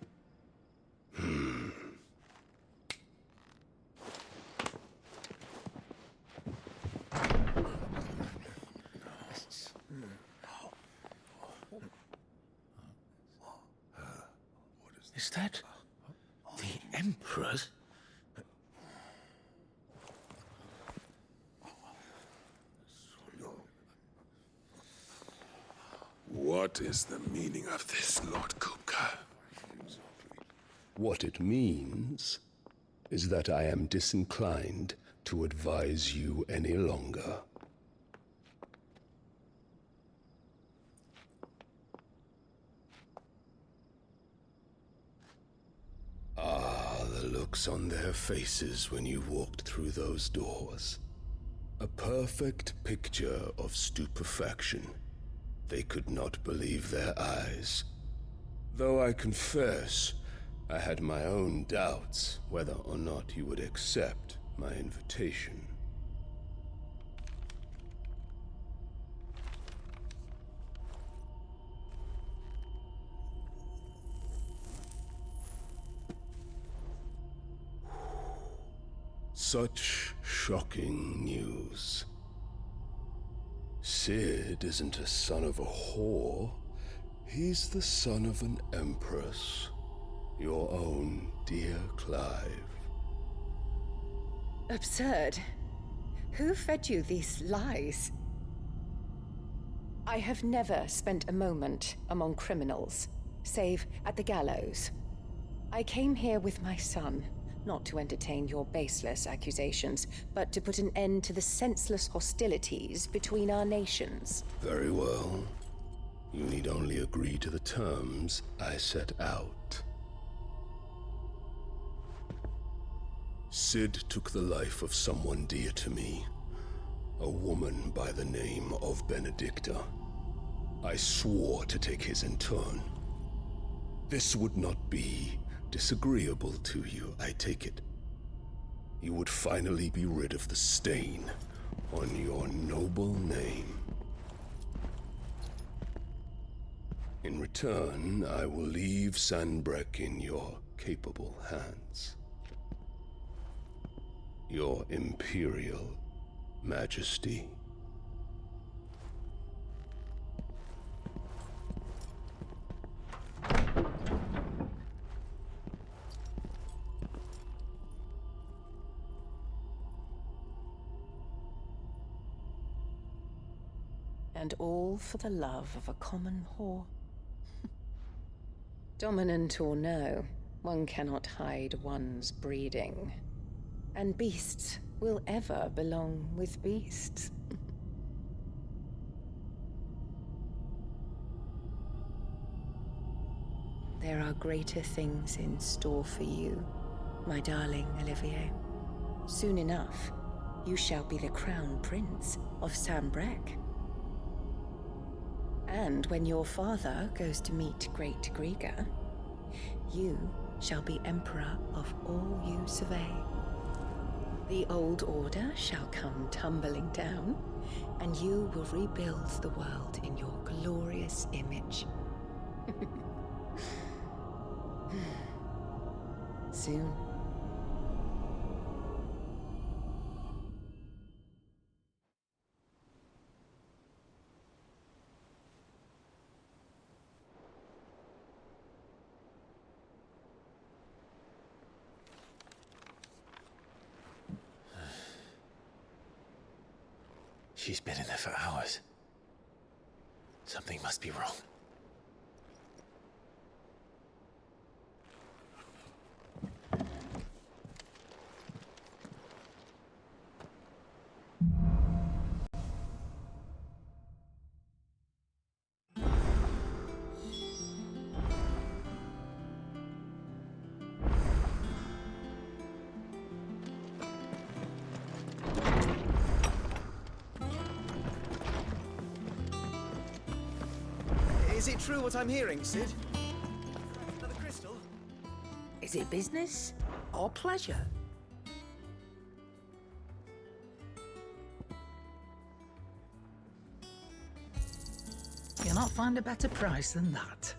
S12: Is that the Emperor's?
S15: What is the meaning of this, Lord Kupka?
S20: What it means is that I am disinclined to advise you any longer. Ah, the looks on their faces when you walked through those doors. A perfect picture of stupefaction. They could not believe their eyes. Though I confess, I had my own doubts whether or not you would accept my invitation. Such shocking news. Sid isn't a son of a whore. He's the son of an empress. Your own dear Clive.
S4: Absurd. Who fed you these lies? I have never spent a moment among criminals, save at the gallows. I came here with my son, not to entertain your baseless accusations, but to put an end to the senseless hostilities between our nations.
S20: Very well. You need only agree to the terms I set out. Sid took the life of someone dear to me, a woman by the name of Benedicta. I swore to take his in turn. This would not be disagreeable to you, I take it. You would finally be rid of the stain on your noble name. In return, I will leave Sanbreque in your capable hands. Your Imperial Majesty.
S4: And all for the love of a common whore. Dominant or no, one cannot hide one's breeding. And beasts will ever belong with beasts. There are greater things in store for you, my darling Olivier. Soon enough, you shall be the crown prince of Sanbreque. And when your father goes to meet Great Griga, you shall be emperor of all you survey. The old order shall come tumbling down, and you will rebuild the world in your glorious image. Soon.
S1: She's been in there for hours. Something must be wrong.
S8: Is it true what I'm hearing, Sid? Another crystal?
S6: Is it business or pleasure? You'll not find a better price than that.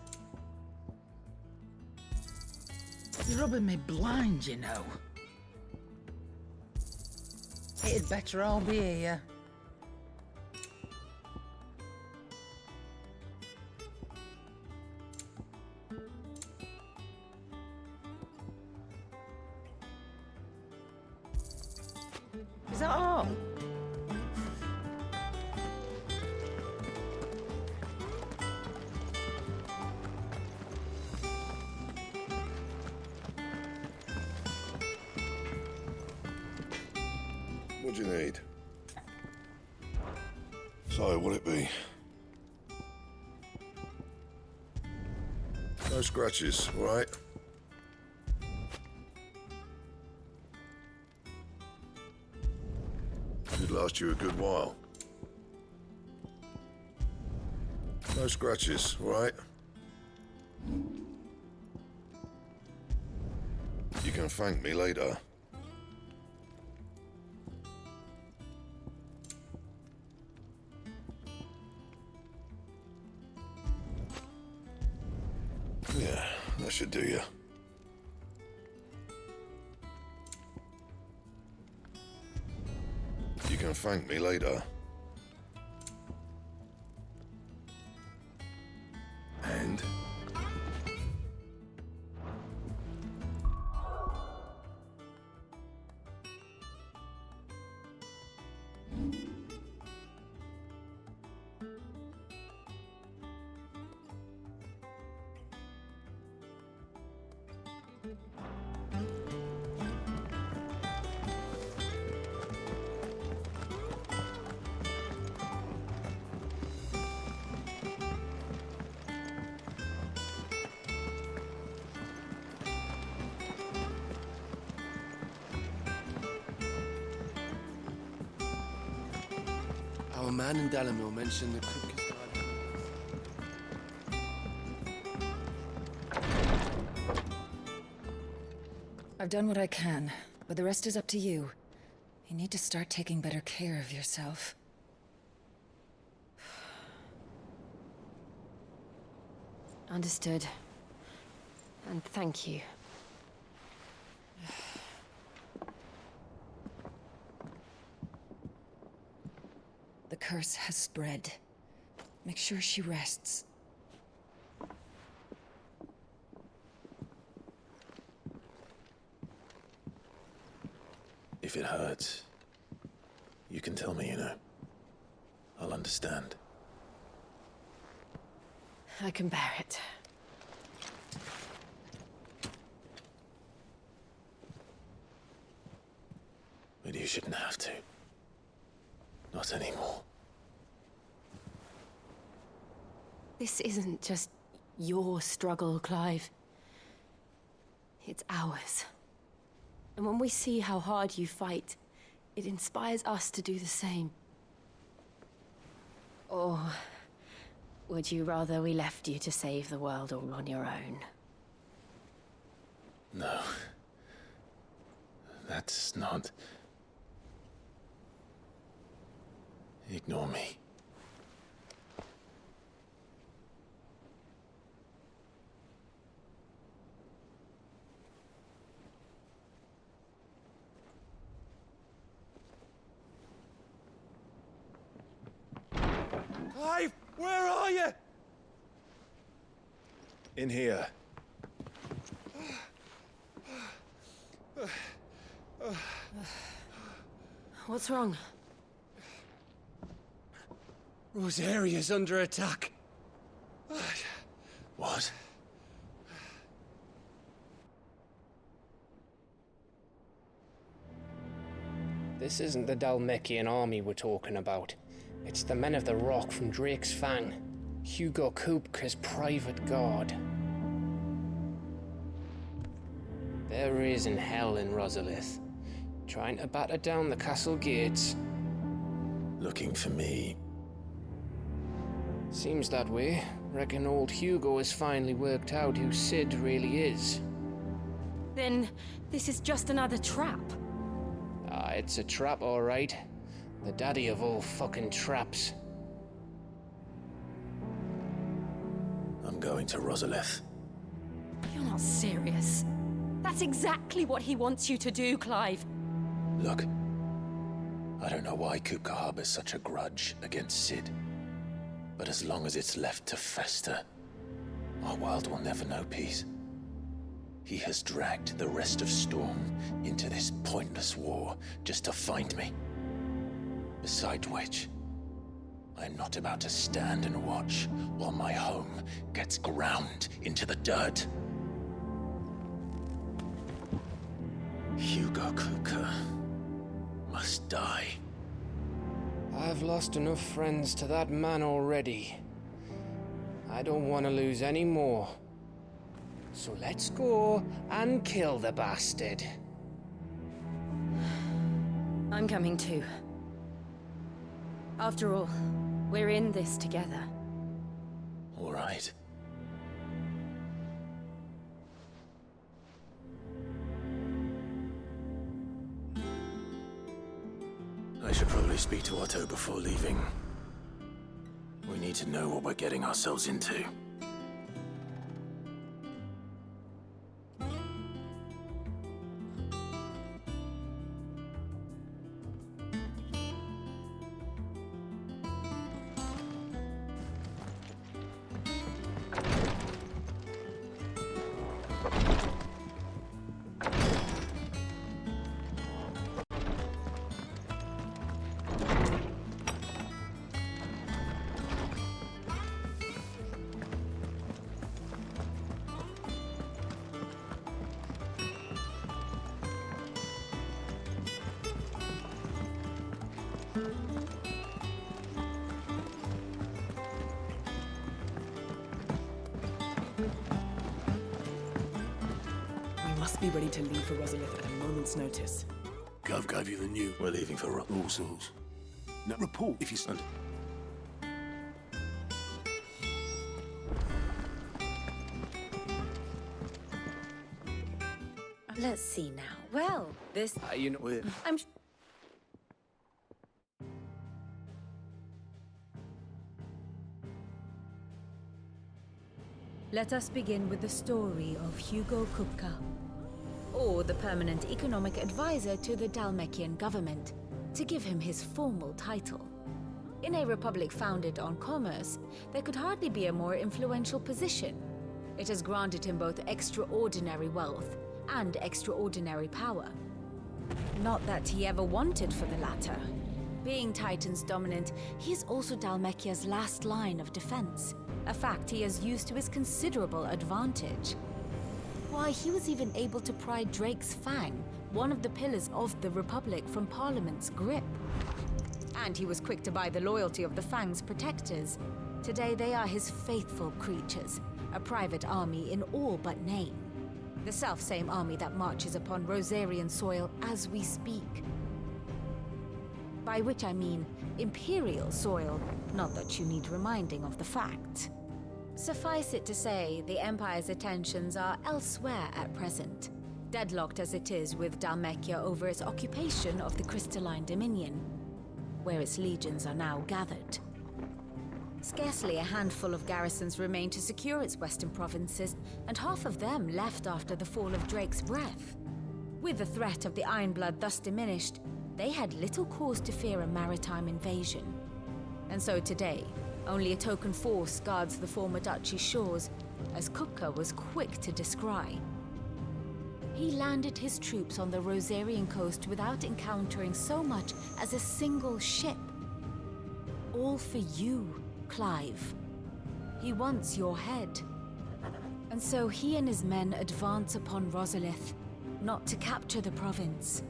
S6: You're rubbing me blind, you know. It'd better all be here. Is that all?
S19: What do you need? So, what'll it be? No scratches, all right? Should last you a good while. No scratches, all right? You can thank me later. Yeah, that should do you. You can thank me later. And?
S11: Our man in Dalamil mentioned the Kupka's
S5: I've done what I can, but the rest is up to you. You need to start taking better care of yourself. Understood. And thank you. The curse has spread. Make sure she rests.
S1: If it hurts, you can tell me, you know. I'll understand.
S5: I can bear it.
S1: But you shouldn't have to. Not anymore.
S5: This isn't just your struggle, Clive. It's ours. And when we see how hard you fight, it inspires us to do the same. Or would you rather we left you to save the world all on your own?
S1: No. That's not... Ignore me.
S3: Clive, where are you?
S11: In here.
S5: What's wrong?
S8: Rosaria's under attack.
S1: What?
S13: This isn't the Dhalmekian army we're talking about. It's the men of the Rock from Drake's Fang. Hugo Kupka's private guard. There is in hell in Rosalith, trying to batter down the castle gates.
S1: Looking for me.
S13: Seems that way. Reckon old Hugo has finally worked out who Sid really is.
S5: Then, this is just another trap.
S13: Ah, it's a trap, all right. The daddy of all fucking traps.
S1: I'm going to Rosalith.
S5: You're not serious. That's exactly what he wants you to do, Clive.
S1: Look, I don't know why Kupka harbors such a grudge against Sid. But as long as it's left to fester, our world will never know peace. He has dragged the rest of Storm into this pointless war just to find me. Beside which, I'm not about to stand and watch while my home gets ground into the dirt. Hugo Kupka must die.
S13: I've lost enough friends to that man already. I don't want to lose any more. So let's go and kill the bastard.
S5: I'm coming too. After all, we're in this together.
S1: All right. I should probably speak to Otto before leaving. We need to know what we're getting ourselves into.
S2: Be ready to leave for Rosalith at a moment's notice.
S20: Gov gave you the new.
S1: We're leaving for
S20: all sorts. Now report if you stand.
S14: Let's see now. Well, this...
S13: you know...
S14: I'm... Let us begin with the story of Hugo Kupka, or the permanent economic advisor to the Dhalmekian government, to give him his formal title. In a republic founded on commerce, there could hardly be a more influential position. It has granted him both extraordinary wealth and extraordinary power. Not that he ever wanted for the latter. Being Titan's dominant, he is also Dhalmekia's last line of defense, a fact he has used to his considerable advantage. Why, he was even able to pry Drake's Fang, one of the pillars of the Republic, from Parliament's grip. And he was quick to buy the loyalty of the Fang's protectors. Today they are his faithful creatures, a private army in all but name. The self-same army that marches upon Rosarian soil as we speak. By which I mean Imperial soil, not that you need reminding of the fact. Suffice it to say, the Empire's attentions are elsewhere at present, deadlocked as it is with Dhalmekia over its occupation of the Crystalline Dominion, where its legions are now gathered. Scarcely a handful of garrisons remain to secure its western provinces, and half of them left after the fall of Drake's Breath. With the threat of the Ironblood thus diminished, they had little cause to fear a maritime invasion. And so today, only a token force guards the former duchy's shores, as Kupka was quick to descry. He landed his troops on the Rosarian coast without encountering so much as a single ship. All for you, Clive. He wants your head. And so he and his men advance upon Rosalith, not to capture the province,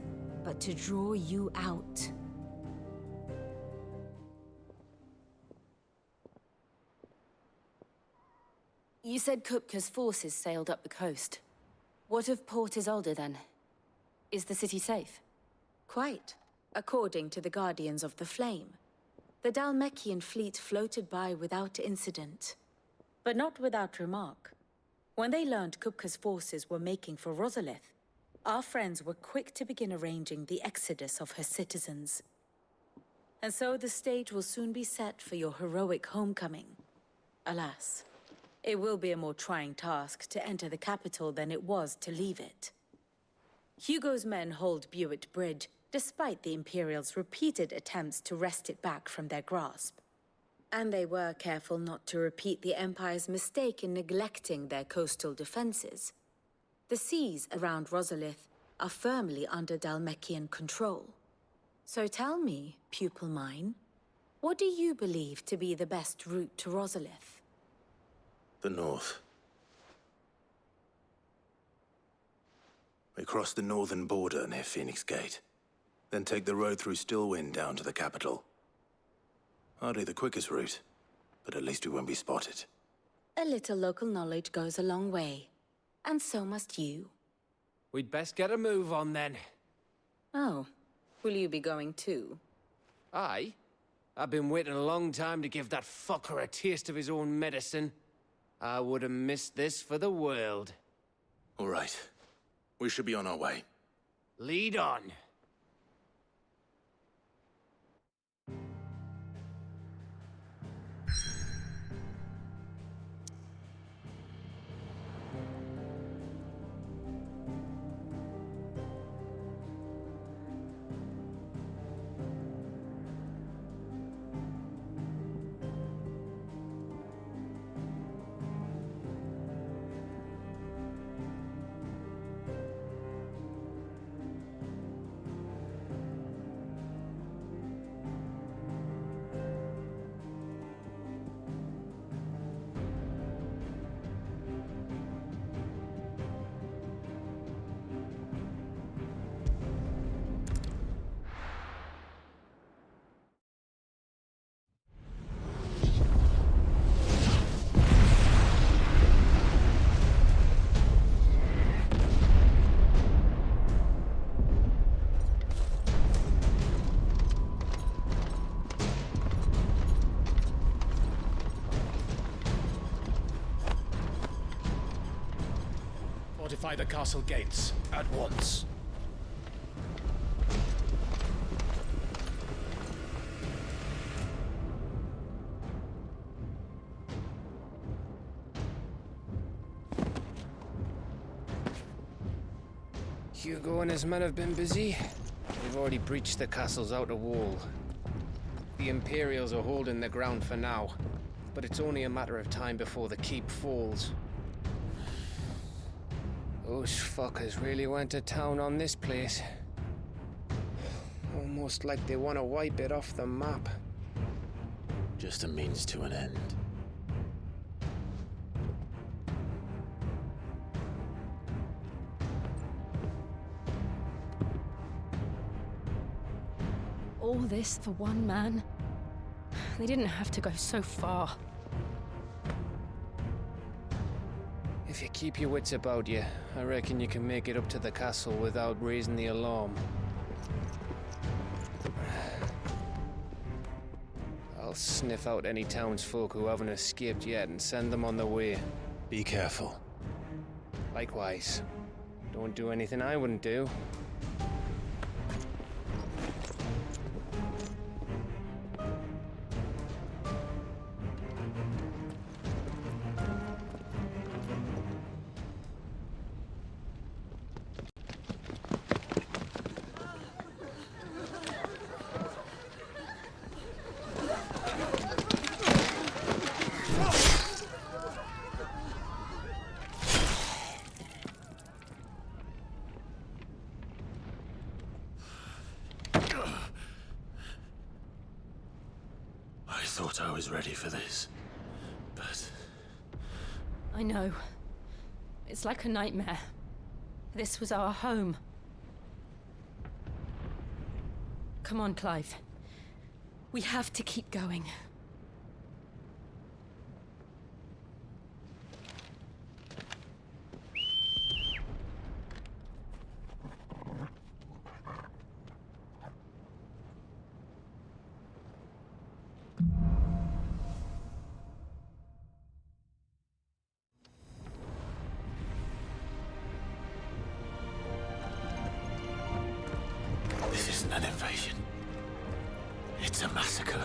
S14: but to draw you out.
S5: You said Kupka's forces sailed up the coast. What of Port Isolde, then? Is the city safe?
S14: Quite, according to the Guardians of the Flame. The Dhalmekian fleet floated by without incident. But not without remark. When they learned Kupka's forces were making for Rosalith, our friends were quick to begin arranging the exodus of her citizens. And so the stage will soon be set for your heroic homecoming. Alas, it will be a more trying task to enter the capital than it was to leave it. Hugo's men hold Buet Bridge, despite the Imperial's repeated attempts to wrest it back from their grasp. And they were careful not to repeat the Empire's mistake in neglecting their coastal defenses. The seas around Rosalith are firmly under Dhalmekian control. So tell me, pupil mine, what do you believe to be the best route to Rosalith?
S11: The north. We cross the northern border near Phoenix Gate, then take the road through Stillwind down to the capital. Hardly the quickest route, but at least we won't be spotted.
S14: A little local knowledge goes a long way, and so must you.
S13: We'd best get a move on then.
S14: Oh, will you be going too?
S13: Aye. I've been waiting a long time to give that fucker a taste of his own medicine. I would have missed this for the world.
S11: All right. We should be on our way.
S13: Lead on.
S1: Fortify the castle gates at once.
S13: Hugo and his men have been busy. They've already breached the castle's outer wall. The Imperials are holding the ground for now, but it's only a matter of time before the keep falls. Those fuckers really went to town on this place. Almost like they want to wipe it off the map.
S11: Just a means to an end.
S9: All this for one man? They didn't have to go so far.
S13: If you keep your wits about you, I reckon you can make it up to the castle without raising the alarm. I'll sniff out any townsfolk who haven't escaped yet and send them on their way.
S11: Be careful.
S13: Likewise. Don't do anything I wouldn't do.
S11: I thought I was ready for this, but...
S9: I know. It's like a nightmare. This was our home. Come on, Clive. We have to keep going.
S1: an invasion. It's a massacre.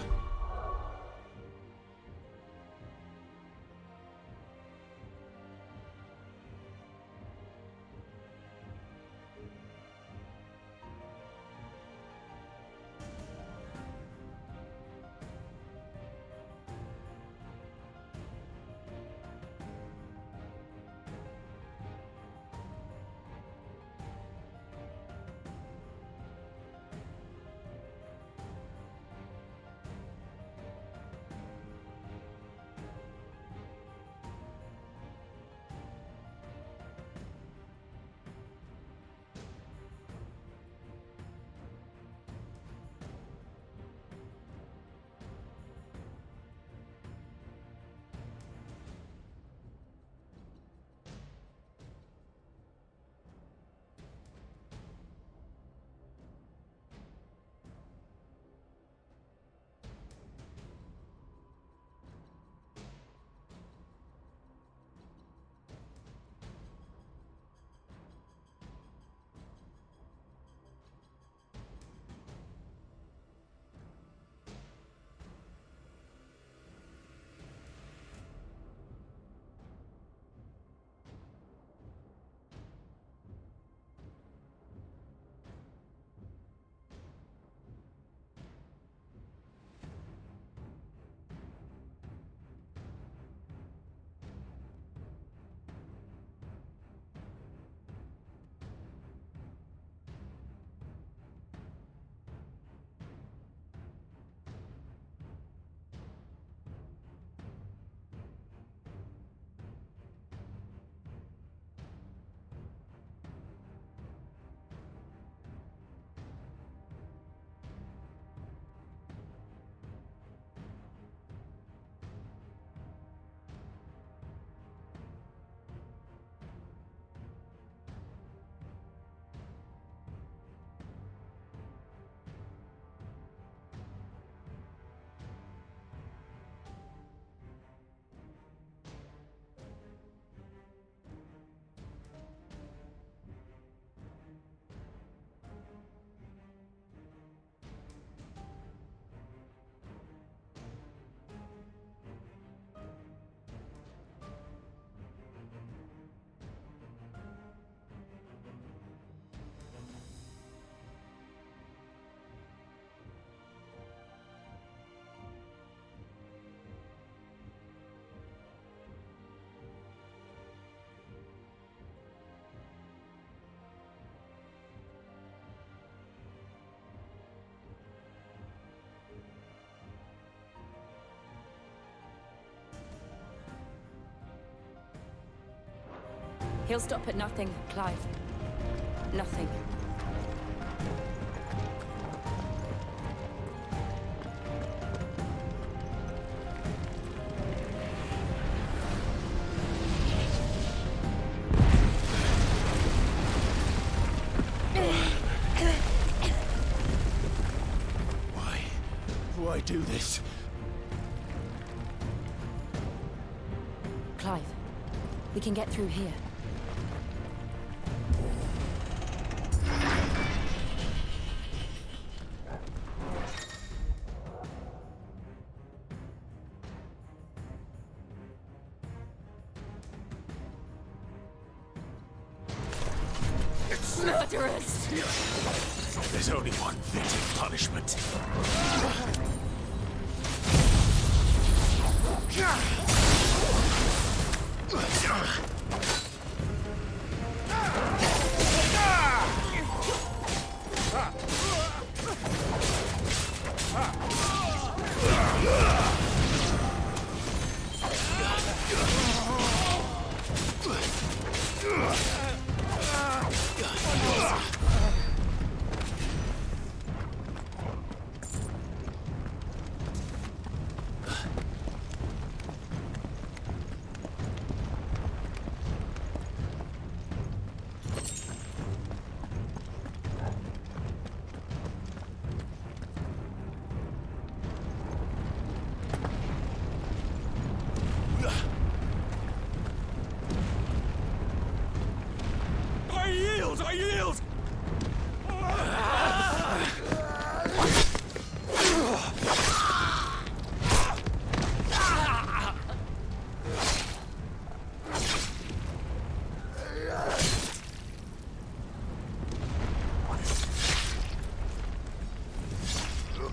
S5: He'll stop at nothing, Clive. Nothing.
S1: Why do this?
S5: Clive, we can get through here.
S9: Murderers!
S1: There's only one fitting punishment.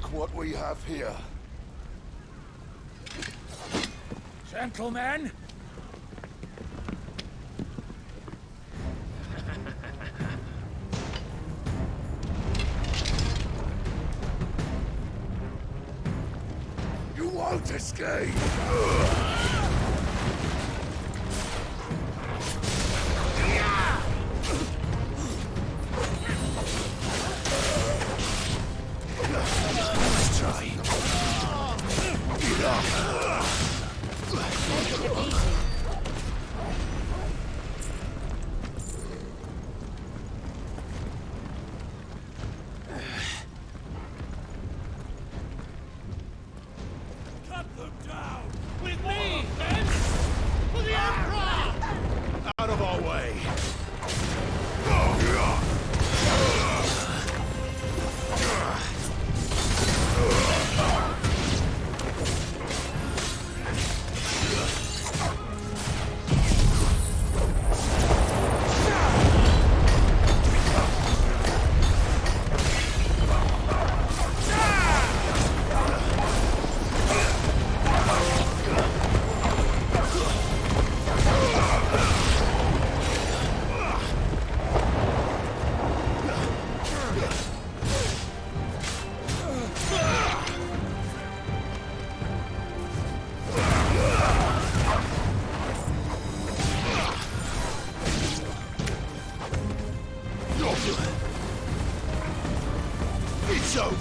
S7: Look what we have here.
S12: Gentlemen!
S7: You won't escape!
S12: Let's try. Get up!
S7: Out of our way!
S12: It's over!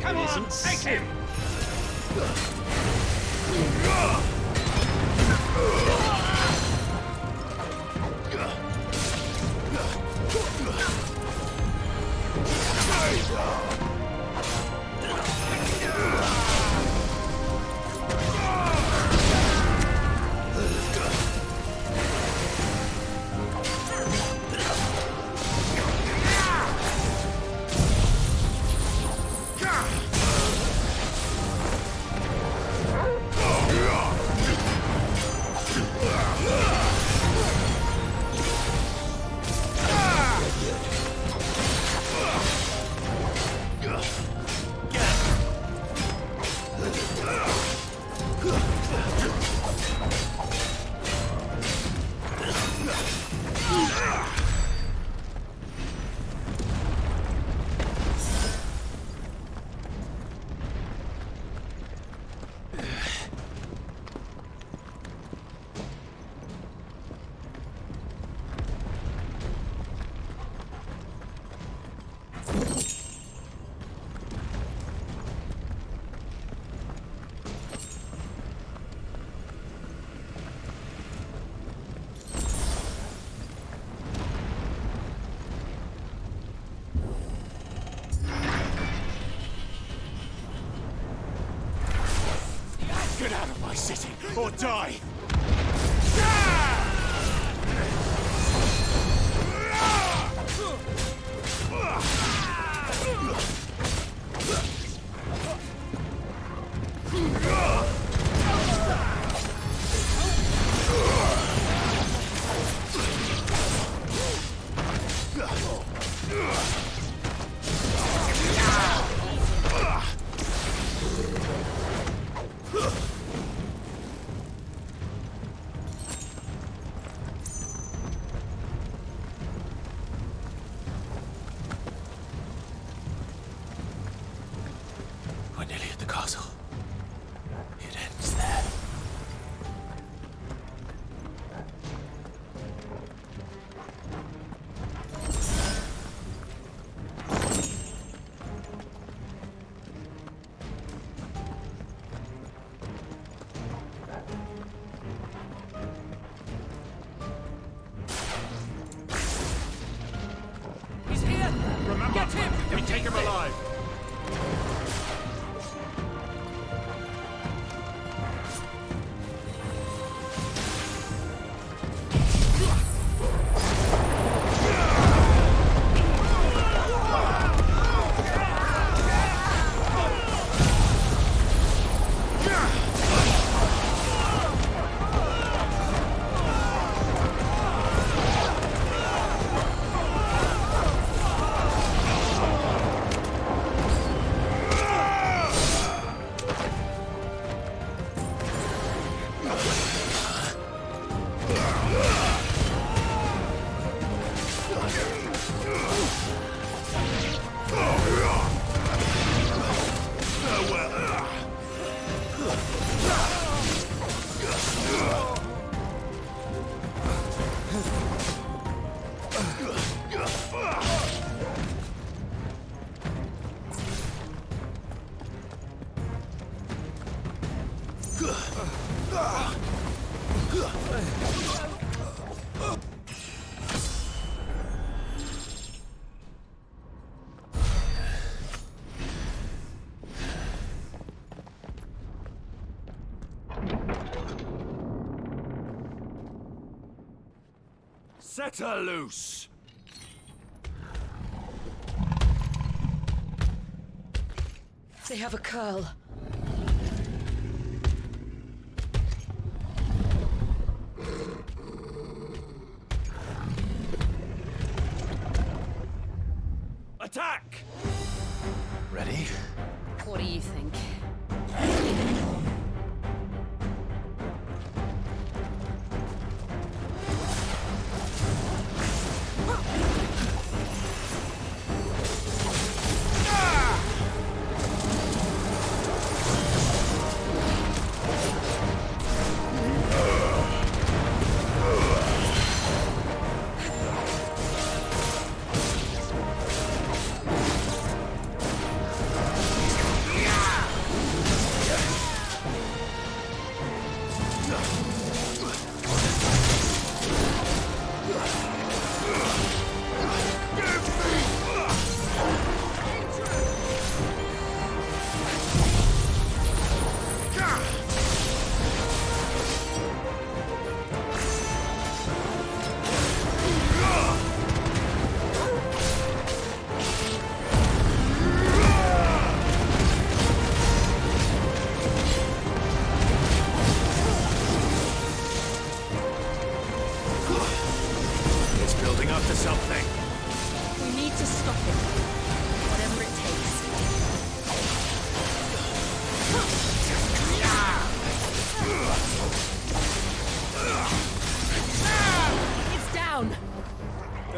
S7: Come on, take him! Get out of my city, or die! Set her loose!
S18: They have a curl.
S7: Attack!
S1: Ready?
S5: What do you think?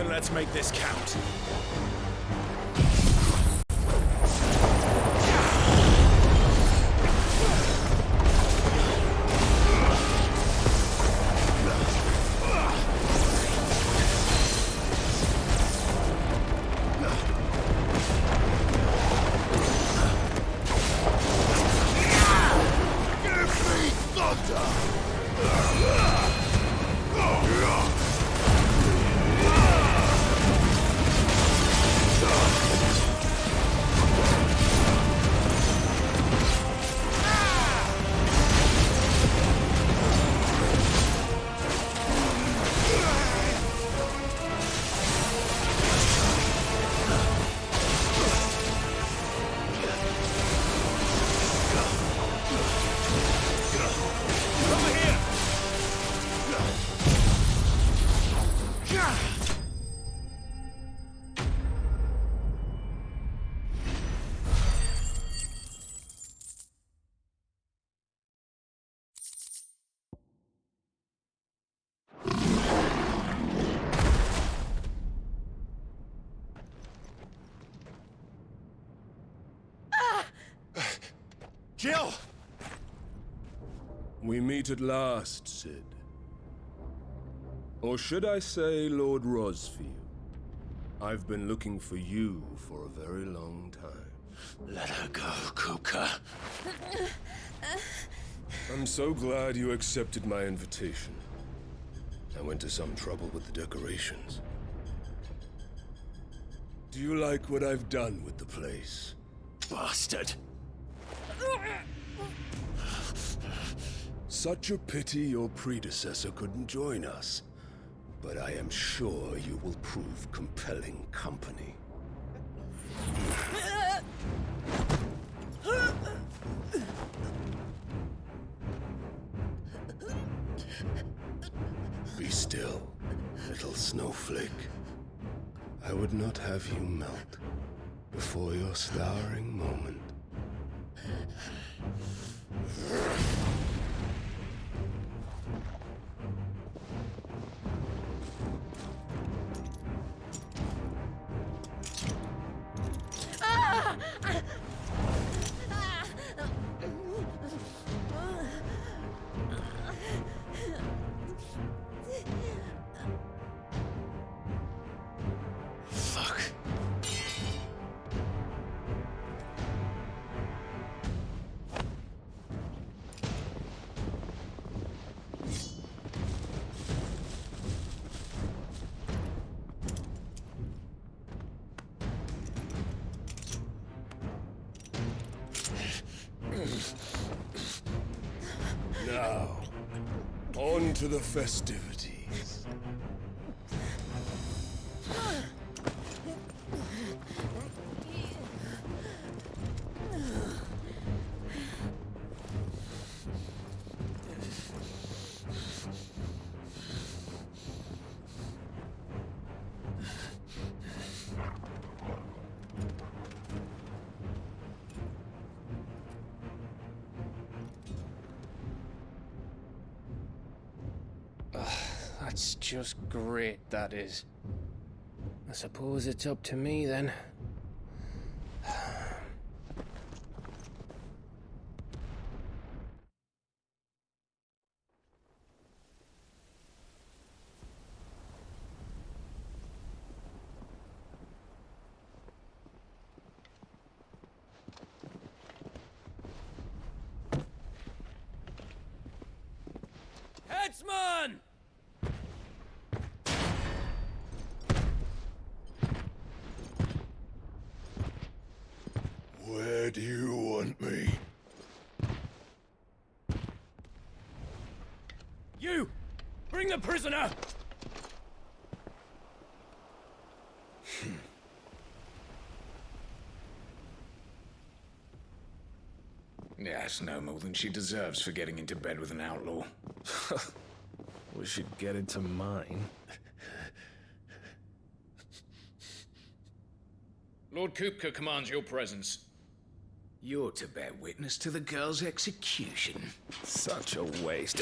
S1: Let's make this count.
S20: Jill! We meet at last, Sid. Or should I say, Lord Rosfield? I've been looking for you for a very long time.
S1: Let her go, Kupka.
S20: I'm so glad you accepted my invitation. I went to some trouble with the decorations. Do you like what I've done with the place?
S1: Bastard!
S20: Such a pity your predecessor couldn't join us. But I am sure you will prove compelling company. Be still, little snowflake. I would not have you melt before your flowering moment. On to the festivities.
S13: That's just great, that is. I suppose it's up to me then.
S8: Headsman!
S20: Where do you want me?
S8: You! Bring the prisoner!
S10: Yes, no more than she deserves for getting into bed with an outlaw.
S22: We should get into mine.
S10: Lord Kupka commands your presence. You're to bear witness to the girl's execution.
S22: Such a waste.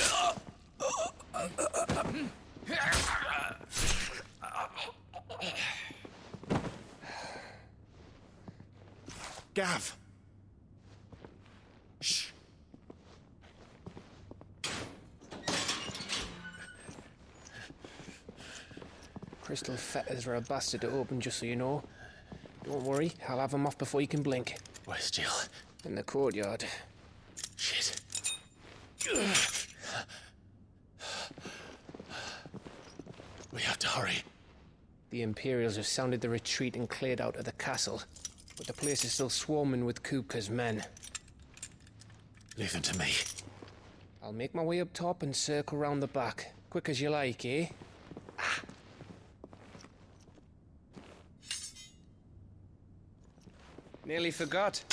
S10: Gav!
S22: Shh.
S13: Crystal fetters are a bastard to open, just so you know. Don't worry, I'll have them off before you can blink.
S10: Where's Jill?
S13: In the courtyard.
S10: Shit. We have to hurry.
S13: The Imperials have sounded the retreat and cleared out of the castle, but the place is still swarming with Kupka's men.
S10: Leave them to me.
S13: I'll make my way up top and circle round the back. Quick as you like, eh? Nearly forgot.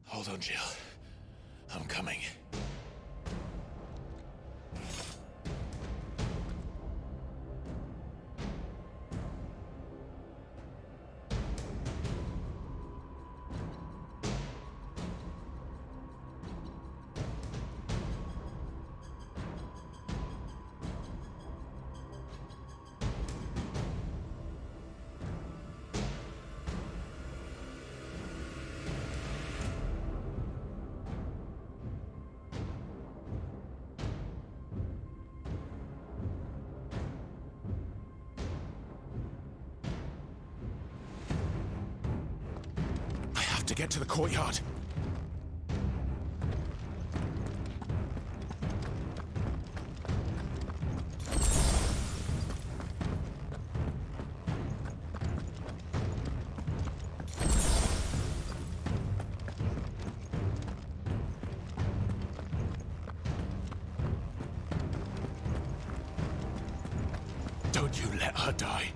S10: Hold on, Jill. I'm coming. To get to the courtyard. Don't you let her die.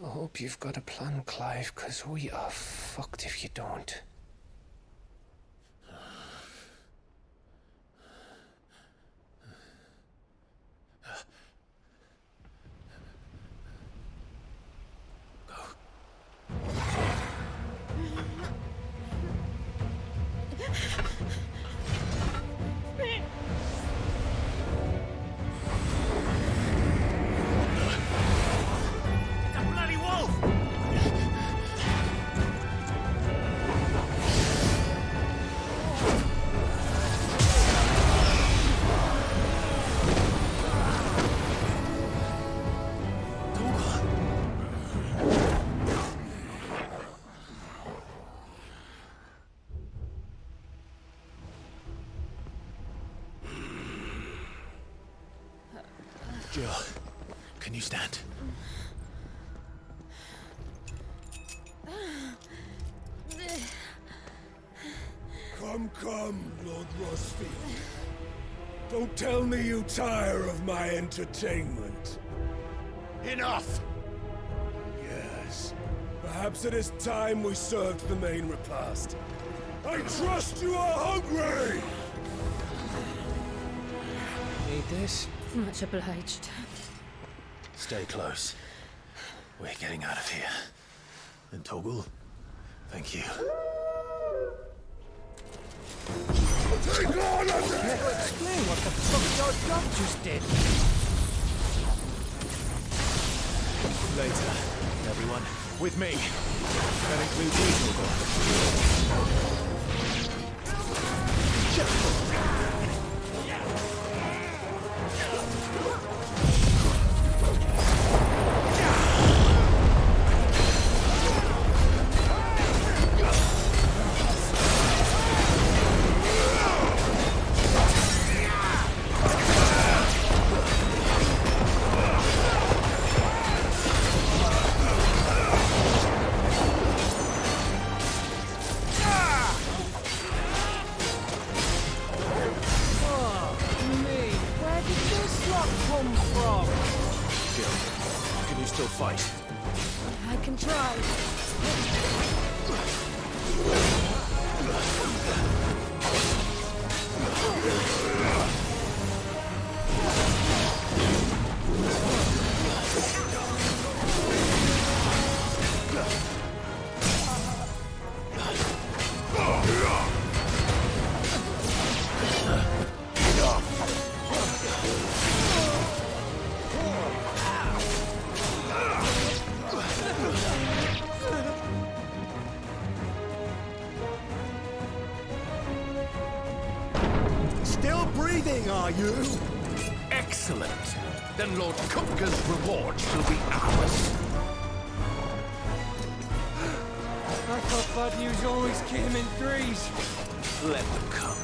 S13: I hope you've got a plan, Clive, because we are fucked if you don't.
S1: Can you stand?
S20: Come, Lord Rosfield. Don't tell me you tire of my entertainment.
S1: Enough!
S20: Yes. Perhaps it is time we served the main repast. I trust you are hungry!
S13: Need this?
S9: Much obliged.
S1: Stay close. We're getting out of here. And Toggle, thank you.
S20: Take on of them!
S13: Can't explain what the fuck your dog just did.
S1: Later, everyone. With me. That includes you,
S10: you? Excellent. Then Lord Kupka's reward shall be ours.
S13: I thought bad news always came in threes.
S10: Let them come.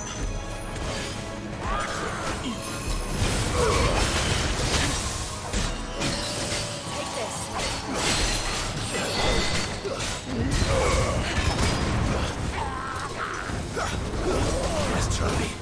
S1: Let's try.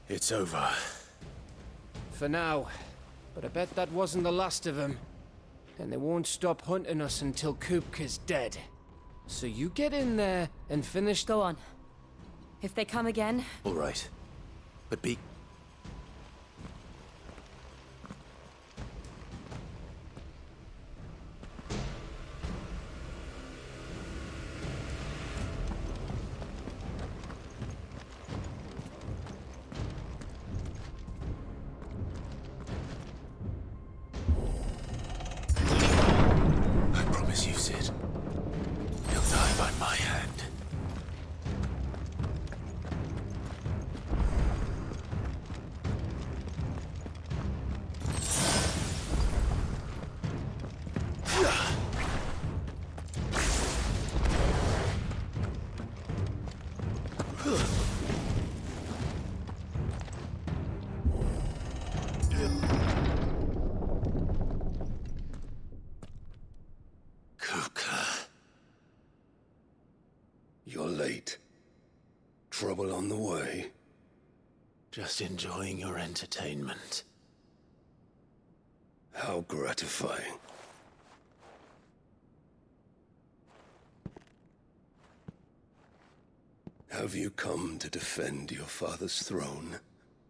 S1: It's over.
S13: For now. But I bet that wasn't the last of them. And they won't stop hunting us until Kupka's dead. So you get in there and finish...
S9: Go on. If they come again...
S1: All right. But be... You, Sid. He'll die by my hand.
S20: You're late. Trouble on the way?
S1: Just enjoying your entertainment.
S20: How gratifying. Have you come to defend your father's throne,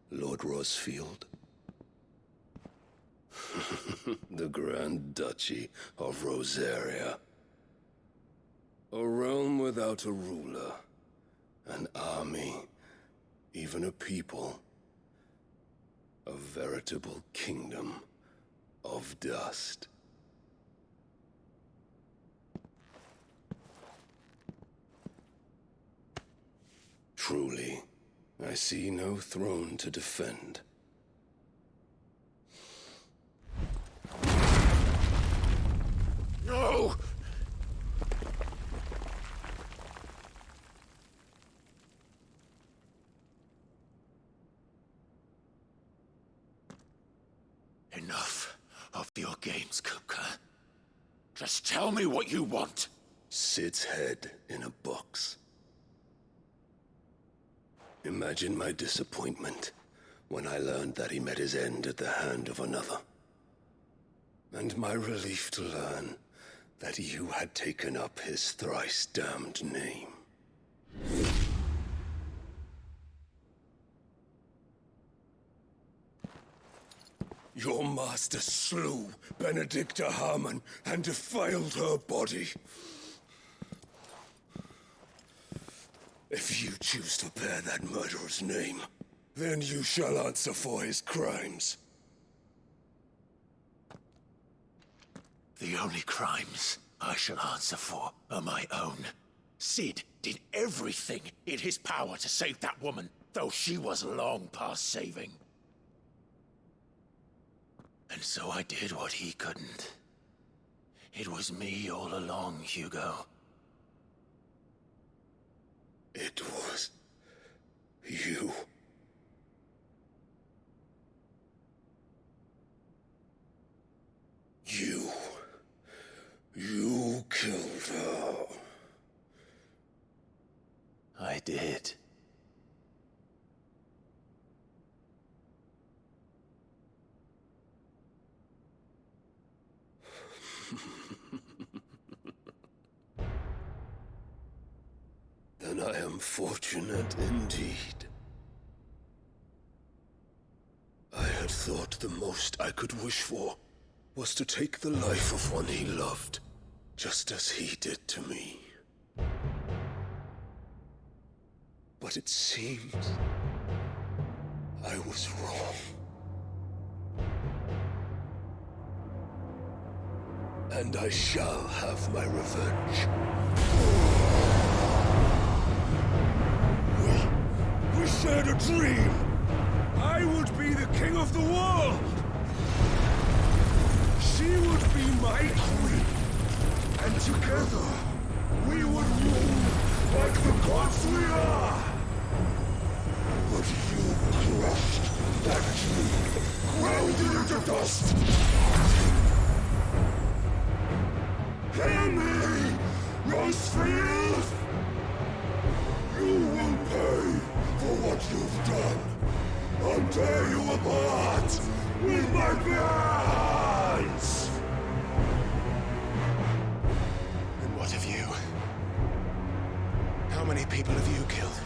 S20: Lord Rosfield? The Grand Duchy of Rosaria. A realm without a ruler, an army, even a people. A veritable kingdom of dust. Truly, I see no throne to defend.
S1: No! Enough of your games, Kupka. Just tell me what you want.
S20: Sid's head in a box. Imagine my disappointment when I learned that he met his end at the hand of another. And my relief to learn that you had taken up his thrice-damned name. Your master slew Benedicta Harmon and defiled her body. If you choose to bear that murderer's name, then you shall answer for his crimes.
S1: The only crimes I shall answer for are my own. Sid did everything in his power to save that woman, though she was long past saving. And so I did what he couldn't. It was me all along, Hugo.
S20: It was you. You killed her.
S1: I did.
S20: Then I am fortunate indeed. I had thought the most I could wish for was to take the life of one he loved, just as he did to me. But it seems I was wrong. And I shall have my revenge. We shared a dream! I would be the king of the world! She would be my queen! And together, we would rule like the gods we are! But you crushed that dream, ground it into dust! Hear me, Rosefield! You will pay for what you've done. I'll tear you apart with my bare hands!
S1: And what of you? How many people have you killed?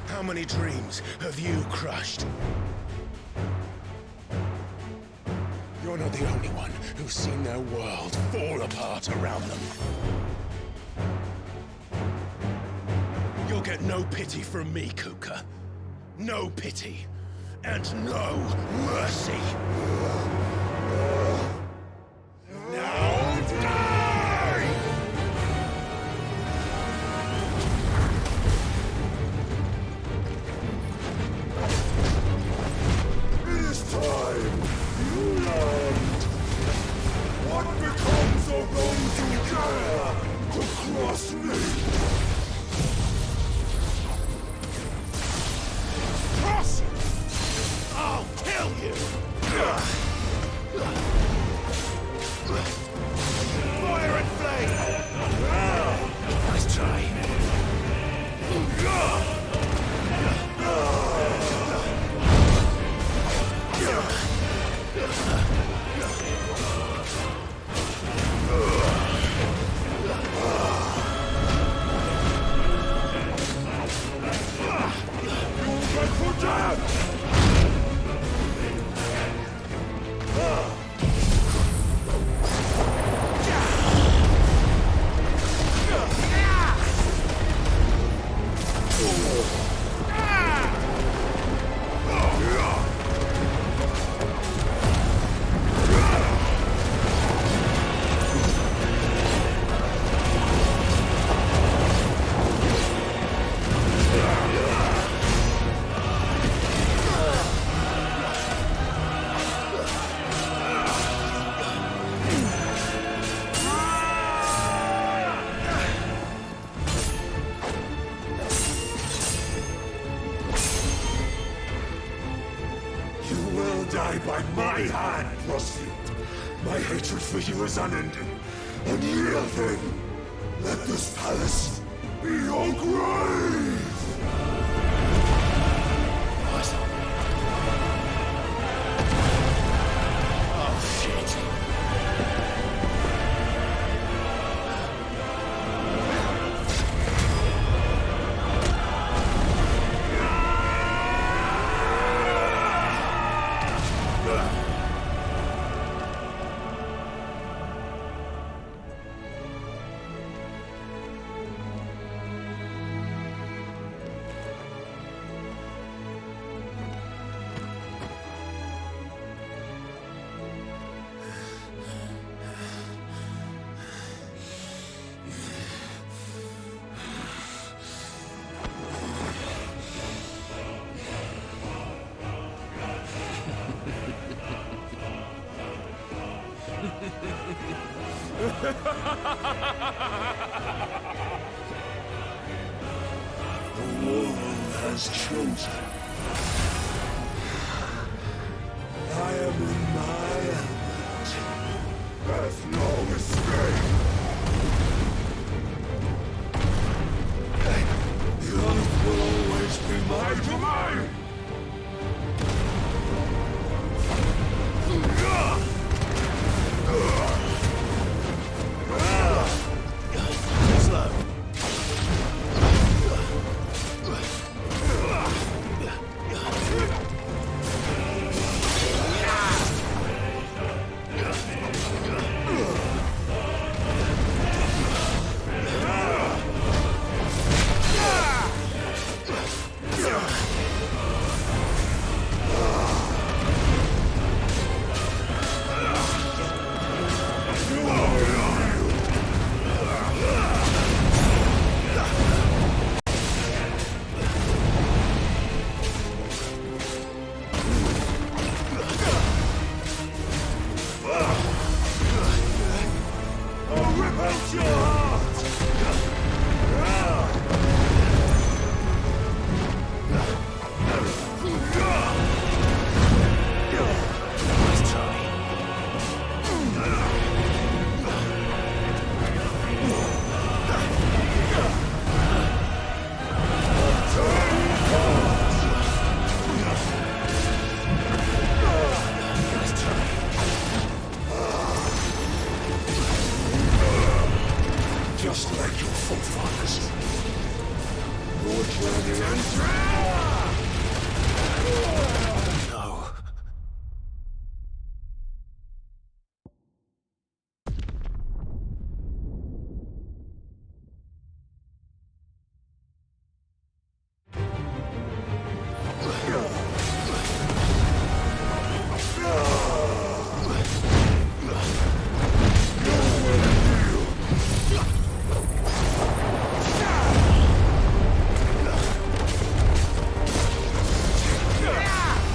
S1: How many dreams have you crushed? You're not the only one who's seen their world fall apart around them. You'll get no pity from me, Kupka. No pity. And no mercy. Now die!
S7: It is time you learned what becomes of those who dare to cross me.
S1: Cross! I'll kill you! Fire and flame! Nice try.
S7: die by my hand, Rosfield. My hatred for you is unending, unyielding. Let this palace be your grave!
S10: Oh, shit.
S7: The world has chosen. I am in my element. There's no escape. The earth will always be my domain.
S10: Slow.
S7: Just like your forefathers. Your journey ends now!
S10: No.
S7: Yeah!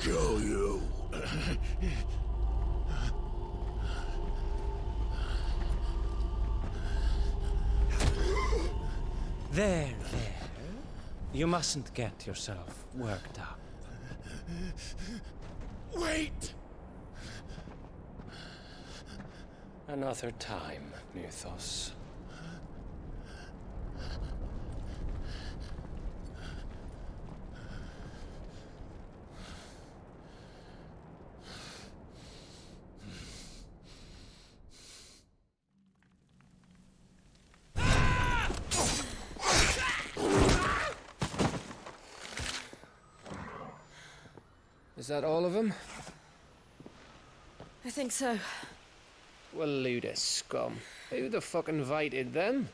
S20: kill you.
S16: There. You mustn't get yourself worked up.
S20: Wait!
S16: Another time, Mythos.
S13: Is that all of them?
S9: I think so.
S13: Well, load of scum. Who the fuck invited them?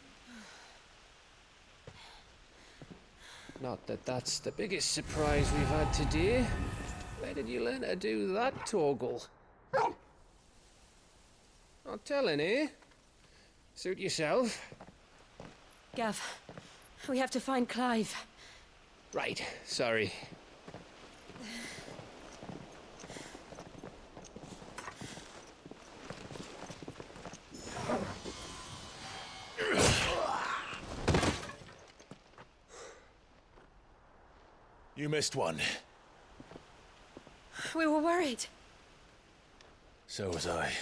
S13: Not that that's the biggest surprise we've had today. Where did you learn to do that, Toggle? Not telling, eh? Suit yourself.
S9: Gav, we have to find Clive.
S13: Right, sorry.
S1: You missed one.
S9: We were worried.
S1: So was I.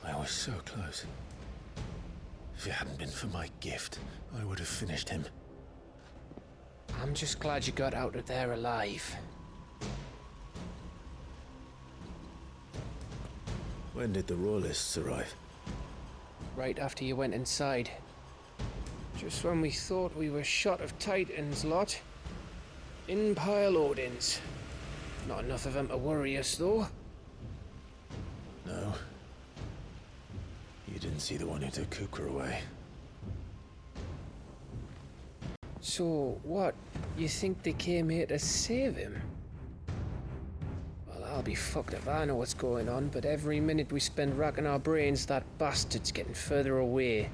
S1: I was so close. If it hadn't been for my gift, I would have finished him.
S13: I'm just glad you got out of there alive.
S1: When did the Royalists arrive?
S13: Right after you went inside. Just when we thought we were shot of Titans, lot. In pile Odins. Not enough of them to worry us, though.
S1: No. You didn't see the one who took Kupka away.
S13: So, what? You think they came here to save him? Well, I'll be fucked if I know what's going on, but every minute we spend racking our brains, that bastard's getting further away.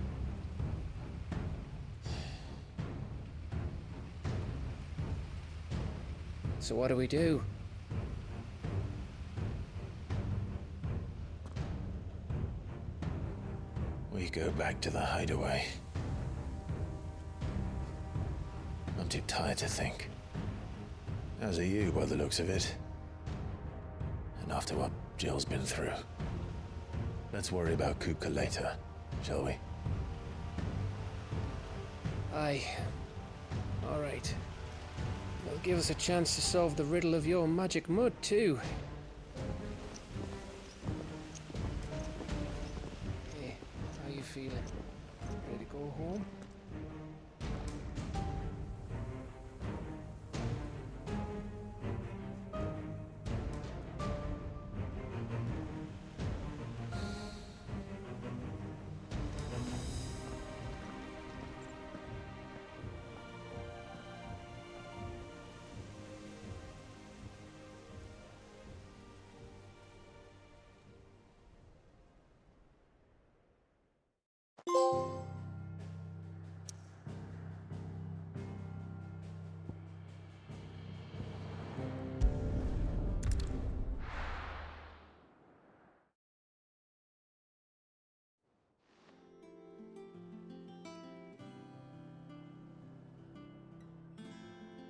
S13: So what do?
S1: We go back to the hideaway. I'm too tired to think. As are you, by the looks of it. And after what Jill's been through. Let's worry about Kupka later, shall we?
S13: Aye. All right. It'll give us a chance to solve the riddle of your magic mud, too. Hey, how you feeling? Ready to go home?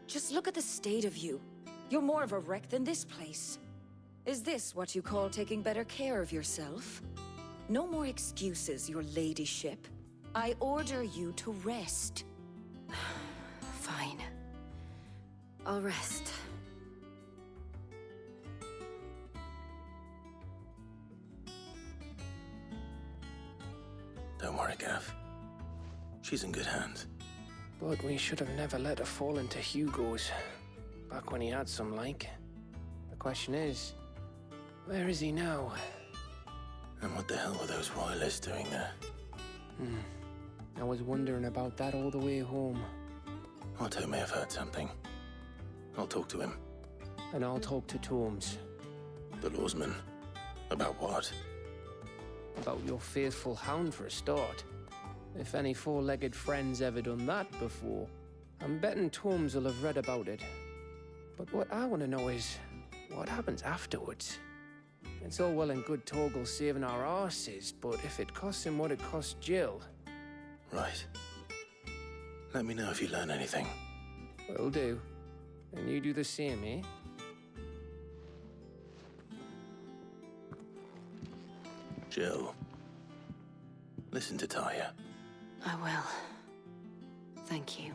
S21: Just look at the state of you. You're more of a wreck than this place. Is this what you call taking better care of yourself? No more excuses, your ladyship. I order you to rest.
S5: Fine. I'll rest.
S11: Don't worry, Gav. She's in good hands.
S13: But we should have never let her fall into Hugo's. Back when he had some, like. The question is, where is he now?
S11: And what the hell were those royalists doing there?
S13: I was wondering about that all the way home.
S11: Otto may have heard something. I'll talk to him.
S13: And I'll talk to Tomes.
S11: The lawsman. About what?
S13: About your faithful hound for a start. If any four-legged friend's ever done that before, I'm betting Tomes will have read about it. But what I want to know is, what happens afterwards? It's all well and good Torgal saving our arses, but if it costs him what it cost Jill...
S11: Right. Let me know if you learn anything.
S13: Will do. And you do the same, eh?
S11: Jill, listen to Taya.
S5: I will. Thank you.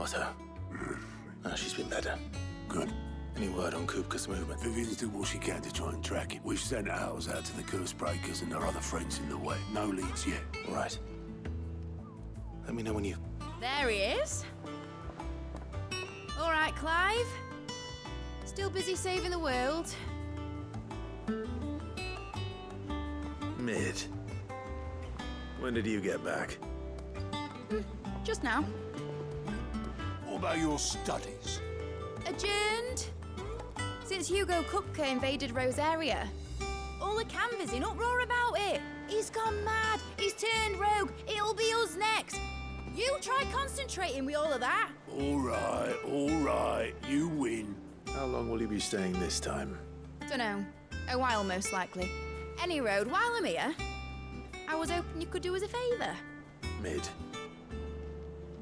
S11: Otto. She's been better.
S7: Good.
S11: Any word on Kupka's movement?
S7: Vivian's doing what she can to try and track it. We've sent ours out to the curse breakers and their other friends in the way. No leads yet.
S11: All right. Let me know when you...
S15: There he is. All right, Clive. Still busy saving the world.
S1: Mid. When did you get back?
S15: Just now.
S7: What about your studies?
S15: Adjourned. Since Hugo Kupka invaded Rosaria. All the canvass in uproar about it. He's gone mad. He's turned rogue. It'll be us next. You try concentrating with all of that.
S7: All right. You win.
S1: How long will you be staying this time?
S15: Dunno. A while, most likely. Any road, while I'm here, I was hoping you could do us a favour.
S1: Mid.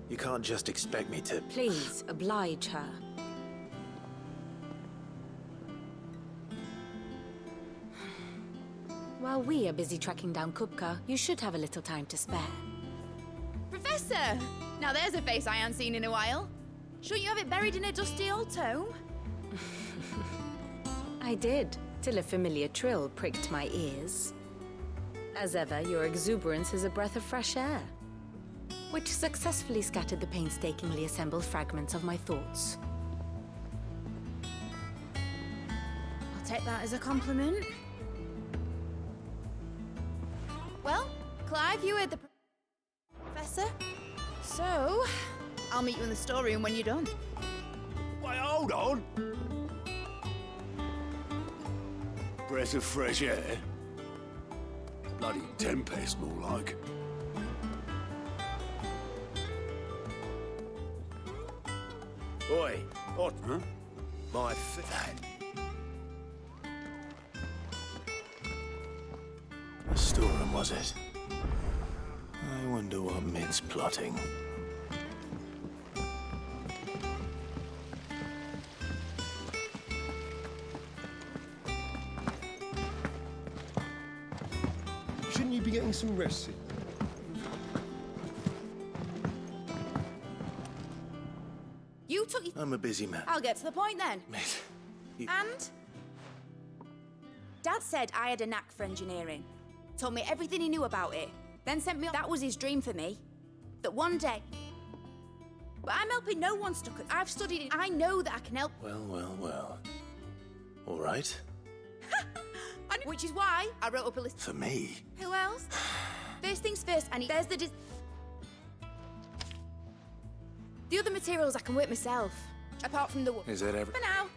S1: You can't just expect me to...
S14: Please, oblige her. While we are busy tracking down Kupka, you should have a little time to spare.
S15: Professor! Now there's a face I haven't seen in a while. Shouldn't you have it buried in a dusty old tome?
S14: I did, till a familiar trill pricked my ears. As ever, your exuberance is a breath of fresh air, which successfully scattered the painstakingly assembled fragments of my thoughts.
S15: I'll take that as a compliment. Well, Clive, you heard the Professor. So, I'll meet you in the storeroom when you're done.
S7: Wait, hold on. Breath of fresh air? Bloody tempest, more like.
S1: Oi, what?
S7: Huh?
S1: My
S11: The storeroom, was it? I wonder what Mid's plotting.
S17: Shouldn't you be getting some rest?
S15: You took your...
S11: I'm a busy man.
S15: I'll get to the point then. And? Dad said I had a knack for engineering. Told me everything he knew about it. Then sent me on. That was his dream for me. That one day... But I'm helping no one stuck at... I've studied it. I know that I can help...
S11: Well. All right.
S15: Which is why I wrote up a list...
S11: For me?
S15: Who else? First things first, I need... There's the... The other materials I can work myself. Apart from the wood.
S11: Is that ever...
S15: For now.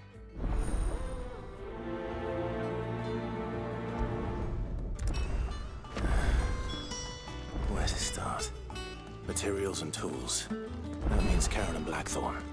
S11: Where to start? Materials and tools. That means Karen and Blackthorn.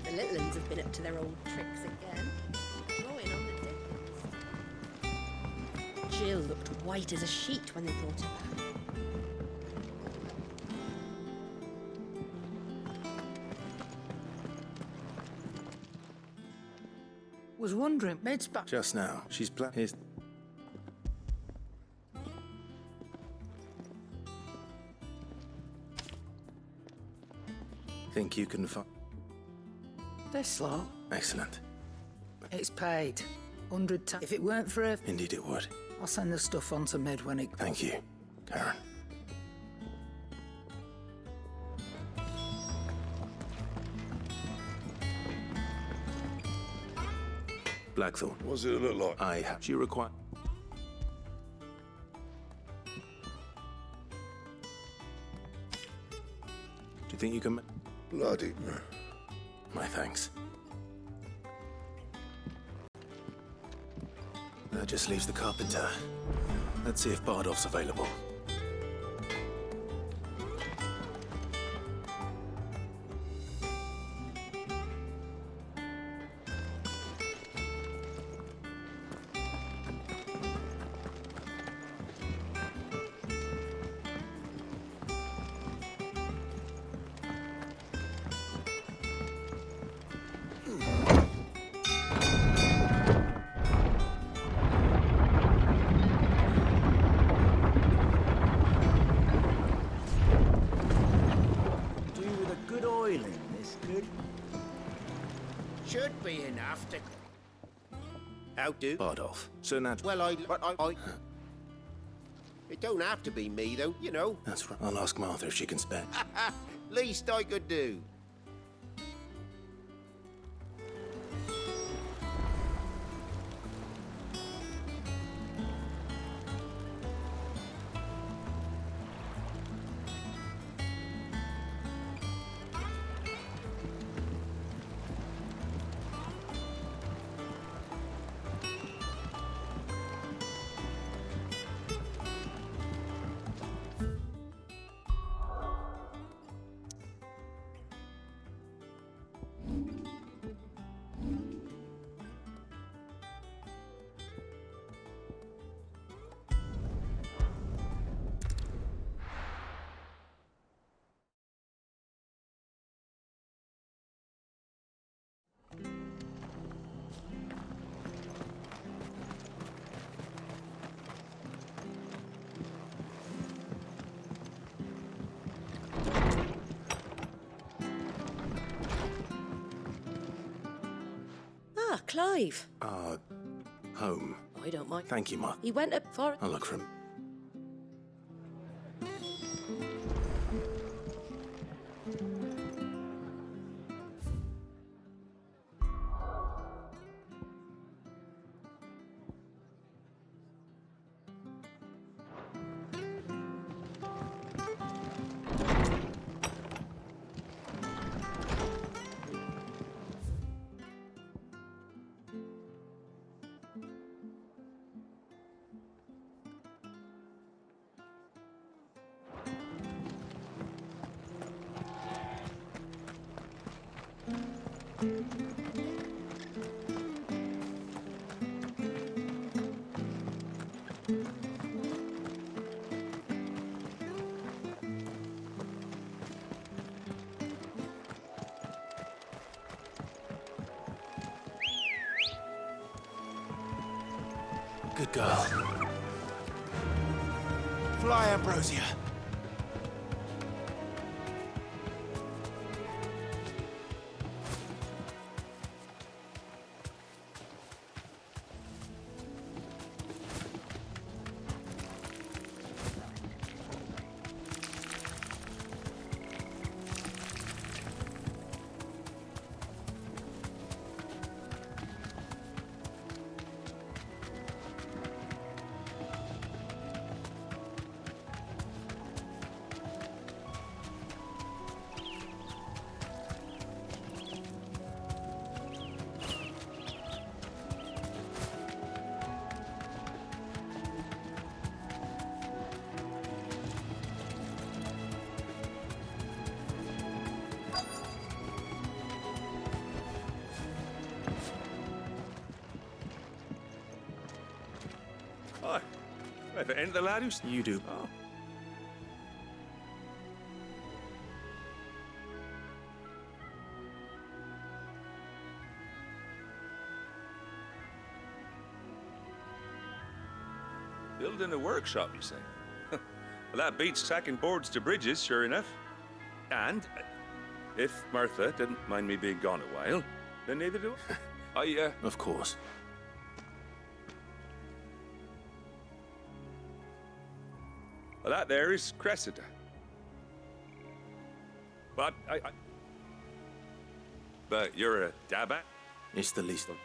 S15: The little ones have been up to their old tricks again. Drawing on the dead. Jill looked white as a sheet when they brought her back.
S6: Was wondering, Mid's back.
S1: Just now. She's
S11: Think you can find...
S6: They're slow.
S11: Excellent.
S6: It's paid. 100 times. If it weren't for her...
S11: Indeed it would.
S6: I'll send the stuff on to Mid when it...
S11: Thank you, Karen. Blackthorn.
S7: What's it look like?
S11: I have... Do you require... Do you think you can...
S7: Bloody...
S11: My thanks. That just leaves the carpenter. Let's see if Bardolph's available.
S12: Should be enough to...
S4: How do?
S11: Bardolph. So natural.
S4: Well, I... It don't have to be me, though, you know.
S11: That's right. I'll ask Martha if she can spare.
S4: Least I could do.
S19: Ah, Clive.
S11: Home.
S19: I don't mind.
S11: Thank you, Martha.
S19: He went up for...
S11: I'll look for him. Good girl.
S1: Fly, Ambrosia.
S23: Hi. If it ain't the lad who's...
S11: You do.
S23: Oh. Building a workshop, you say? Well, that beats tacking boards to bridges, sure enough. And If Martha didn't mind me being gone a while, then neither do I.
S11: Of course.
S23: Well, that there is Cressida. But But you're a dabbat?
S11: It's the least of...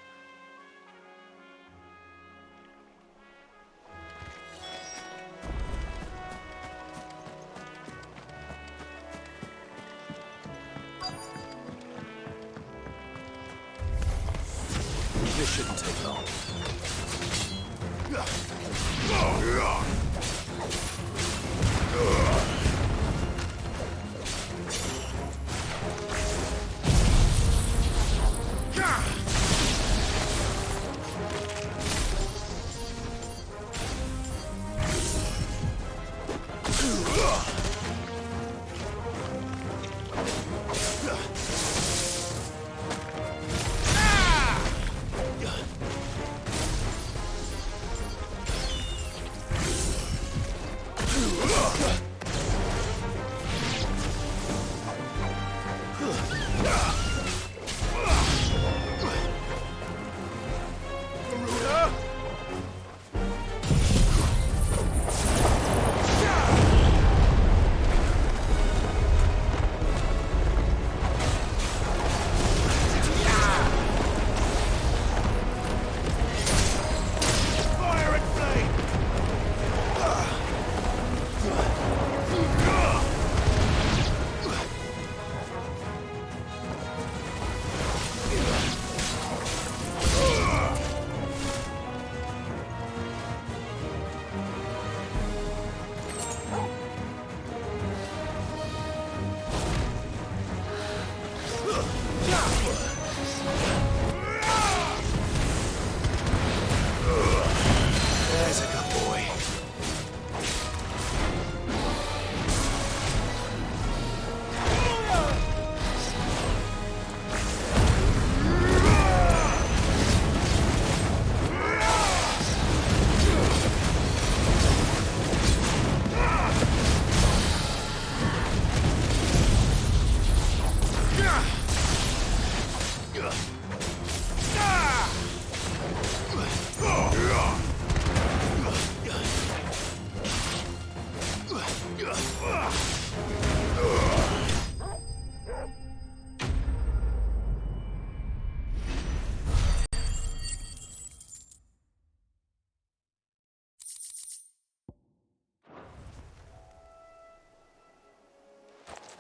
S1: This shouldn't take long.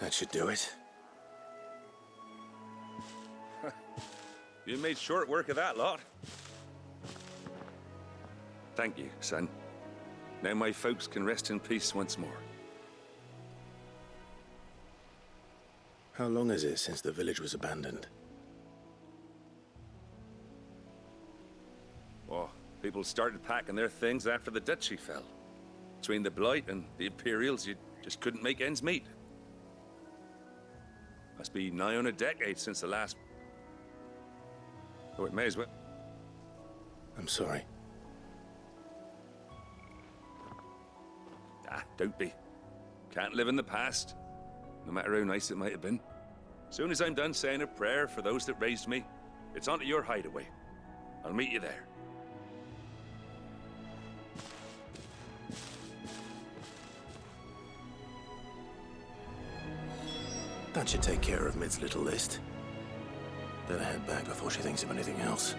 S11: That should do it.
S23: You made short work of that lot. Thank you, son. Now my folks can rest in peace once more.
S11: How long is it since the village was abandoned?
S23: Oh, people started packing their things after the duchy fell. Between the Blight and the Imperials, you just couldn't make ends meet. Must be nigh on a decade since the last... Oh, it may as well...
S11: I'm sorry.
S23: Ah, don't be. Can't live in the past, no matter how nice it might have been. Soon as I'm done saying a prayer for those that raised me, it's on to your hideaway. I'll meet you there.
S11: That should take care of Mid's little list. Better head back before she thinks of anything else.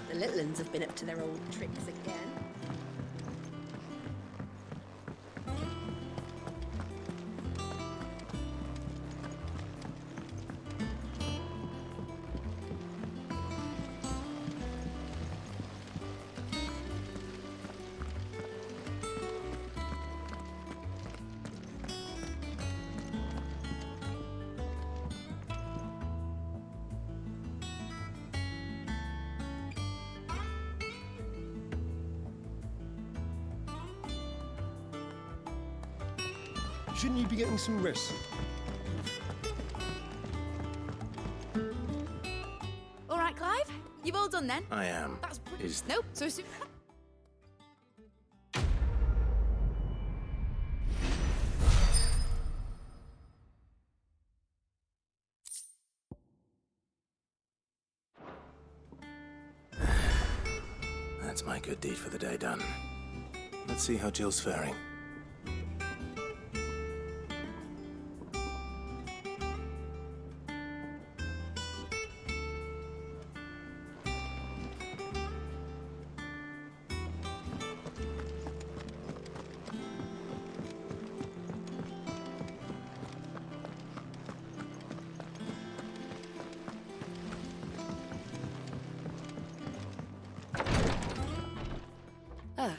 S2: The little ones have been up to their old tricks again.
S17: Shouldn't you be getting some rest?
S15: All right, Clive. You've all done then.
S11: I am.
S15: That's
S11: Is
S15: nope. So soon.
S11: That's my good deed for the day done. Let's see how Jill's faring.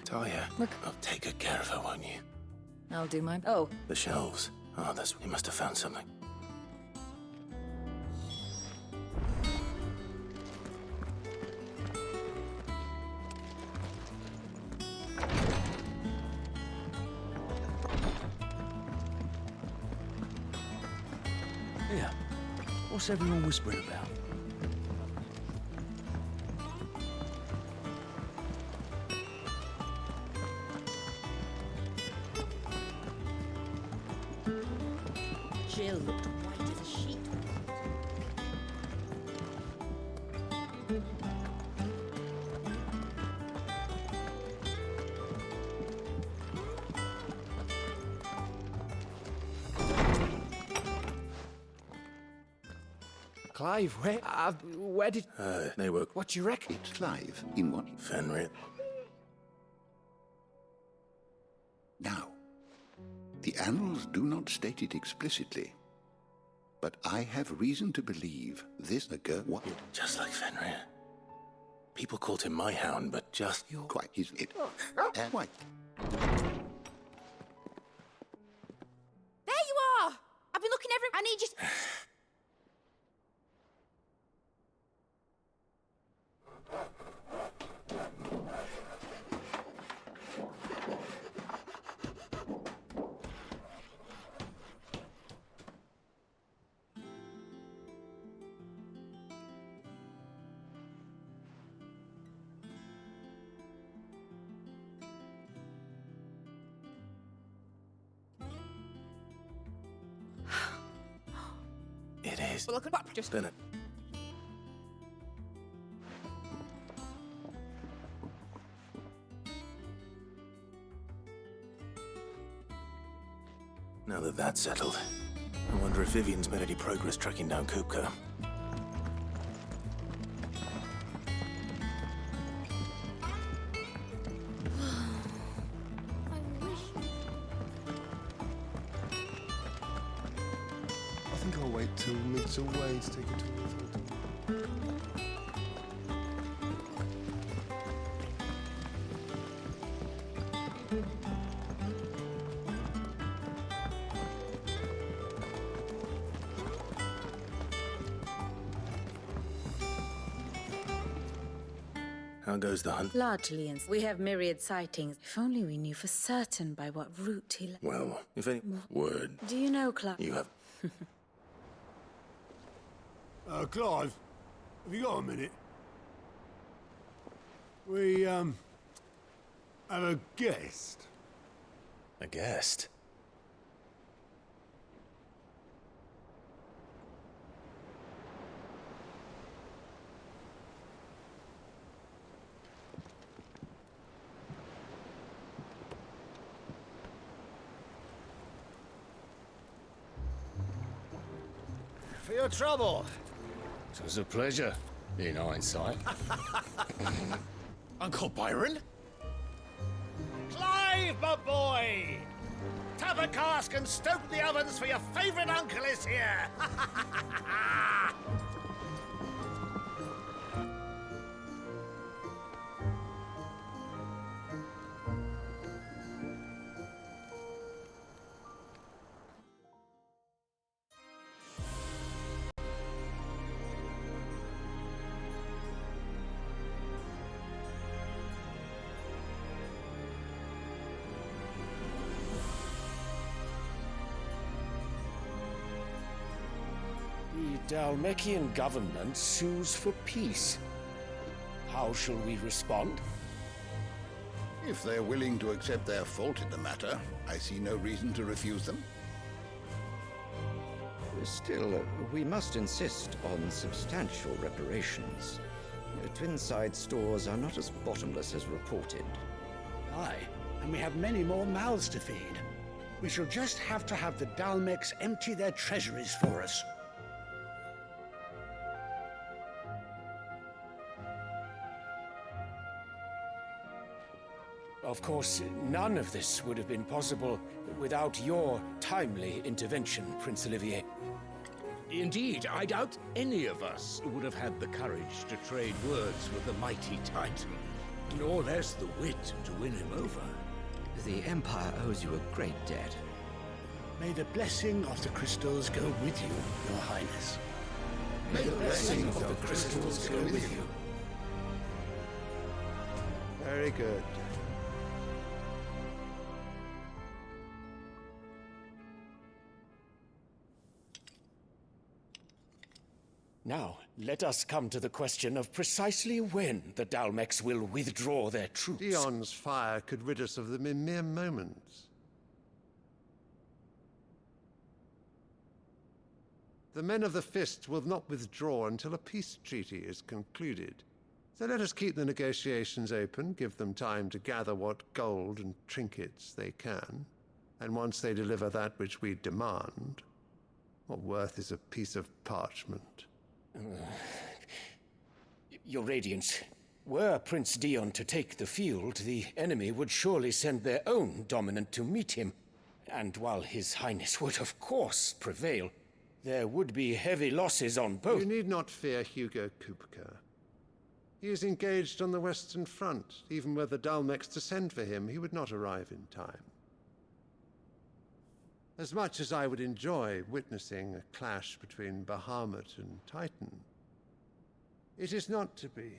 S11: Talia, I'll take good care of her, won't you?
S14: I'll do my... Oh.
S11: The shelves. Oh, you must have found something.
S3: Yeah. What's everyone whispering about?
S2: Jill looked white as a sheet.
S13: Clive, where did...
S11: They work.
S13: What do you reckon?
S8: It's Clive, in what?
S11: Fenrir.
S8: Now, the annals do not state it explicitly, but I have reason to believe this girl... What?
S11: Just like Fenrir. People called him my hound, but just...
S8: You're quite... Is it... Quite.
S15: There you are. I've been looking everywhere. I need you.
S11: It is.
S15: Well, I could just...
S11: Spin it. Now that that's settled, I wonder if Vivian's made any progress tracking down Kupka.
S17: I think I'll wait till mid's away to take a tour of her.
S11: How goes the hunt?
S14: Largely, we have myriad sightings. If only we knew for certain by what route he left.
S11: Well, if any... Word.
S14: Do you know, Clive?
S11: You have...
S7: Clive, have you got a minute? We, have a guest.
S1: A guest?
S12: For your trouble.
S22: It was a pleasure, in hindsight.
S1: Uncle Byron?
S12: Clive, my boy! Tap a cask and stoke the ovens, for your favourite uncle is here!
S3: Dhalmekian government sues for peace. How shall we respond?
S8: If they're willing to accept their fault in the matter, I see no reason to refuse them.
S10: Still, we must insist on substantial reparations. Twinside stores are not as bottomless as reported.
S12: Aye, and we have many more mouths to feed. We shall just have to have the Dhalmekians empty their treasuries for us.
S3: Of course, none of this would have been possible without your timely intervention, Prince Olivier.
S18: Indeed, I doubt any of us would have had the courage to trade words with the mighty Titan, nor less the wit to win him over.
S10: The Empire owes you a great debt.
S12: May the blessing of the crystals go with you, Your Highness.
S1: May the blessing of the crystals go with you.
S4: Very good.
S3: Now, let us come to the question of precisely when the Dhalmekians will withdraw their troops.
S20: Dion's fire could rid us of them in mere moments. The men of the Fist will not withdraw until a peace treaty is concluded. So let us keep the negotiations open, give them time to gather what gold and trinkets they can, and once they deliver that which we demand, what worth is a piece of parchment?
S3: Your Radiance, were Prince Dion to take the field, the enemy would surely send their own dominant to meet him. And while His Highness would of course prevail, there would be heavy losses on both.
S20: You need not fear Hugo Kupka. He is engaged on the Western Front. Even were the Dhalmekians to send for him, he would not arrive in time. As much as I would enjoy witnessing a clash between Bahamut and Titan, it is not to be.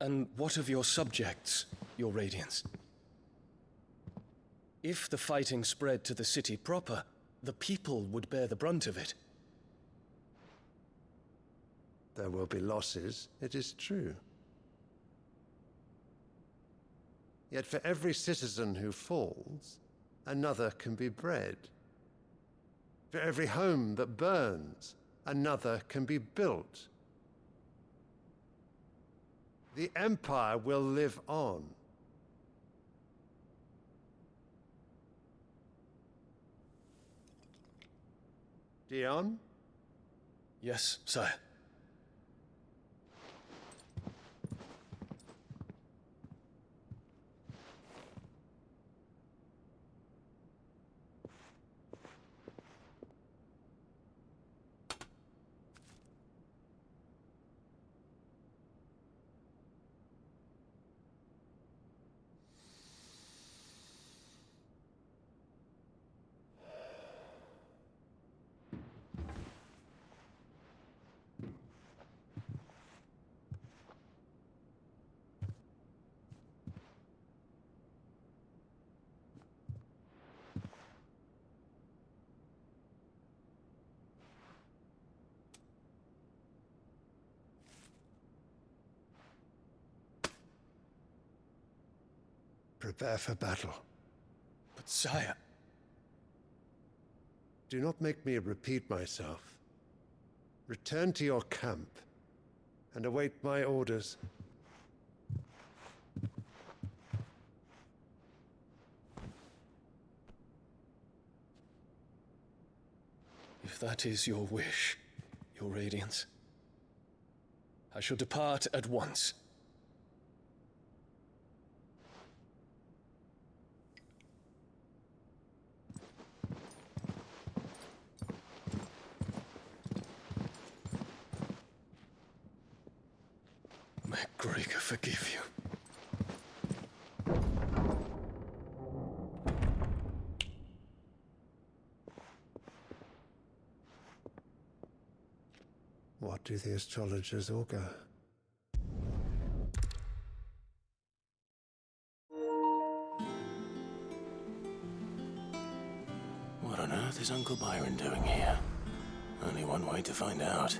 S22: And what of your subjects, Your Radiance? If the fighting spread to the city proper, the people would bear the brunt of it.
S20: There will be losses, it is true. Yet for every citizen who falls, another can be bred. For every home that burns, another can be built. The Empire will live on. Dion?
S22: Yes, sire.
S20: Prepare for battle.
S22: But sire...
S20: Do not make me repeat myself. Return to your camp and await my orders.
S22: If that is your wish, Your Radiance, I shall depart at once. May Gregor forgive you.
S20: What do the astrologers augur?
S22: What
S11: What on earth is Uncle Byron doing here? Only one way to find out.